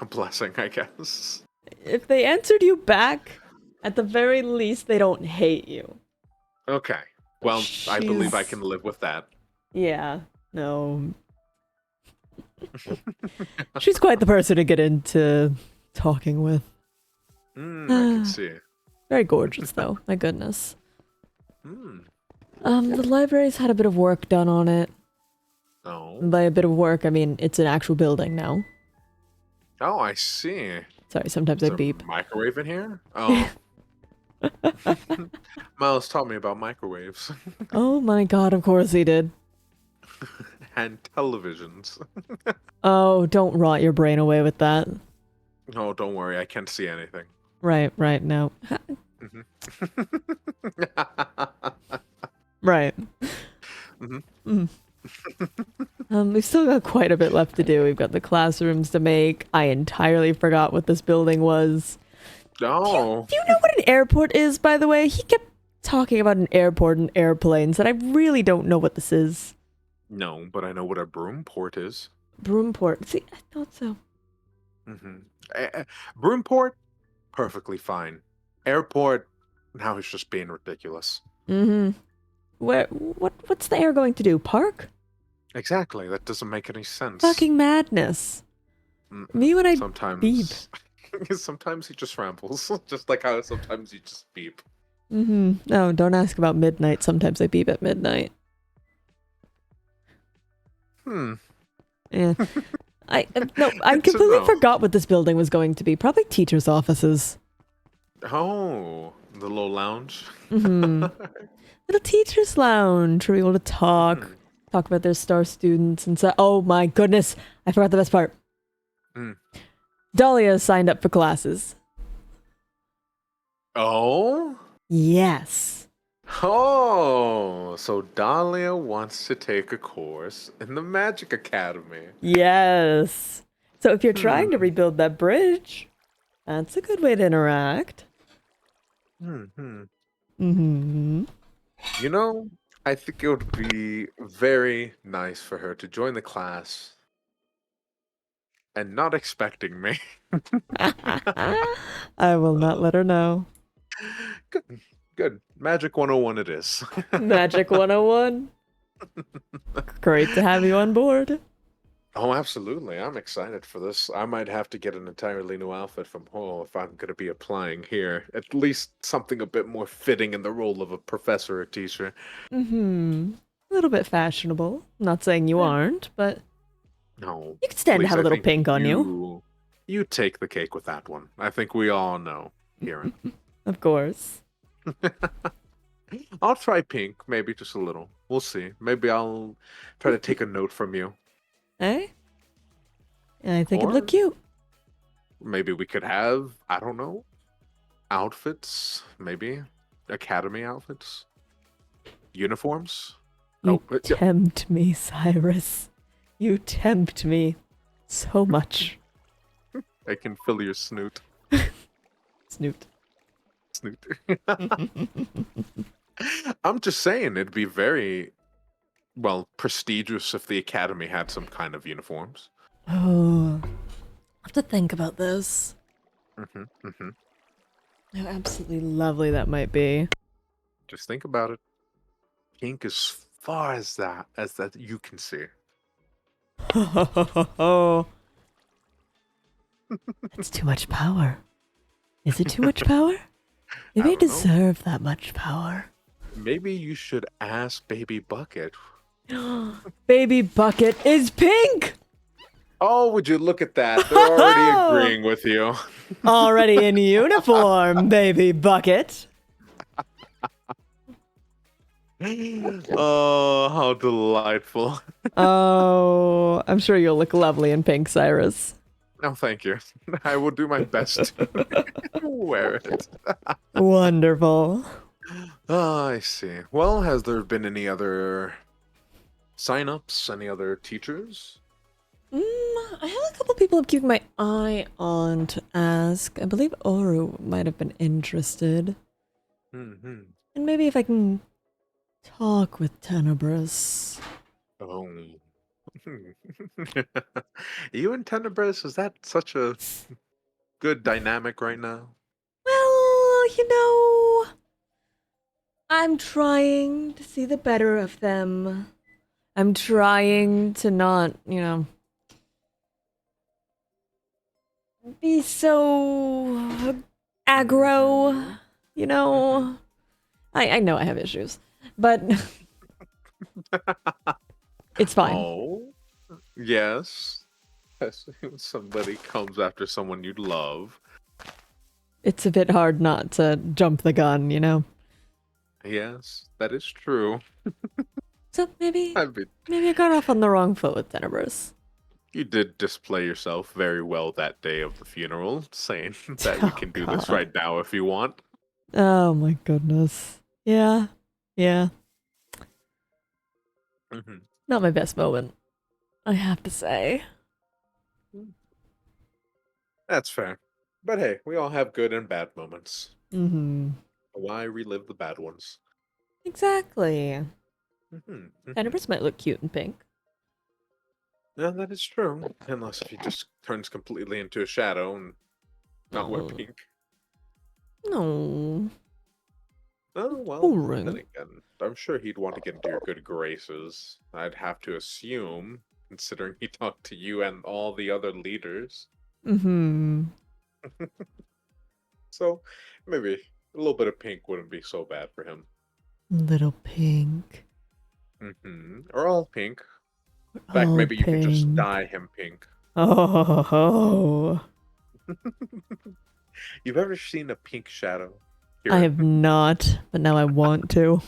blessing, I guess. If they answered you back, at the very least, they don't hate you. Okay. But Well, I believe I she's... can live with that. Yeah, no. She's quite the person to get into talking with. I can see. Very gorgeous, though. My goodness. Hmm. The library's had a bit of work done on it. Oh. And by a bit of work, I mean it's an actual building now. Oh, I see. Sorry, sometimes Is I there beep. a microwave in here? Oh. Miles taught me about microwaves Oh my god, of course he did. and televisions. Oh, don't rot your brain away with that. Oh, don't worry, I can't see anything. Right, no. Mhm. Right. Mhm. Mm. We've still got quite a bit left to do. We've got the classrooms to make. I entirely forgot what this building was. Oh, Do you know what an airport is, by the way? He kept talking about an airport and airplanes, and I really don't know what this is. no, but I know what a broom port is. Broomport. See, I thought so. Hmm. Broom port, perfectly fine. Airport, now he's just being ridiculous. Mm-hmm. What's the air going to do? Park? Exactly, that doesn't make any sense. Fucking madness. Mm-mm. Me when I beep. Sometimes, sometimes he just rambles, just like how sometimes you just beep. Mm-hmm. No, don't ask about midnight. Sometimes I beep at midnight. Hmm. Yeah. No, I Good to completely know. forgot what this building was going to be. Probably teachers' offices. Oh, the little lounge. Mm-hmm. Little teachers' lounge. Where we able to talk. Hmm. Talk about their star students and so. Oh my goodness. I forgot the best part. Hmm. Dahlia signed up for classes. Oh? Yes. Oh, so Dahlia wants to take a course in the Magic Academy. Yes. So if you're trying to Hmm. rebuild that bridge, that's a good way to interact. Hmm. Mm-hmm. You know, I think it would be very nice for her to join the class and not expecting me. I will not Uh, let her know. good, good. Magic 101 it is. Magic 101. Great to have you on board. Oh, absolutely. I'm excited for this. I might have to get an entirely new outfit from home if I'm going to be applying here. At least something a bit more fitting in the role of a professor or teacher. Mm-hmm. A little bit fashionable. Not saying you Eh, aren't, but no, you could stand to please, have a I little think pink on you. you take the cake with that one. I think we all know, Ciaran. Of course. I'll try pink, maybe just a little. We'll see. Maybe I'll try to take a note from you. Eh? I think it'd look Or cute. maybe we could have, I don't know, outfits, maybe academy outfits, uniforms. You Oh, yeah. tempt me, Cyrus. You tempt me so much. I can fill your snoot. Snoot. Snoot. I'm just saying, it'd be very well, prestigious if the academy had some kind of uniforms. Oh, I have to think about this. Hmm. Hmm. How absolutely lovely that might be. Just think about it. Pink as far as that you can see. Oh, that's too much power. Is it too much power? I Maybe I don't know. deserve that much power. Maybe you should ask Baby Bucket. Baby Bucket is pink! Oh, would you look at that? They're already agreeing with you. Already in uniform, Baby Bucket. Oh, how delightful. Oh, I'm sure you'll look lovely in pink, Cyrus. No, thank you. I will do my best to wear it. Wonderful. Oh, I see. Well, has there been any other sign-ups? Any other teachers? I have a couple people I'm keeping my eye on to ask. I believe Oru might have been interested. Hmm. And maybe if I can talk with Tenebris. Oh. You and Tenebris, is that such a good dynamic right now? Well, I'm trying to see the better of them. I'm trying to not, be so aggro, you Mhm. know. I know I have issues, but it's fine. Oh, yes. Especially when somebody comes after someone you love. It's a bit hard not to jump the gun, you know. Yes, that is true. So maybe I mean, maybe I got off on the wrong foot with Tenebris. you did display yourself very well that day of the funeral, saying that we Oh can do this God. right now if you want. Oh my goodness. Yeah. Yeah. Hmm. Not my best moment, I have to say. That's fair. But hey, we all have good and bad moments. Mm-hmm. Why relive the bad ones? Exactly. Hmm. Hmm. Tenebris might look cute in pink. Yeah, that is true. Unless if he just turns completely into a shadow and not wear Oh. pink. No. Oh, well, then Boring. again, I'm sure he'd want to get into your good graces. I'd have to assume, considering he talked to you and all the other leaders. Mm-hmm. So, maybe a little bit of pink wouldn't be so bad for him. Little pink. Or all pink. In fact, All maybe you could just pink. dye him pink. Oh. You've ever seen a pink shadow? I Ciaran? have not, but now I want to.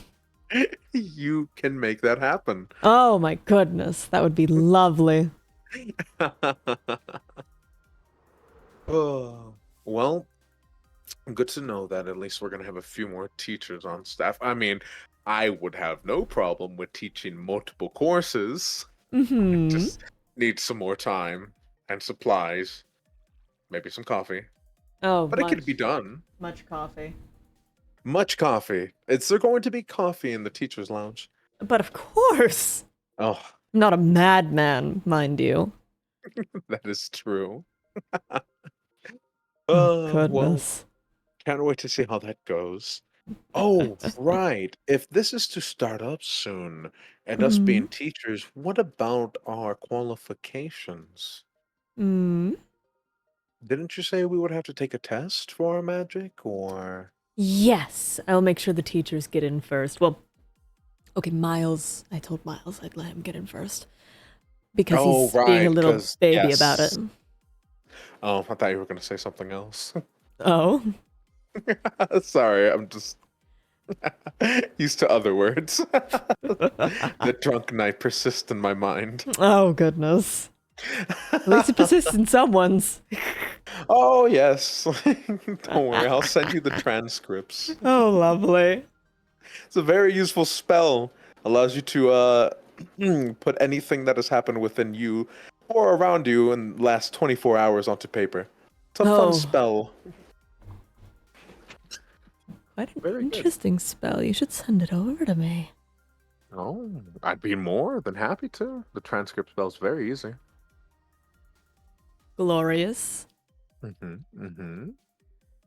You can make that happen. Oh my goodness, that would be lovely. Oh, well, good to know that at least we're going to have a few more teachers on staff. I mean, I would have no problem with teaching multiple courses. Mm-hmm. Just need some more time and supplies, maybe some coffee. Oh, But it could be done. much coffee. Much coffee. Is there going to be coffee in the teacher's lounge? But of course, Oh, I'm not a madman, mind you. that is true. Oh Well, goodness. can't wait to see how that goes. Oh, right. If this is to start up soon, and us Mm-hmm. being teachers, what about our qualifications? Mm. Didn't you say we would have to take a test for our magic, or? Yes, I'll make sure the teachers get in first. Well, okay, Miles. I told Miles I'd let him get in first because Oh, he's being a right, little because baby about it. yes. Oh, I thought you were going to say something else. Oh. Sorry, I'm just used to other words. The drunk night persists in my mind. Oh goodness. At least it persists in someone's. Oh, yes. Don't worry, I'll send you the transcripts. Oh, lovely. It's a very useful spell. Allows you to put anything that has happened within you or around you in the last 24 hours onto paper. It's a fun Oh, spell. quite an Very good. interesting spell. You should send it over to me. Oh, I'd be more than happy to. The transcript spell's very easy. Glorious. I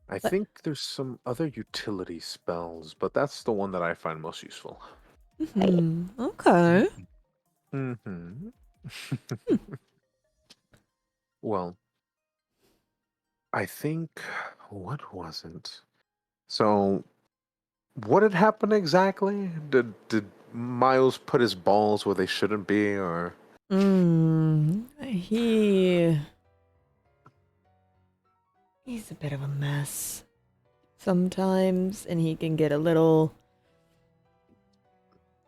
But think there's some other utility spells, but that's the one that I find most useful. okay. Mm-hmm. Well, I think what was it? So, what had happened exactly? Did Miles put his balls where they shouldn't be, or? He's a bit of a mess sometimes, and he can get a little.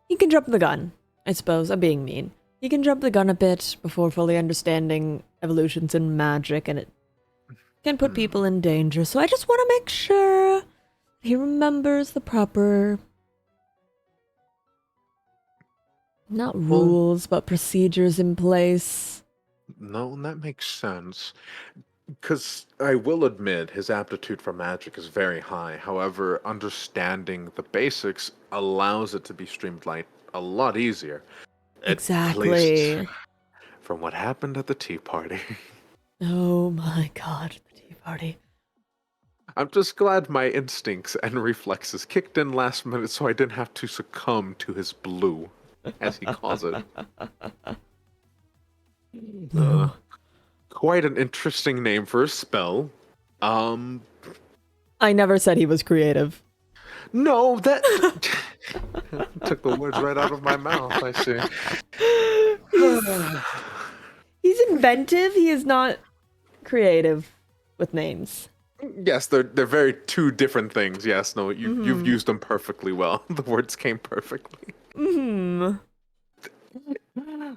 He can jump the gun, I suppose. I'm being mean. He can jump the gun a bit before fully understanding evolutions in magic, and it can put Hmm. people in danger. So I just want to make sure he remembers the proper, not Well, rules, but procedures in place. no, that makes sense. Because I will admit his aptitude for magic is very high. However, understanding the basics allows it to be streamlined a lot easier. At least Exactly. from what happened at the tea party. Oh my god, the tea party. I'm just glad my instincts and reflexes kicked in last minute so I didn't have to succumb to his blue, as he calls it. Uh, Blue. quite an interesting name for a spell. Um, I never said he was creative. no, that took the words right out of my mouth, I see. he's he's inventive. He is not creative with names. Yes, they're very two different things. Yes, no, you've used them perfectly well. The words came perfectly. Hmm.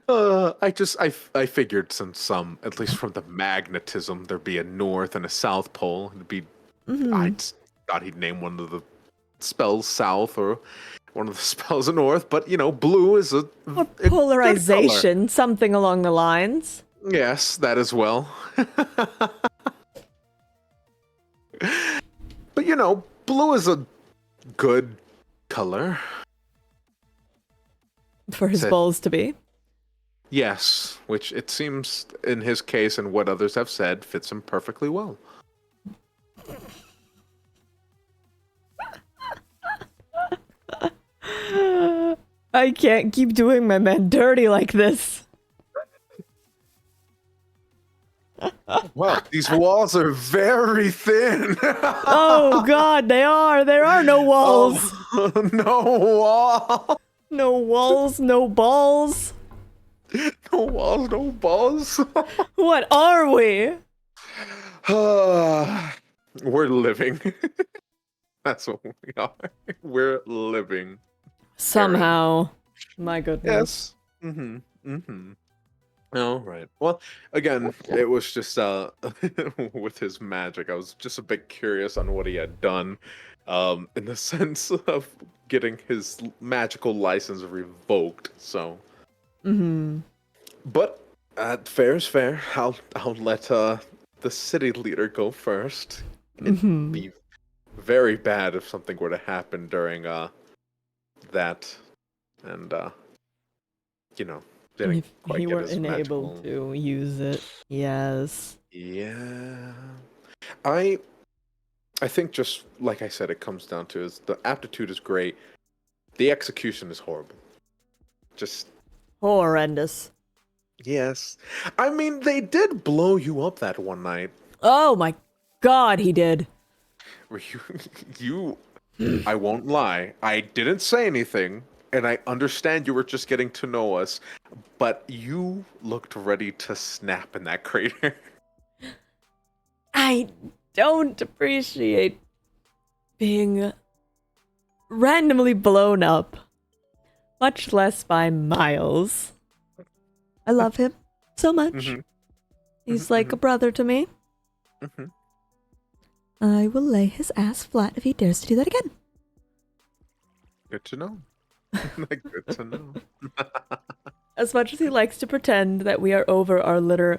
I figured since at least from the magnetism, there'd be a north and a south pole. I just thought he'd name one of the spells south or one of the spells north, but blue is Or a good color. polarization, something along the lines. Yes, that as well. But blue is a good color. For his Said balls to be. yes, which it seems in his case and what others have said fits him perfectly well. I can't keep doing my man dirty like this. Well, these walls are very thin. Oh god, they are. There are no walls. Oh, no wall. No walls, no balls. No walls, no balls. What are we? We're living. That's what we are. We're living. Somehow. My goodness. Yes. Mm-hmm. Mm-hmm. All right. Well, again, it was just with his magic. I was just a bit curious on what he had done, in the sense of getting his magical license revoked. So, but fair is fair. I'll let the city leader go first. It'd be very bad if something were to happen during that, and you know, didn't If quite he get were his unable magical. to use it. Yes. Yeah. I I think just like I said, it comes down to is the aptitude is great. The execution is horrible. Just Horrendous. yes. I mean, they did blow you up that one night. Oh my god, he did. Where you I won't lie. I didn't say anything, and I understand you were just getting to know us, but you looked ready to snap in that crater. I don't appreciate being randomly blown up, much less by Miles. I love him so much. Mhm. He's like a brother to me. Mhm. I will lay his ass flat if he dares to do that again. Good to know. Good to know. As much as he likes to pretend that we are over our little,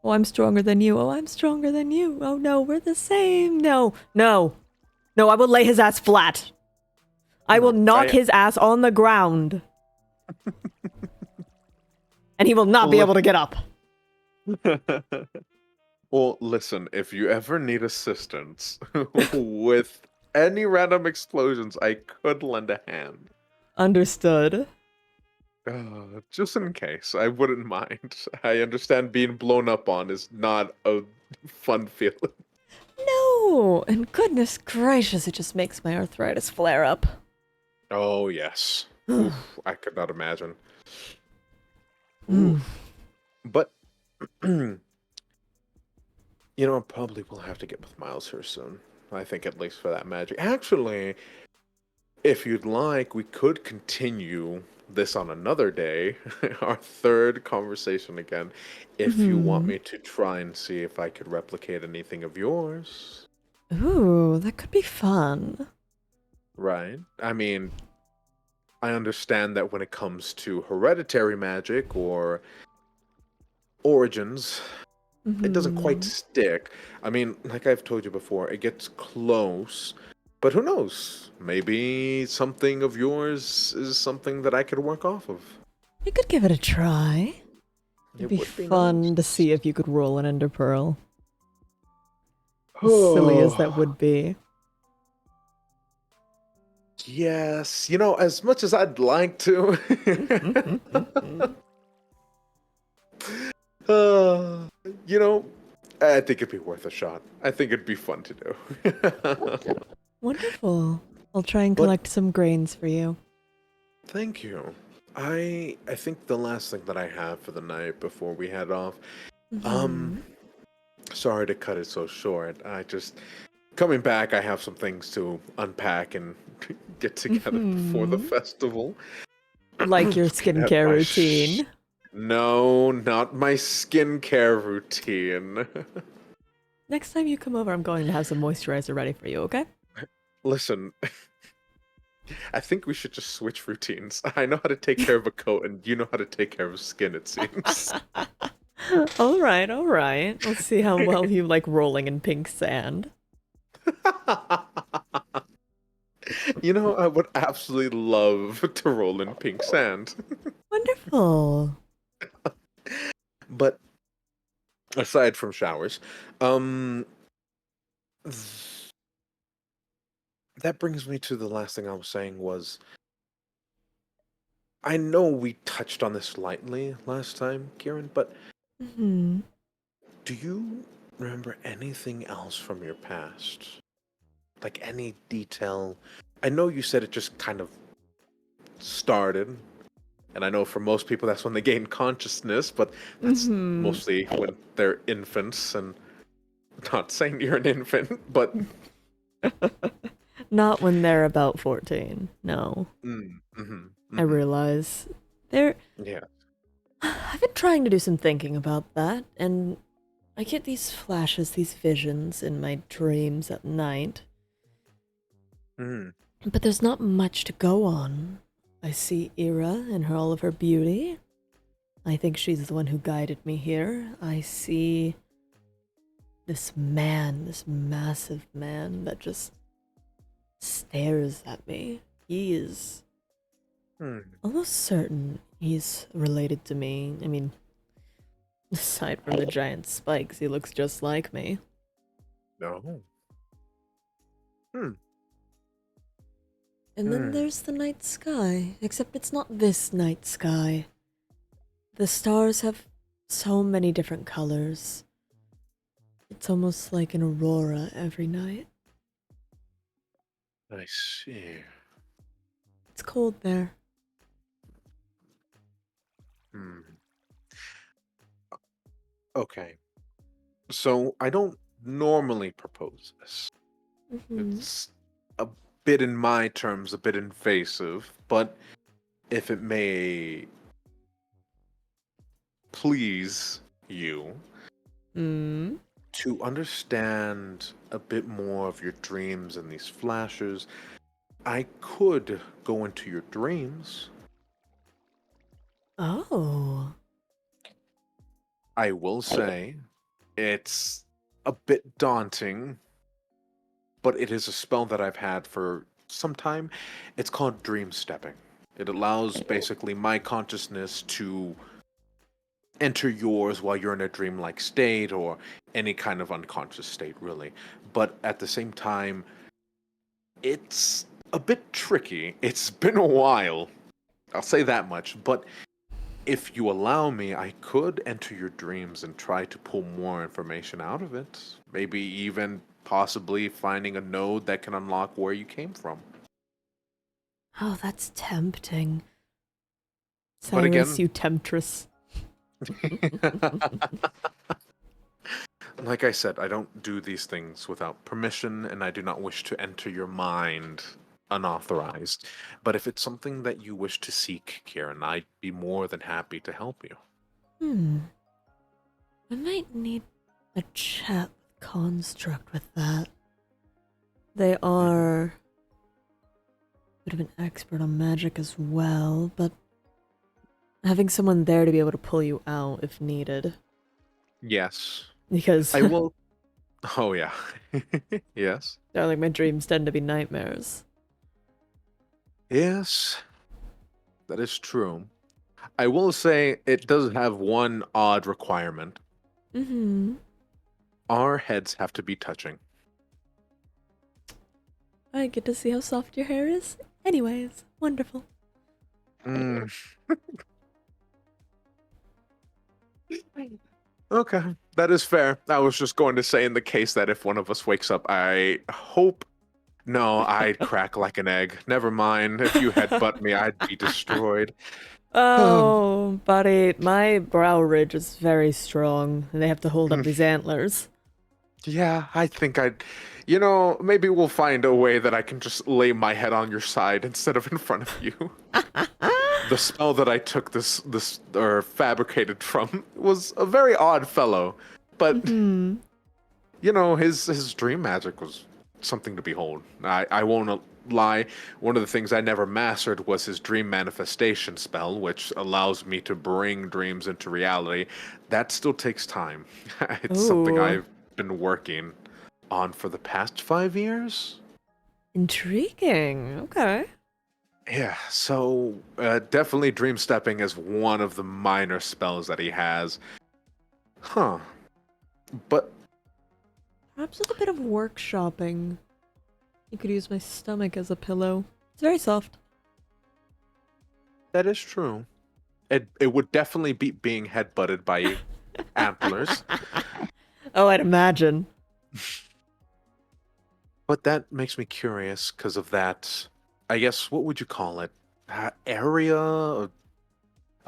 oh, I'm stronger than you. Oh, I'm stronger than you. Oh, no, we're the same. No, I will lay his ass flat. I will knock I- his ass on the ground. And he will not be able to get up. Well, listen, if you ever need assistance with any random explosions, I could lend a hand. Understood. Just in case, I wouldn't mind. I understand being blown up on is not a fun feeling. No! And goodness gracious, it just makes my arthritis flare up. Oh, yes. Oof, I could not imagine. Ooh. But, you know, probably we'll have to get with Miles here soon. I think at least for that magic. Actually, if you'd like, we could continue this on another day, our third conversation again, if you want me to try and see if I could replicate anything of yours. Ooh, that could be fun. Right? I mean, I understand that when it comes to hereditary magic or origins, it doesn't quite stick. I mean, like I've told you before, it gets close, but who knows? Maybe something of yours is something that I could work off of. We could give it a try. It'd It be would be fun to nice. see if you could roll an ender pearl. As silly as that would be. Yes, you know, as much as I'd like to. uh, you know, I think it'd be worth a shot. I think it'd be fun to do. Wonderful. I'll try and But collect some grains for you. thank you. I think the last thing that I have for the night before we head off. Sorry to cut it so short. I just coming back. I have some things to unpack and get together before the festival. Like your Looking at skincare my routine. No, not my skincare routine. Next time you come over, I'm going to have some moisturizer ready for you, okay? Listen, I think we should just switch routines. I know how to take care of a coat, and you know how to take care of skin, it seems. All right, all right. Let's see how well you like rolling in pink sand. You know, I would absolutely love to roll in pink sand. Wonderful. But aside from showers, th- that brings me to the last thing I was saying was I know we touched on this lightly last time, Ciaran, but do you remember anything else from your past? Like any detail? I know you said it just kind of started, and I know for most people that's when they gain consciousness, but that's mostly when they're infants, and not saying you're an infant, but Not when they're about 14. No. I realize. They're yeah. I've been trying to do some thinking about that, and I get these flashes, these visions in my dreams at night. But there's not much to go on. I see Ira in all of her beauty. I think she's the one who guided me here. I see this man, this massive man that just stares at me. He is almost certain he's related to me. I mean, aside from the giant spikes, he looks just like me. No. And then there's the night sky, except it's not this night sky. The stars have so many different colors. It's almost like an aurora every night. I see. It's cold there. Okay. So I don't normally propose this. It's a bit in my terms, a bit invasive, but if it may please you to understand a bit more of your dreams and these flashes, I could go into your dreams. Oh. I will say it's a bit daunting, but it is a spell that I've had for sometime. It's called dream stepping. It allows basically my consciousness to enter yours while you're in a dreamlike state or any kind of unconscious state, really. But at the same time, it's a bit tricky. It's been a while. I'll say that much. But if you allow me, I could enter your dreams and try to pull more information out of it. Maybe even possibly finding a node that can unlock where you came from. Oh, that's tempting. But Cyrus, again, you temptress. like I said, I don't do these things without permission, and I do not wish to enter your mind unauthorized. But if it's something that you wish to seek, Ciaran, I'd be more than happy to help you. I might need a chat with Construct with that. They are a bit of an expert on magic as well, but having someone there to be able to pull you out if needed. Yes. Because I will. Oh, yeah. Yes. darling, my dreams tend to be nightmares. Yes. That is true. I will say it does have one odd requirement. Mm-hmm. Our heads have to be touching. I get to see how soft your hair is. Anyways, wonderful. Mm. Okay, that is fair. I was just going to say in the case that if one of us wakes up, I hope. No, I'd crack like an egg. Never mind. If you headbutt me, I'd be destroyed. Oh, buddy, my brow ridge is very strong, and they have to hold up these antlers. Yeah, I think I'd. Maybe we'll find a way that I can just lay my head on your side instead of in front of you. The spell that I took this or fabricated from was a very odd fellow, but his dream magic was something to behold. I won't lie. One of the things I never mastered was his dream manifestation spell, which allows me to bring dreams into reality. That still takes time. It's something Ooh. I've been working on for the past 5 years. Intriguing. Okay. Yeah, so definitely dream stepping is one of the minor spells that he has. Huh. But Perhaps with a bit of workshopping. You could use my stomach as a pillow. It's very soft. that is true. It would definitely beat being headbutted by antlers. Oh, I'd imagine. But that makes me curious because of that. I guess, what would you call it? Area? A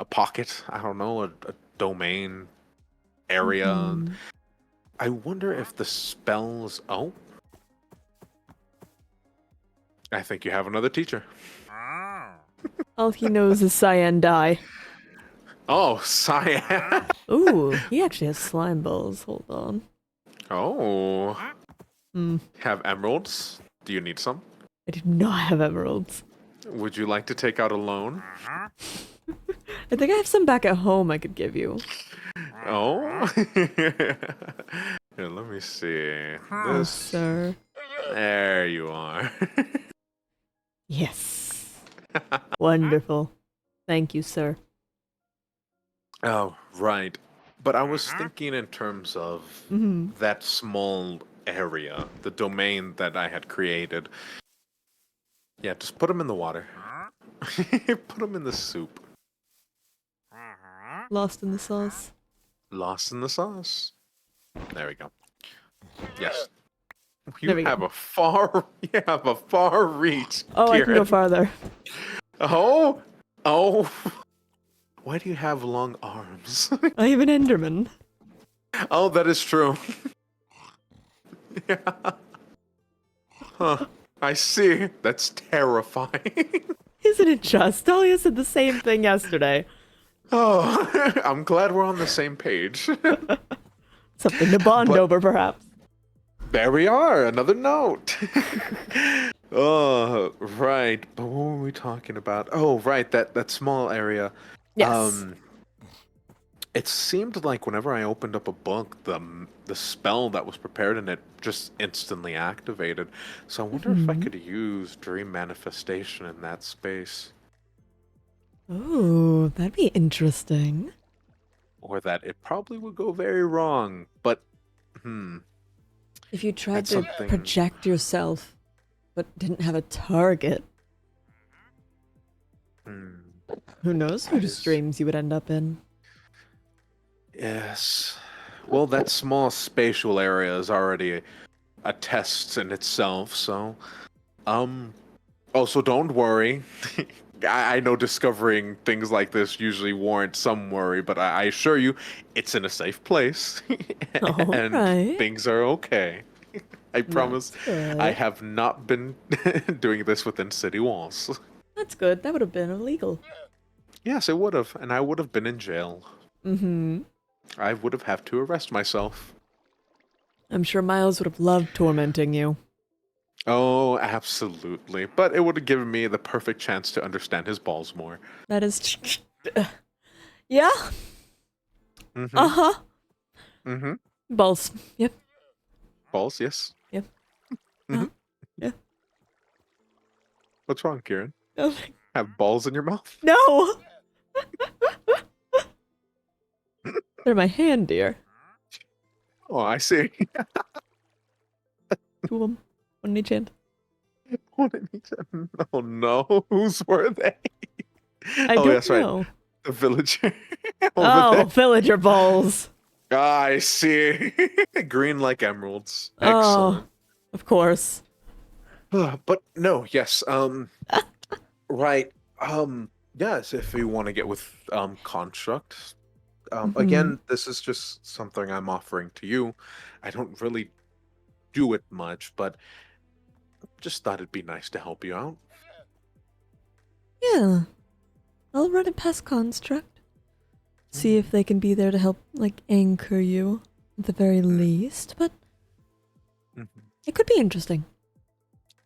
pocket? I don't know. A domain area? I wonder if the spells. Oh. I think you have another teacher. All he knows is Ciaran die. Oh, Ciaran. Ooh, he actually has slime balls. Hold on. Oh. Have emeralds? Do you need some? I do not have emeralds. Would you like to take out a loan? I think I have some back at home I could give you. Oh. Here, let me see. Oh, sir. There you are. Yes. Wonderful. Thank you, sir. Oh, right. But I was thinking in terms of that small area, the domain that I had created. Yeah, just put them in the water. Put them in the soup. Lost in the sauce. Lost in the sauce. There we go. Yes. There we You have a far reach. Oh, I can go Ciaran. farther. Oh, oh. Why do you have long arms? I have an Enderman. Oh, that is true. Yeah. Huh. I see. That's terrifying. Isn't it just? Dahlia said the same thing yesterday. Oh, I'm glad we're on the same page. Something to bond But- over, perhaps. There we are. Another note. Oh, right. But what were we talking about? Oh, right. That small area. Yes. It seemed like whenever I opened up a book, the spell that was prepared in it just instantly activated. So I wonder if I Hmm. could use dream manifestation in that space, Oh, that'd be interesting. or that it probably would go very wrong. But hmm, If you tried that's to something. project yourself but didn't have a target, Hmm, who knows that whose is dreams you would end up in? yes. Well, that small spatial area is already a test in itself. So um, also, don't worry. I know discovering things like this usually warrants some worry, but I assure you, it's in a safe place All and right. things are okay. I promise That's I good. have not been doing this within city walls. That's good. That would have been illegal. Yes, it would have, and I would have been in jail. Mm-hmm. I would have had to arrest myself. I'm sure Miles would have loved tormenting you. Oh, absolutely. But it would have given me the perfect chance to understand his balls more. That is... Yeah? Mm-hmm. Uh-huh. Mm-hmm. Balls. Yep. Balls, yes. Yep. Mm-hmm. Uh-huh. Yeah. What's wrong, Kieran? Oh, Have balls in your mouth? no! They're my hand, dear. Oh, I see. Two of them. One in each hand. Oh no, whose were they? I Oh, don't that's right. know. The villager over Oh, there. villager balls. Ah, I see. Green like emeralds. Oh, Excellent. of course. But no, yes. Right. Yes, if you want to get with construct. Mm-hmm. Again, this is just something I'm offering to you. I don't really do it much, but just thought it'd be nice to help you out. Yeah. I'll run it past Construct. See if they can be there to help, like, anchor you at the very least. But Mhm. it could be interesting.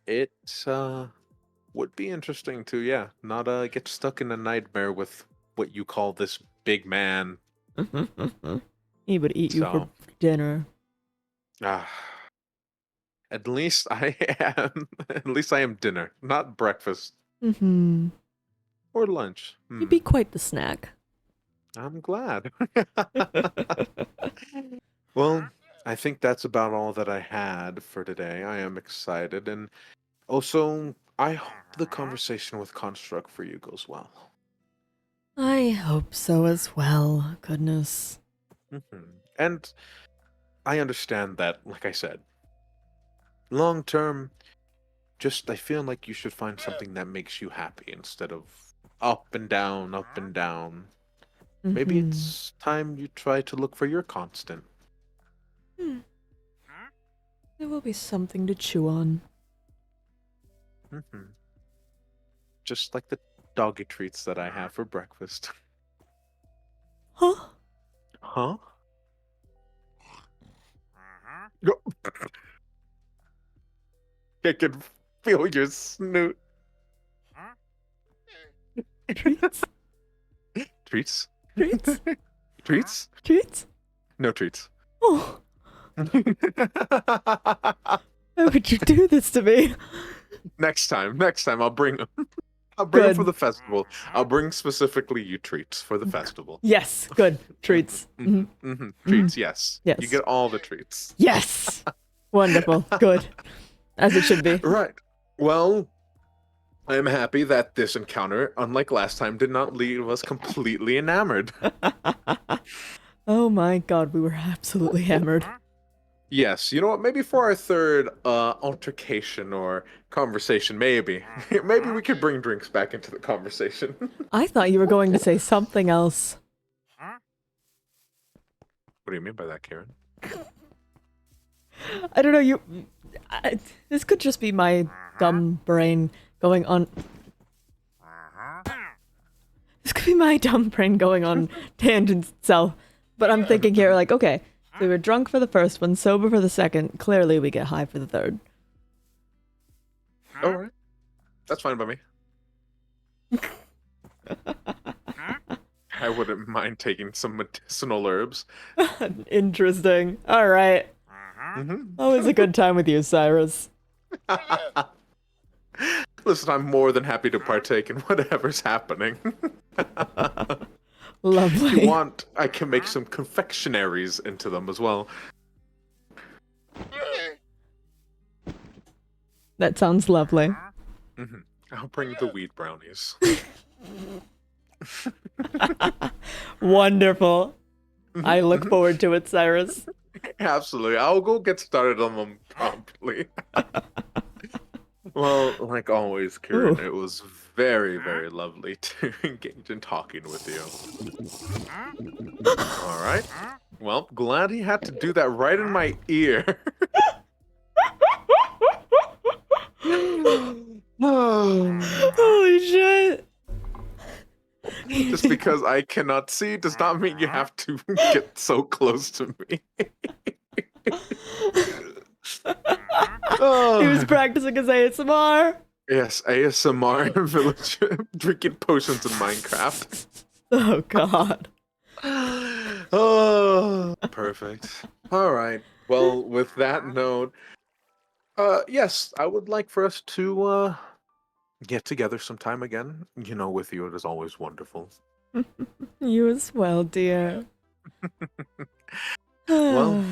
It would be interesting to, yeah, not get stuck in a nightmare with what you call this big man. He would eat you for So, dinner. ah, at least I am, at least I am dinner, not breakfast Mm-hmm. or lunch. You'd Hmm, be quite the snack. I'm glad. Well, I think that's about all that I had for today. I am excited, and also I hope the conversation with Construct for you goes well. I hope so as well. Goodness. And I understand that, like I said, long term, just I feel like you should find something that makes you happy instead of up and down, up and down. Maybe Mm-hmm. it's time you try to look for your constant. Hmm. There will be something to chew on. hmm Just like the doggy treats that I have for breakfast. Huh? Huh? Go- I can feel your snoot. Treats? Treats? Treats? Treats? Treats? No treats. Oh, why would you do this to me? Next time I'll bring them for Good. the festival. I'll bring specifically you treats for the festival. Yes, good. Treats. Mm-hmm. Mm-hmm. Treats, yes. You Yes. get all the treats. Yes! Wonderful. Good. As it should be. Right. Well, I am happy that this encounter, unlike last time, did not leave us completely enamored. Oh my god, we were absolutely hammered. Yes, you know what? Maybe for our third altercation or conversation, maybe. Maybe we could bring drinks back into the conversation. I thought you were going to say something else. What do you mean by that, Karen? I don't know, this could just be my dumb brain going on. This could be my dumb brain going on tangents itself. But I'm thinking here, like, okay, we were drunk for the first one, sober for the second. Clearly, we get high for the third. All right. That's fine by me. I wouldn't mind taking some medicinal herbs. Interesting. All right. Hmm. Always a good time with you, Cyrus. Listen, I'm more than happy to partake in whatever's happening. If you Lovely. want, I can make some confectionaries into them as well. That sounds lovely. Hmm. I'll bring the wheat brownies. Wonderful. I look Mhm. forward to it, Cyrus. Absolutely. I'll go get started on them promptly. Well, like always, Ciaran, Ooh. it was very, very lovely to engage in talking with you. All right. Well, glad he had to do that right in my ear. Holy shit. Just because I cannot see does not mean you have to get so close to me. He was Oh, practicing his ASMR. yes, ASMR in Village, drinking potions in Minecraft. Oh god. Oh, perfect. All right. Well, with that note, yes, I would like for us to get together sometime again. You know, with you, it is always wonderful. You as well, dear. Well, I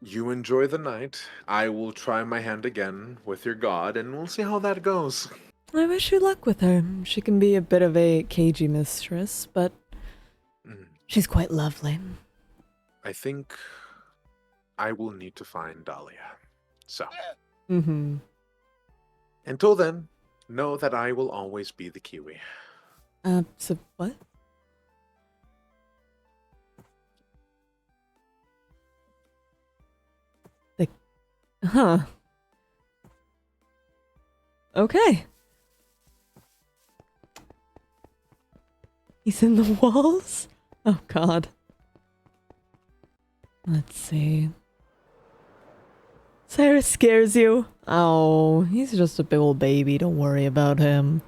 you enjoy the night. I will try my hand again with your god, and we'll see how that goes. wish you luck with her. She can be a bit of a cagey mistress, but Mm, she's quite lovely. I think I will need to find Dahlia. So, Mm-hmm. until then, know that I will always be the Kiwi. So what? The Huh. Okay. He's in the walls? Oh god. Let's see. Cyrus scares you? Oh, he's just a big old baby. Don't worry about him.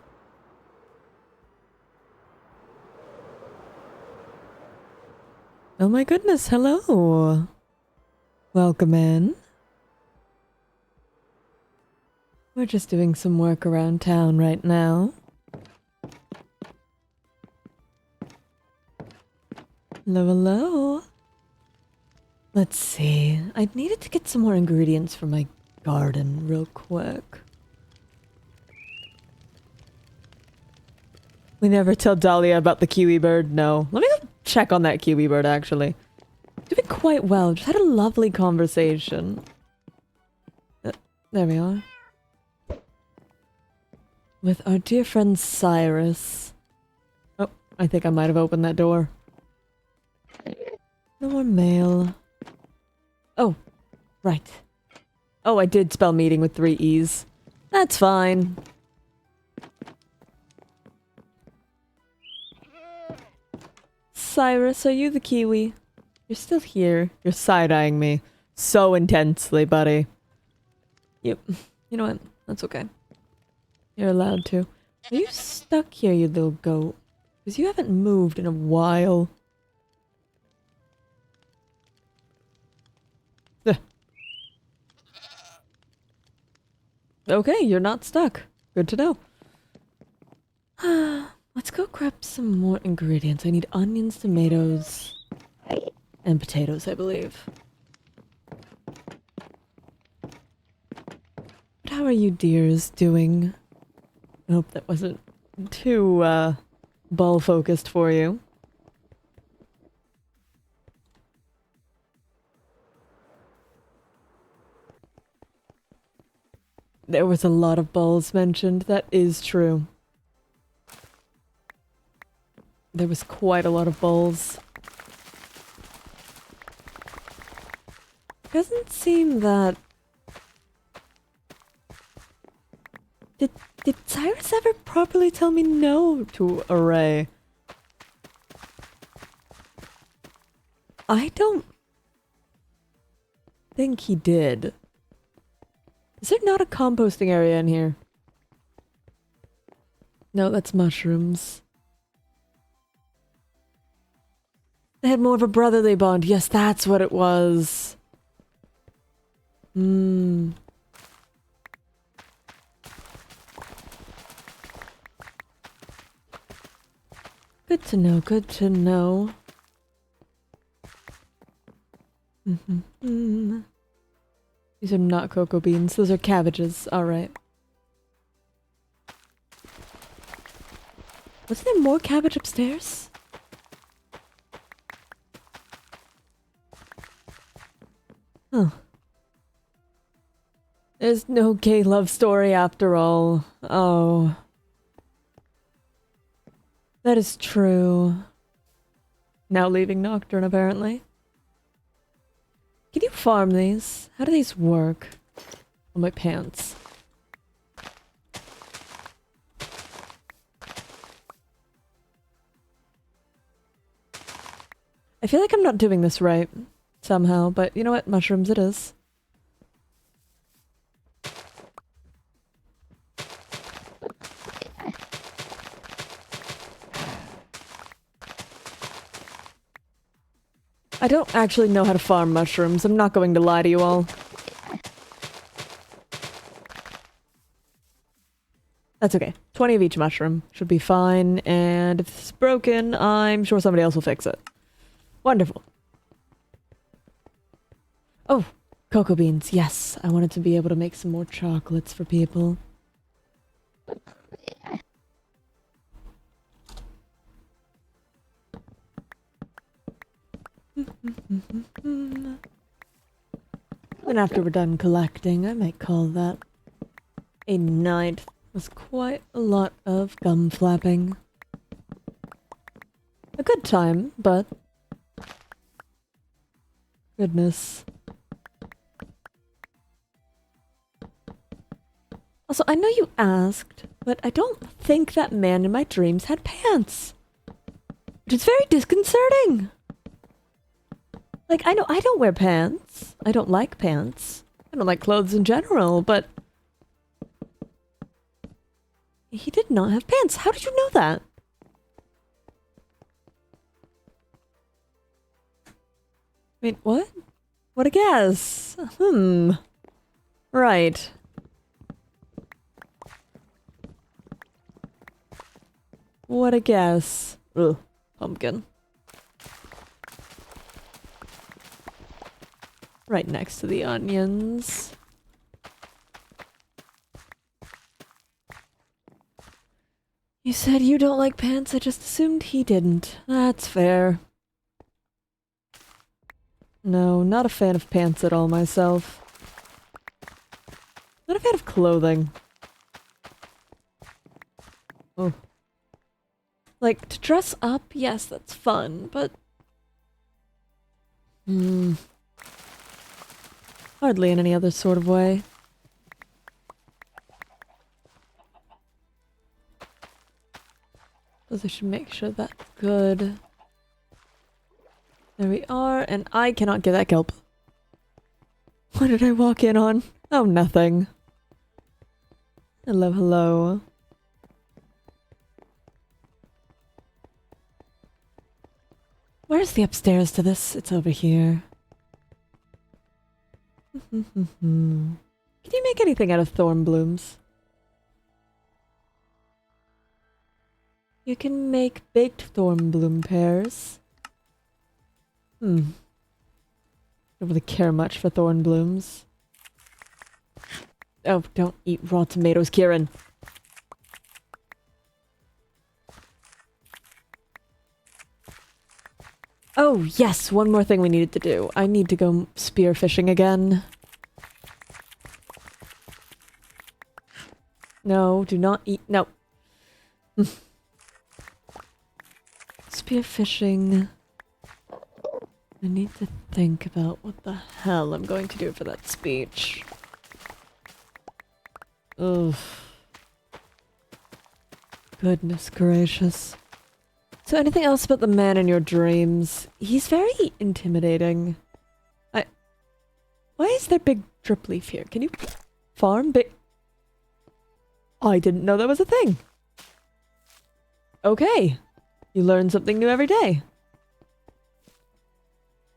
Oh my goodness, hello. Welcome in. We're just doing some work around town right now. Hello, hello. Let's see. I needed to get some more ingredients for my garden real quick. We never tell Dahlia about the kiwi bird, no. Let me go check on that kiwi bird, actually. Doing quite well. Just had a lovely conversation. There we are. With our dear friend Cyrus. Oh, I think I might have opened that door. No more mail. Oh, right. Oh, I did spell meeting with 3 E's. That's fine. Cyrus, are you the kiwi? You're still here. You're side-eyeing me so intensely, buddy. Yep. You know what? That's okay. You're allowed to. Are you stuck here, you little goat? Because you haven't moved in a while. Ugh. Okay, you're not stuck. Good to know. Let's go grab some more ingredients. I need onions, tomatoes, and potatoes, I believe. But how are you dears doing? I hope that wasn't too, ball-focused for you. There was a lot of balls mentioned. That is true. There was quite a lot of balls. Doesn't seem that... Did Cyrus ever properly tell me no to a ray? I don't think he did. Is there not a composting area in here? No, that's mushrooms. They had more of a brotherly bond. Yes, that's what it was. Hmm. Good to know, good to know. These are not cocoa beans, those are cabbages. Alright. Was there more cabbage upstairs? Huh. There's no gay love story after all. Oh. That is true. Now leaving Nocturne, apparently. Can you farm these? How do these work? On my pants. I feel like I'm not doing this right. Somehow, but you know what? Mushrooms it is. I don't actually know how to farm mushrooms. I'm not going to lie to you all. That's okay. 20 of each mushroom should be fine, and if it's broken, I'm sure somebody else will fix it. Wonderful. Oh, cocoa beans. Yes, I wanted to be able to make some more chocolates for people. And after we're done collecting, I might call that a night. Was quite a lot of gum flapping. A good time, but goodness. Also, I know you asked, but I don't think that man in my dreams had pants. Which is very disconcerting. Like, I know I don't wear pants. I don't like pants. I don't like clothes in general, but he did not have pants. How did you know that? Wait, what? What a guess. Right. What a guess. Ugh, pumpkin. Right next to the onions. You said you don't like pants, I just assumed he didn't. That's fair. No, not a fan of pants at all myself. Not a fan of clothing. Oh. Like, to dress up, yes, that's fun, but hardly in any other sort of way. Suppose I should make sure that's good. There we are, and I cannot get that kelp. What did I walk in on? Oh, nothing. Hello, hello. Where's the upstairs to this? It's over here. Can you make anything out of thorn blooms? You can make baked thorn bloom pears. Don't really care much for thorn blooms. Oh, don't eat raw tomatoes, Ciaran. Oh, yes, one more thing we needed to do. I need to go spearfishing again. No, do not eat. No. Spearfishing. I need to think about what the hell I'm going to do for that speech. Ugh. Goodness gracious. So anything else about the man in your dreams? He's very intimidating. Why is there big drip leaf here? Can you farm big... I didn't know that was a thing. Okay. You learn something new every day.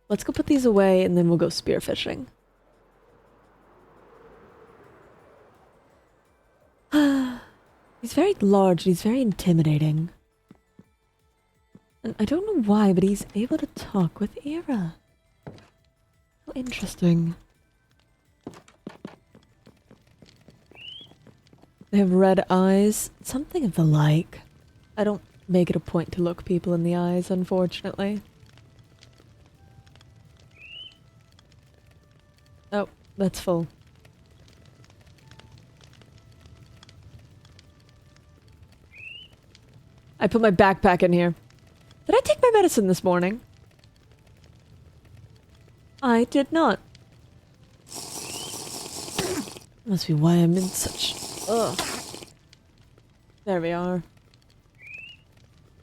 Let's go put these away and then we'll go spearfishing. He's very large and he's very intimidating. And I don't know why, but he's able to talk with Era. How interesting. They have red eyes, something of the like. I don't make it a point to look people in the eyes, unfortunately. Oh, that's full. I put my backpack in here. Did I take my medicine this morning? I did not. Must be why I'm in such... Ugh. There we are.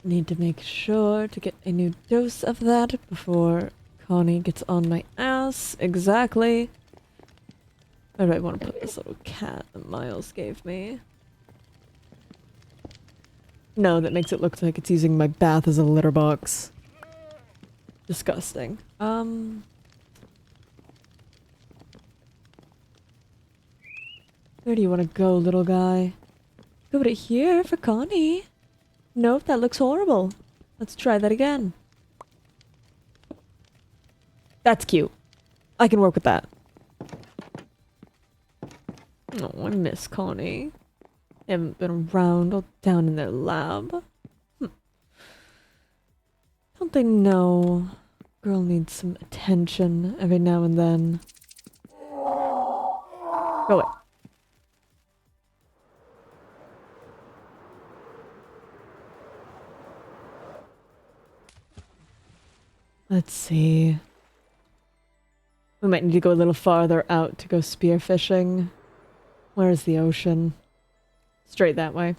Need to make sure to get a new dose of that before Connie gets on my ass. Exactly. Where do I want to put this little cat that Miles gave me? No, that makes it look like it's using my bath as a litter box. Disgusting. Where do you want to go, little guy? Go put it here for Connie. Nope, that looks horrible. Let's try that again. That's cute. I can work with that. Oh, I miss Connie. They haven't been around all down in their lab. Don't they know? Girl needs some attention every now and then. Go away. Let's see. We might need to go a little farther out to go spearfishing. Where's the ocean? Straight that way.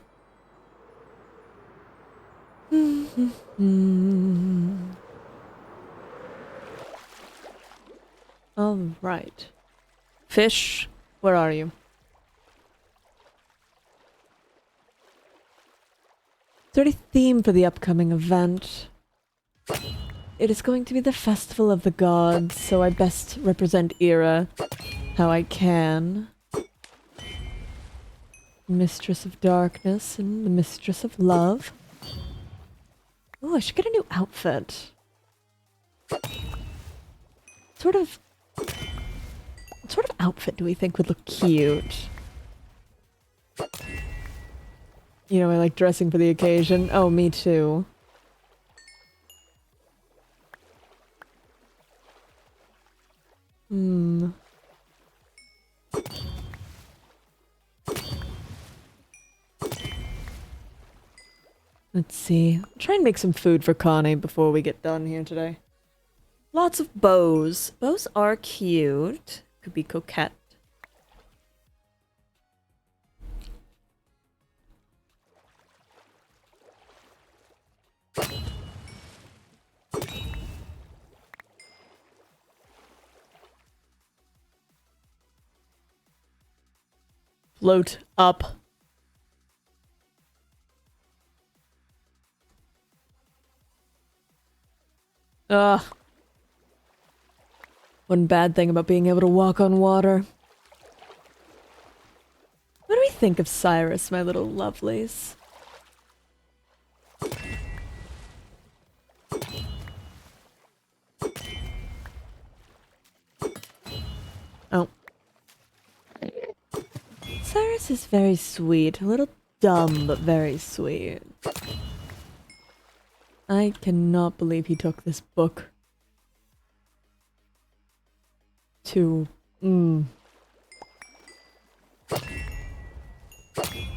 All right. Fish, where are you? Is there any theme for the upcoming event? It is going to be the Festival of the Gods, so I best represent Era how I can. Mistress of Darkness and the Mistress of Love. Oh, I should get a new outfit. What sort of outfit do we think would look cute? You know, I like dressing for the occasion. Oh, me too. Let's see. Try and make some food for Connie before we get done here today. Lots of bows. Bows are cute. Could be coquette. Float up. Ugh. One bad thing about being able to walk on water. What do we think of Cyrus, my little lovelies? Oh. Cyrus is very sweet. A little dumb, but very sweet. I cannot believe he took this book to...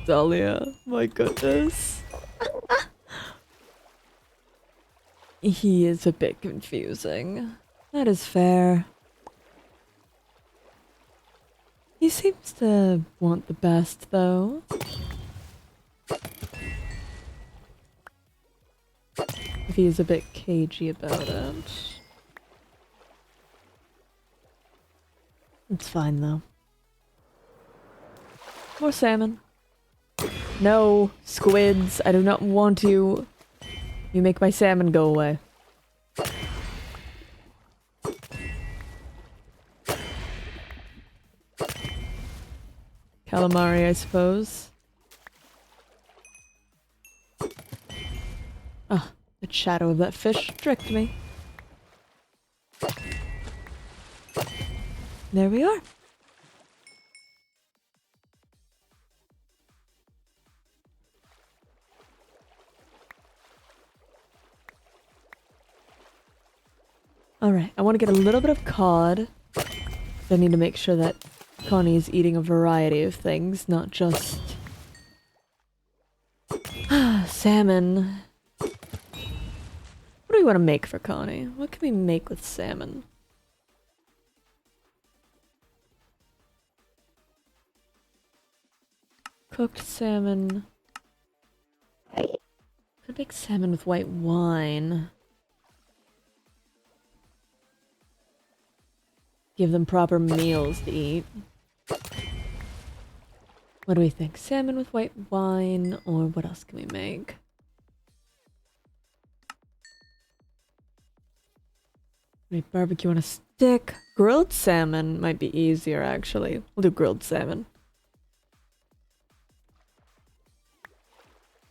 Dahlia, my goodness. He is a bit confusing. That is fair. He seems to want the best, though. If he is a bit cagey about it. It's fine, though. More salmon. No, squids, I do not want you. You make my salmon go away. calamari, I suppose. Ah, the shadow of that fish tricked me. There we are. Alright, I want to get a little bit of cod. I need to make sure that Connie is eating a variety of things, not just... salmon. What do we want to make for Connie? What can we make with salmon? Cooked salmon. Could make salmon with white wine. Give them proper meals to eat. What do we think? Salmon with white wine, or what else can we make? Make barbecue on a stick. Grilled salmon might be easier, actually. We'll do grilled salmon.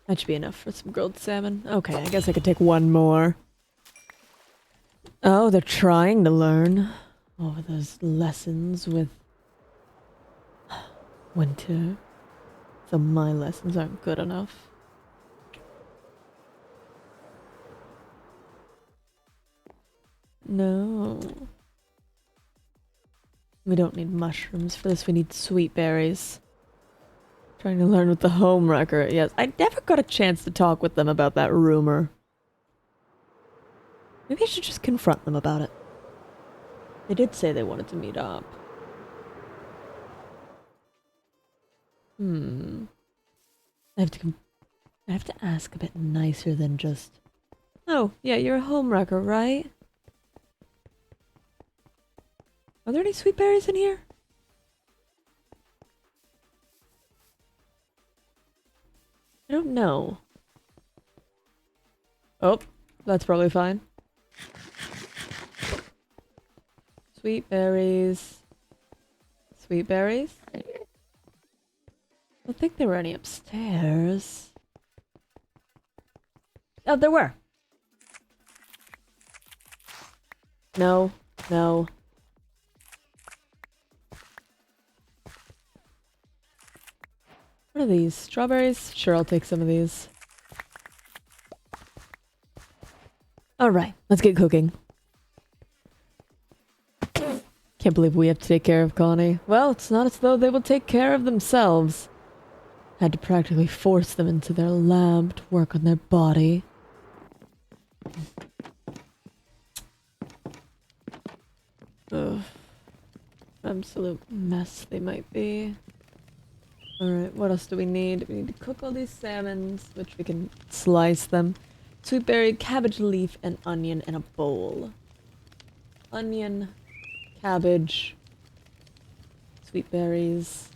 That should be enough for some grilled salmon. Okay, I guess I could take one more. Oh, they're trying to learn. Oh, those lessons with Winter. So my lessons aren't good enough. No. We don't need mushrooms for this, we need sweet berries. Trying to learn with the homewrecker. Yes, I never got a chance to talk with them about that rumor. Maybe I should just confront them about it. They did say they wanted to meet up. I have to ask a bit nicer than just... Oh, yeah, you're a homewrecker, right? Are there any sweet berries in here? I don't know. Oh, that's probably fine. Sweet berries. Sweet berries? I don't think there were any upstairs. Oh, there were. No, no. What are these? Strawberries? Sure, I'll take some of these. Alright, let's get cooking. Can't believe we have to take care of Connie. Well, it's not as though they will take care of themselves. Had to practically force them into their lab to work on their body. Ugh. Absolute mess they might be. Alright, what else do we need? We need to cook all these salmons, which we can slice them. Sweet berry, cabbage leaf, and onion in a bowl. Onion, cabbage, sweet berries.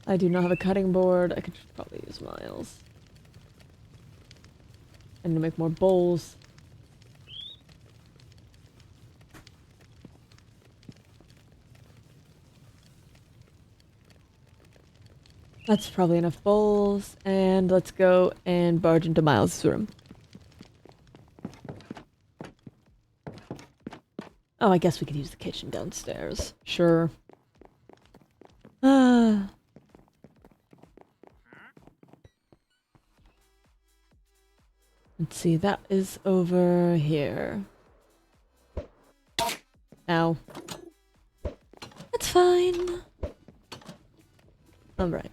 I do not have a cutting board. I could probably use Miles. I need to make more bowls. That's probably enough bowls, and let's go and barge into Miles' room. Oh, I guess we could use the kitchen downstairs. Sure. Let's see, that is over here. Ow. That's fine. Alright.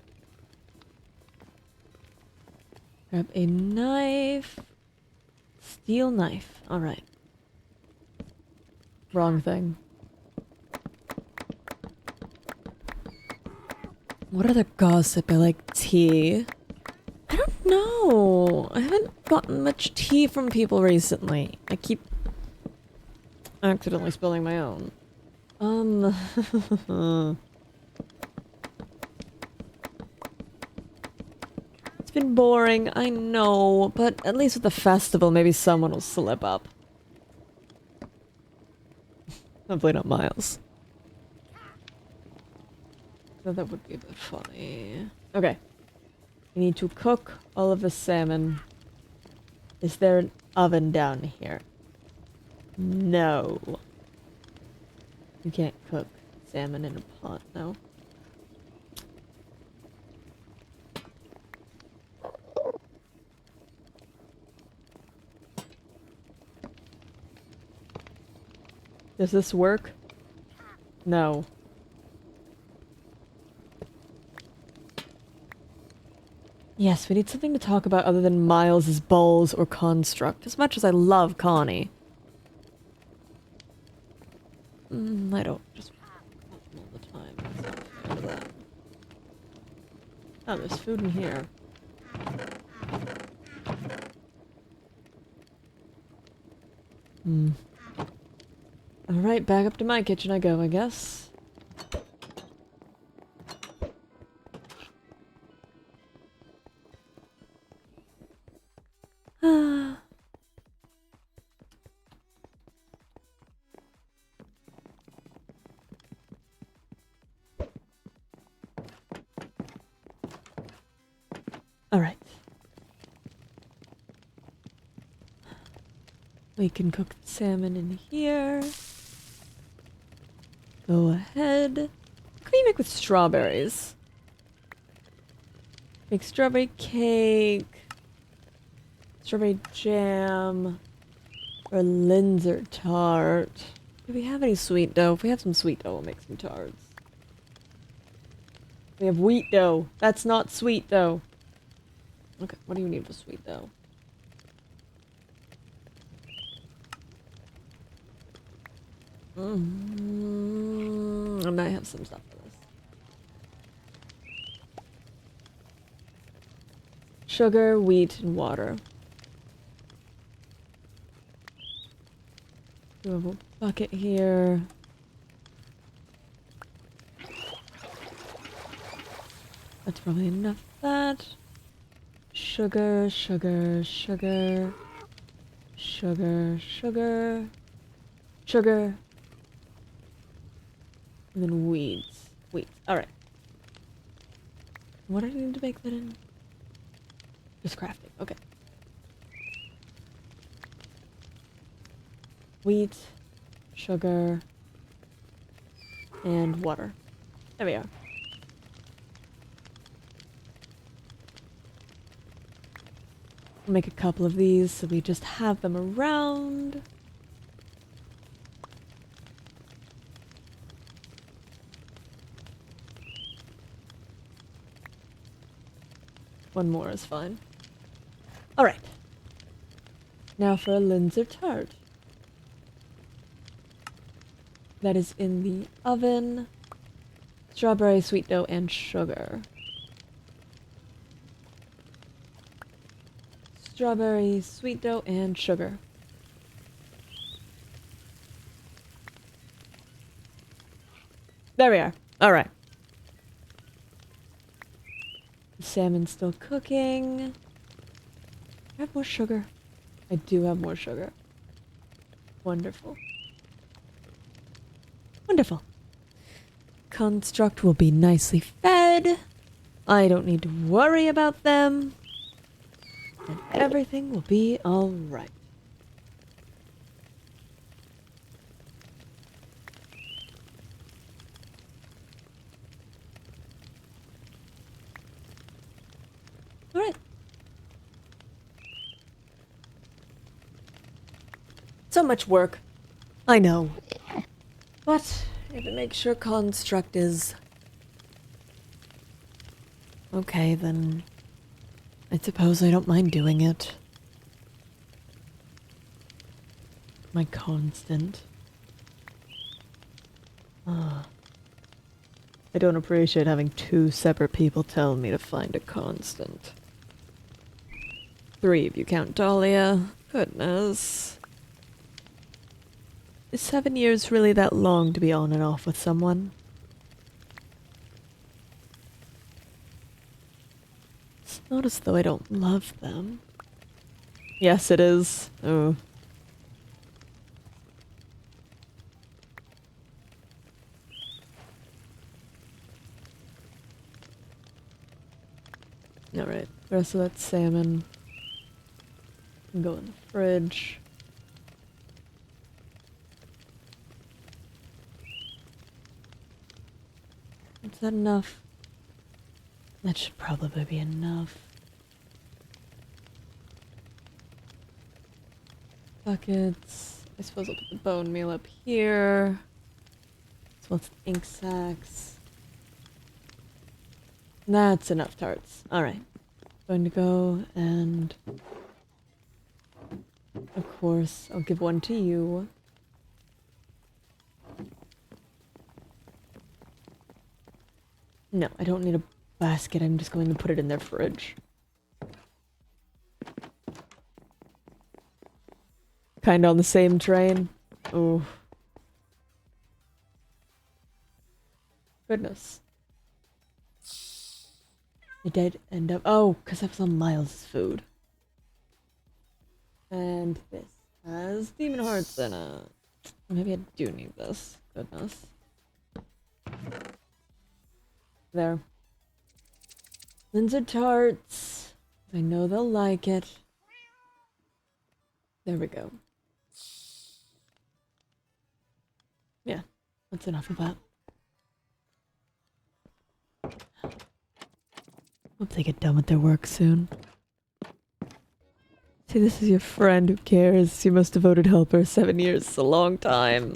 Grab a knife. Steel knife. Alright. Wrong thing. What other gossip? I like tea. I don't know. I haven't gotten much tea from people recently. I keep accidentally spilling my own. It's been boring, I know, but at least with the festival, maybe someone will slip up. Hopefully not Miles. Though that would be a bit funny. Okay. We need to cook all of the salmon. Is there an oven down here? No. You can't cook salmon in a pot, no. Does this work? No. Yes, we need something to talk about other than Miles's balls or construct, as much as I love Connie. I don't just want them all the time. That's not fair to them. Oh, there's food in here. Alright, back up to my kitchen I go, I guess. Alright. We can cook the salmon in here. Go ahead. What can we make with strawberries? Make strawberry cake, strawberry jam, or Linzer tart. Do we have any sweet dough? If we have some sweet dough, we'll make some tarts. We have wheat dough. That's not sweet dough. Okay, what do you need for sweet dough? I might have some stuff for this. Sugar, wheat, and water. We have a bucket here. That's probably enough of that. Sugar, sugar, sugar. Sugar, sugar. Sugar. And then weeds. Weeds. Alright. What do I need to make that in? Just crafting. Okay. Wheat, sugar, and water. There we are. I'll make a couple of these so we just have them around. One more is fine. Alright. Now for a Linzer tart. That is in the oven. Strawberry, sweet dough, and sugar. Strawberry, sweet dough, and sugar. There we are. Alright. The salmon's still cooking. I have more sugar. I do have more sugar. Wonderful. Wonderful. Construct will be nicely fed. I don't need to worry about them. And everything will be alright. Alright. So much work. I know. But if it makes sure construct is okay, then I suppose I don't mind doing it. My constant. I don't appreciate having two separate people tell me to find a constant. 3 if you count Dahlia. Goodness. Is 7 years really that long to be on and off with someone? It's not as though I don't love them. Yes, it is. Oh. rest of that salmon can go in the fridge. Is that enough? That should probably be enough. Buckets. I suppose I'll put the bone meal up here. So let's ink sacks. That's enough tarts. Alright. Going to go and... Of course, I'll give one to you. No, I don't need a basket. I'm just going to put it in their fridge. Kinda on the same train. Ooh. Goodness. I did end up... Oh, because that was on Miles' food. And this has Demon Hearts in it. Maybe I do need this. Goodness. There. Linzer tarts. I know they'll like it. There we go. Yeah, that's enough of that. Hope they get done with their work soon. See, this is your friend who cares. Your most devoted helper. 7 years is a long time.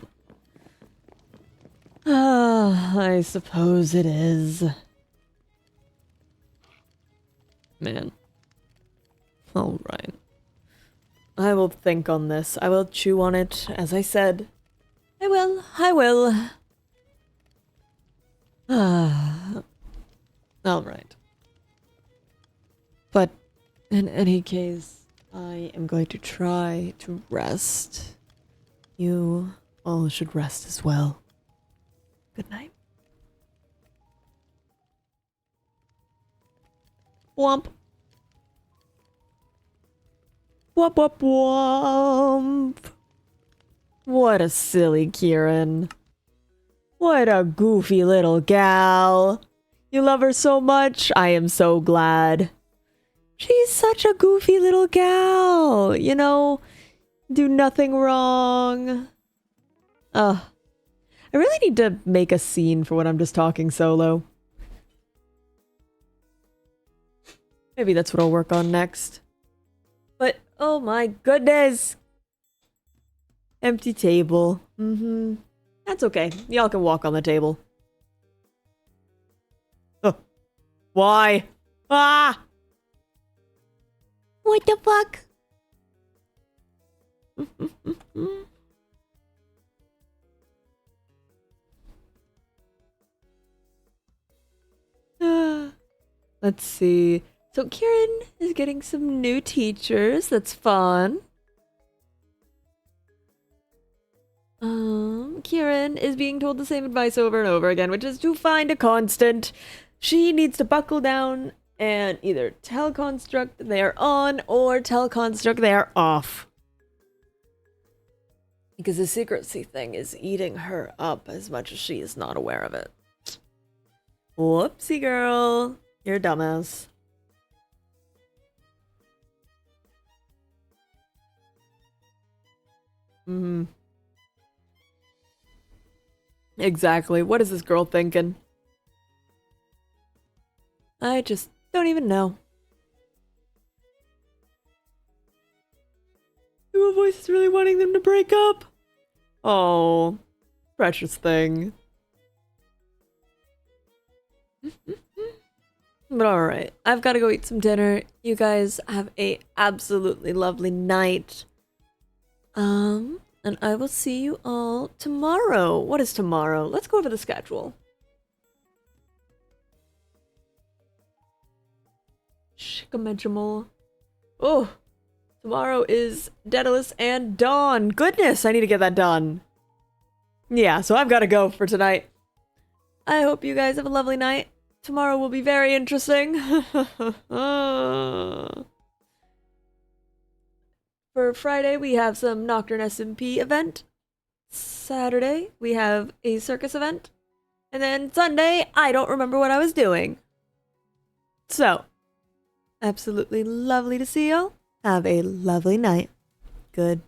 Ah, I suppose it is. Man. Alright. I will think on this. I will chew on it, as I said. I will. I will. Ah. Alright. But, in any case, I am going to try to rest. You all should rest as well. Good night. Womp. Womp womp womp. What a silly Ciaran. What a goofy little gal. You love her so much. I am so glad. She's such a goofy little gal. You know, do nothing wrong. Ugh. I really need to make a scene for when I'm just talking solo. Maybe that's what I'll work on next. But, oh my goodness! Empty table. Mm-hmm. That's okay. Y'all can walk on the table. Why? Ah! What the fuck? Let's see. So Ciaran is getting some new teachers. That's fun. Ciaran is being told the same advice over and over again, which is to find a constant. She needs to buckle down and either tell Construct they are on or tell Construct they are off. Because the secrecy thing is eating her up as much as she is not aware of it. Whoopsie girl. You're a dumbass. Mm-hmm. Exactly. What is this girl thinking? I just don't even know. Your voice is really wanting them to break up. Oh, precious thing. But alright, I've got to go eat some dinner. You guys have a absolutely lovely night. And I will see you all tomorrow. What is tomorrow? Let's go over the schedule. Shikamajimal. Oh, tomorrow is Daedalus and Dawn. Goodness, I need to get that done. Yeah, so I've got to go for tonight. I hope you guys have a lovely night. Tomorrow will be very interesting. For Friday, we have some Nocturin SMP event. Saturday, we have a circus event. And then Sunday, I don't remember what I was doing. So, Absolutely lovely to see y'all. Have a lovely night. Good